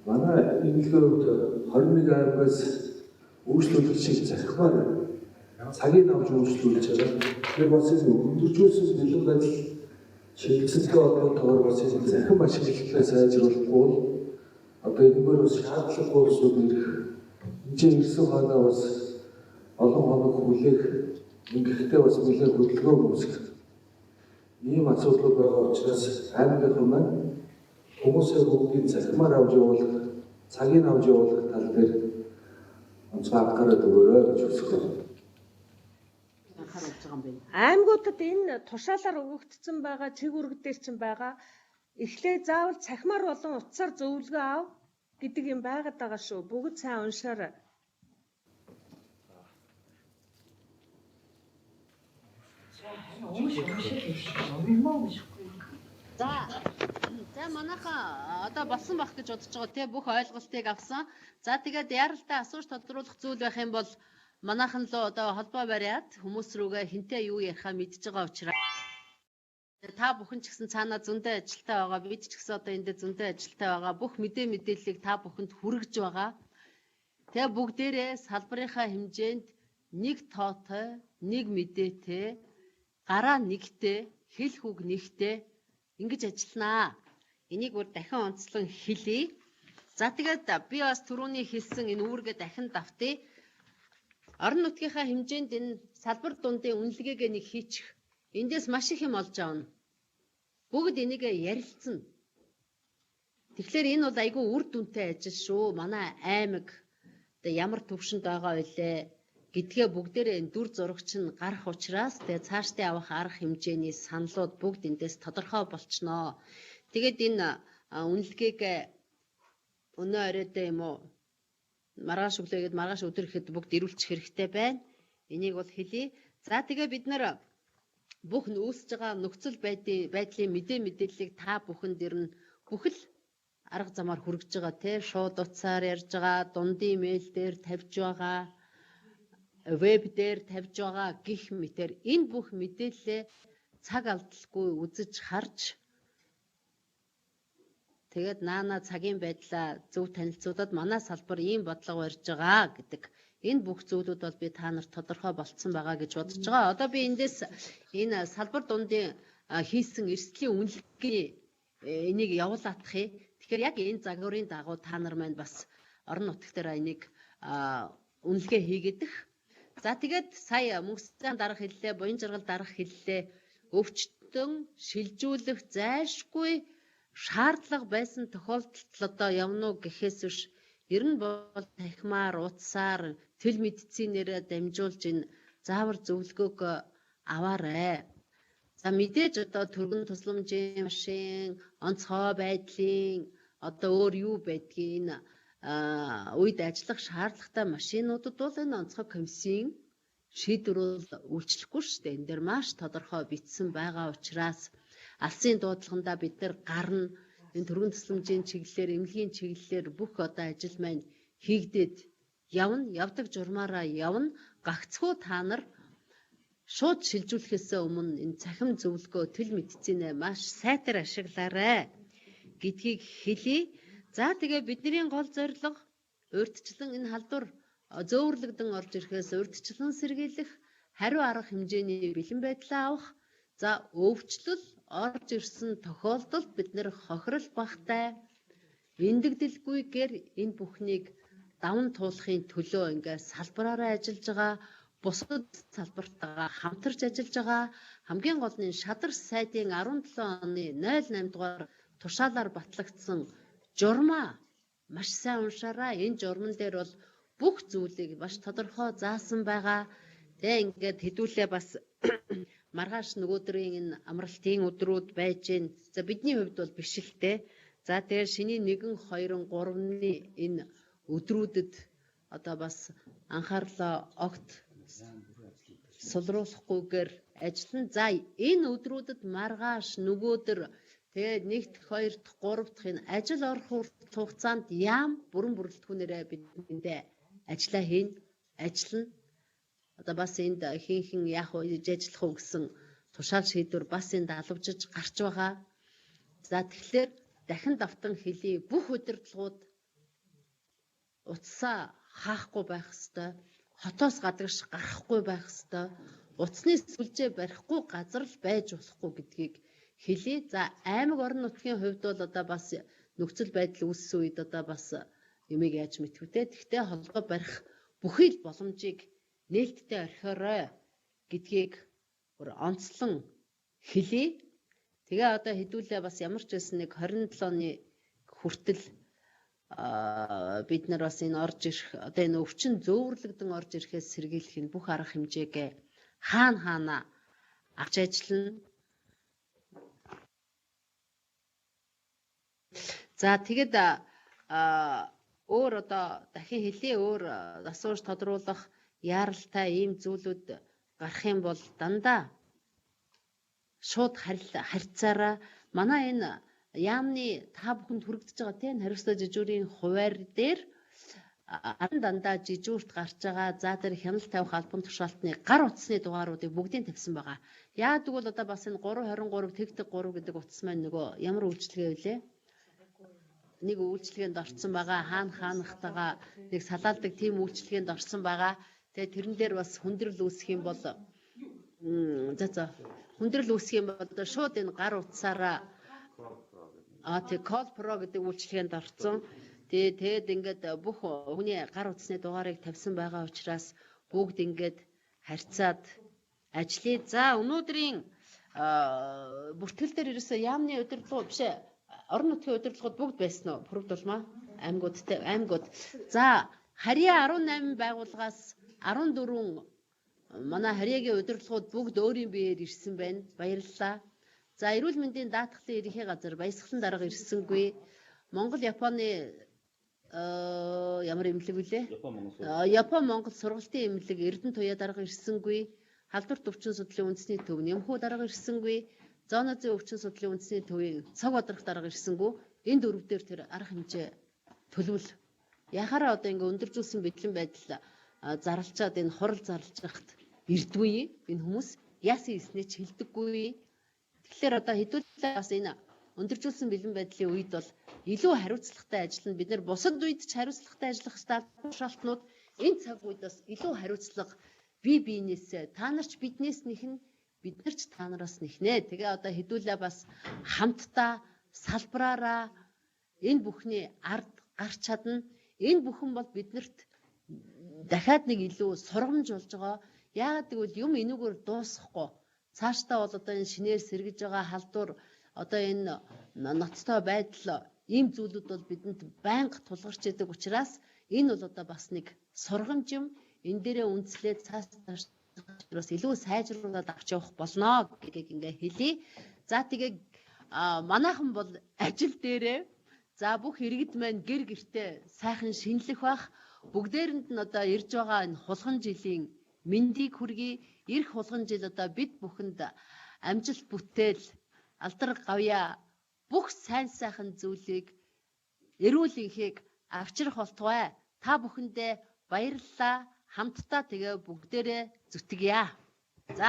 Манай эмнэлгийн хувьд 21 аймагаас үйлчлүүлэх шиг захимаар цагийг авч үйлчлүүлж байгаа. Тэр бас өндөржүүлсэн бэлэн байдал шилжүүлэлтийн холбоотойгоор бас захим ашиглалтаа сайжруулахгүй одоо энэгээр бас шаардлагагүй усуд ирэх энэ ирсэн ханаа бас олон хоног хүлээх ингэхдээ бас нэлээд хөдөлгөөн үүсгэх ийм асуудал байгаа учраас аймагийнхан маань хүмүүсээ бүгдийг захимаар авч явуулах, цагийг авч явуулах тал дээр онцгой анхаарал өгөөрэй гэж хүсэж байна. Аймагуудад энэ тушаалаар өгөгдсөн байгаа чиг үүрэг дээр чинь байгаа эхлээ заавал цахимаар болон утсаар зөвлөгөө ав гэдэг юм байгаад байгаа шүү. Бүгд сайн уншаарай. За манайхан одоо болсон байх гэж бодож байгаа те бүх ойлголтыг авсан. За тэгээд яралтай асууж тодруулах зүйл байх юм бол манайхан л одоо холбоо бариад хүмүүс рүүгээ хинтээ юу ярихаа мэдж байгаа учраас та бүхэн ч гэсэн цаанаа зөндөө ажилтай байгаа. Бид ч гэсэн одоо эндээ зөндөө ажилтай байгаа. Бүх мэдээллийг та бүхэнд хүргэж байгаа. Тэгээ бүгдээрээ салбарынхаа хэмжээнд нэг тоотой, нэг мэдээтэй, гараа нэгтэй, хэл хүүг нэгтэй ингэж ажилланаа. Энийг бүр дахин онцлон хэлье. За тэгээд би бас түрүүний хэлсэн энэ үүргээ дахин давтъя. Орон нутгийнхаа хэмжээнд энэ салбар дундын үнэлгээгээ нэг хийчих. Эндээс маш их юм олж авна. Бүгд энийг ярилцсан. Тэгэхээр энэ бол айгүй үр дүнтэй ажил шүү. Манай аймаг одоо ямар төвшөнд байгаа вэ гэдгээ бүгдээрээ энэ дүр зурагч нь гарах учраас тэгээ цаашдаа явах арга хэмжээний саналууд бүгд эндээс тодорхой болчихноо. Тэгээд энэ үнэлгээг өнөө оройдоо юм уу маргааш өглөөгээд маргааш өдөр ихэд бүгд ирүүлчих хэрэгтэй байна. Энийг бол хэлье. За тэгээ бид нар бүх үүсэж байгаа нөхцөл байдлын мэдээллийг та бүхэнд ирнэ. Бүх л арга замаар хүргэж байгаа те шууд утсаар ярьж байгаа, дундын мэйл дээр тавьж байгаа, веб дээр тавьж байгаа гих мэтэр энэ бүх мэдээлэлээ цаг алдалгүй үзэж харж тэгээд наана цагийн байдлаа зөв танилцуулаад манай салбар ийм бодлого барьж байгаа гэдэг энэ бүх зүйлүүд бол би та нарт тодорхой болцсон байгаа гэж бодож байгаа. Одоо би эндээс энэ салбар дундын хийсэн эрсдлийн үнэлгээ энийг явуулаадах. Тэгэхээр яг энэ загварын дагуу та нар маань бас орон нутг дээр энийг үнэлгээ хийгээдэх. За тэгээд сая мөнгөсцийн дарга хэллээ, буян жаргал дарга хэллээ. Өвчтөн шилжүүлэх зайлшгүй шаардлага байсан тохиолдолд одоо явна уу гэхээс биш ер нь бол тахимаар утсаар тэл медицинээрээ дамжуулж энэ заавар зөвлөгөөг аваарай. За мэдээж одоо төргөн тусламжийн машин, онцгой байдлын одоо өөр юу байдгийг энэ үед ажиллах шаардлагатай машинуудад бол энэ онцгой комиссийн шийдвэр үйлчлэхгүй шүү дээ. Энэ дээр маш тодорхой бичсэн байгаа учраас алсын дуудлагандаа бид нар гарна энэ төргөн тусламжийн чиглэлээр, эмнэлгийн чиглэлээр бүх одоо ажил маань хийгдээд явна, явдаг журмаараа явна. Гагцхүү та нар шууд шилжүүлэхээс өмнө энэ цахим зөвлөгөө тэл медицинээ маш сайтар ашиглаарай гэдгийг хэлье. За тэгээ бидний гол зорилго урьдчилан энэ халдвар зөөвөрлөгдөн орж ирэхээс урьдчилан сэргийлэх, хариу арга хэмжээний бэлэн байдлаа авах. За өвчлөл орж ирсэн тохиолдолд бид нэр хохирол багтай эндэгдэлгүйгээр энэ бүхнийг даван туулахын төлөө ингээд салбараараа ажиллаж байгаа, бусад салбартайгаа хамтарч ажиллаж байгаа. Хамгийн гол нь шадар сайдын 17 оны 08 дугаар тушаалаар батлагдсан журмаа маш сайн уншаарай. Энэ журман дээр бол бүх зүйлийг маш тодорхой заасан байгаа. Тэгээ ингээд хэдүүлээ бас маргааш нөгөөдрийн энэ амралтын өдрүүд байж гэн. За бидний хувьд бол биш л те. За тэгээ шиний 1, 2, 3-ны энэ өдрүүдэд одоо бас анхаарлаа огт сулруулахгүйгээр ажиллана. За энэ өдрүүдэд маргааш нөгөөдөр тэгээд 1-р, 2-р, 3-р энэ ажил орох хугацаанд яам бүрэн бүрэлдэхүүнээрээ бидэндээ ажиллаа хийн, ажиллана. Одоо бас энд хинхэн яах вэ гэж ажиллах уу гэсэн тушаал шийдвэр бас энд алавжиж гарч байгаа. За тэгэхээр дахин давтан хэлье, бүх удирдлагууд утсаа хаахгүй байх ёстой, хотоос гадагш гарахгүй байх ёстой, утасны сүлжээ барихгүй газар л байж болохгүй гэдгийг хэлье. За аймаг орон нутгийн хувьд бол одоо бас нөхцөл байдал үүссэн үед одоо бас юмыг яаж мэдвэ те. Тэгтээ холбоо барих бүхий л боломжийг нээлттэй орхиорой гэдгийг онцлон хэлье. Тэгээ одоо хэдүүлээ бас ямар ч байсан нэг 27 оны хүртэл бид нар бас энэ орж ирэх одоо энэ өвчин зөөвөрлөгдөн орж ирэхээс сэргийлэх энэ бүх арга хэмжээг хаана авч ажиллана. За тэгэд өөр одоо дахин хэлье, өөр асууж тодруулах яаралтай ийм зүйлүүд гарах юм бол дандаа шууд харьцаараа манай энэ яамны та бүхэнд хүрэгдэж байгаа тийм хариуцлага жижүүрийн хуваар дээр дандаа жижүүрт гарч байгаа за тэр хяналт тавих албан тушаалтны гар утасны дугааруудыг бүгдийг тавьсан байгаа. Яагаад гэвэл одоо бас энэ 323 тэгтэг 3 гэдэг утас маань нөгөө ямар үйлчлэгээ вэ? Нэг үйлчлэгээнд орсон байгаа хаанахтайгаа нэг салаалдаг тийм үйлчлэгээнд орсон байгаа. Тэгээ тэрэн дээр бас хүндрэл үүсэх юм бол хүндрэл үүсэх юм бол шууд энэ гар утсаараа тэг Колпро гэдэг үйлчлэгээнд орсон. Тэгээд ингээд бүх хүний гар утасны дугаарыг тавьсан байгаа учраас бүгд ингээд харьцаад ажлыг за өнөөдрийн бүртгэл дээр ерөөсөө яамны удирдлагууд биш ээ орон нутгийн удирдлагууд бүгд байсан уу? Бүрдүүлмаа аймагуд. За харьяа 18 байгууллагаас 14 манай харьяагийн удирдлагууд бүгд өөрийн биеэр ирсэн байна. Баярлалаа. За эрүүл мэндийн даатгалын ерөнхий газар баясгалан дарга ирсэнгүй. Монгол Японы ямар эмнэлэг вүлээ? Япон Монгол сургалтын эмнэлэг Эрдэнэ туяа дарга ирсэнгүй. Халдварт өвчин судлалын үндэсний төв Нэмхүү дарга ирсэнгүй. Зоонозын өвчин судлалын үндэсний төвийн цаг бодрох дарга ирсэнгүй. Энэ дөрөв дээр тэр арга хэмжээ төлөвл. Яхаараа одоо ингээ өндөржүүлсэн бэдлэн байдал зарлчаад энэ хурал зарлж байхад ирдгүй энэ хүмүүс яасан хийснээ ч хэлдэггүй. Тэгэхээр одоо хэдүүлээ бас энэ өндөржүүлсэн бэлэн байдлын үед бол илүү хариуцлагатай ажиллана. Бид нэр бусад үед ч хариуцлагатай ажиллах шаардлагууд энэ цаг үед бас илүү хариуцлага бие биенээсээ та нар ч биднээс нэхнэ бид нар ч та нараас нэхнэ. Тэгээ одоо хэдүүлээ бас хамтдаа салбараараа энэ бүхний ард гарч чадна. Энэ бүхэн бол биднэрт дахиад нэг илүү сургамж болж байгаа. Яагаад гэвэл юм энүүгээр дуусахгүй. Цаашдаа бол одоо энэ шинээр сэргэж байгаа халдвар одоо энэ ноцтой байдал ийм зүйлүүд бол бидэнд байнга тулгарч идэг учраас энэ бол одоо бас нэг сургамж юм. Энэ дээрээ үндэслээд цаашдаа илүү сайжруулад авч явах болно гэдгийг ингээ хэлье. За тэгээ манайхан бол ажил дээрээ за бүх иргэд маань гэр гертэ сайхан шинэлэх бах. Бүгдээрэнд нь одоо ирж байгаа энэ хулган жилийн мэндийг хүргэе. Ирэх хулган жил одоо бид бүхэнд амжилт бүтээл алдар гавья бүх сайн сайхан зүйлийг эрүүл энхийг авчрах болтугай. Та бүхэндээ баярлалаа. Хамтдаа тэгээ бүгдээрээ зүтгэе. За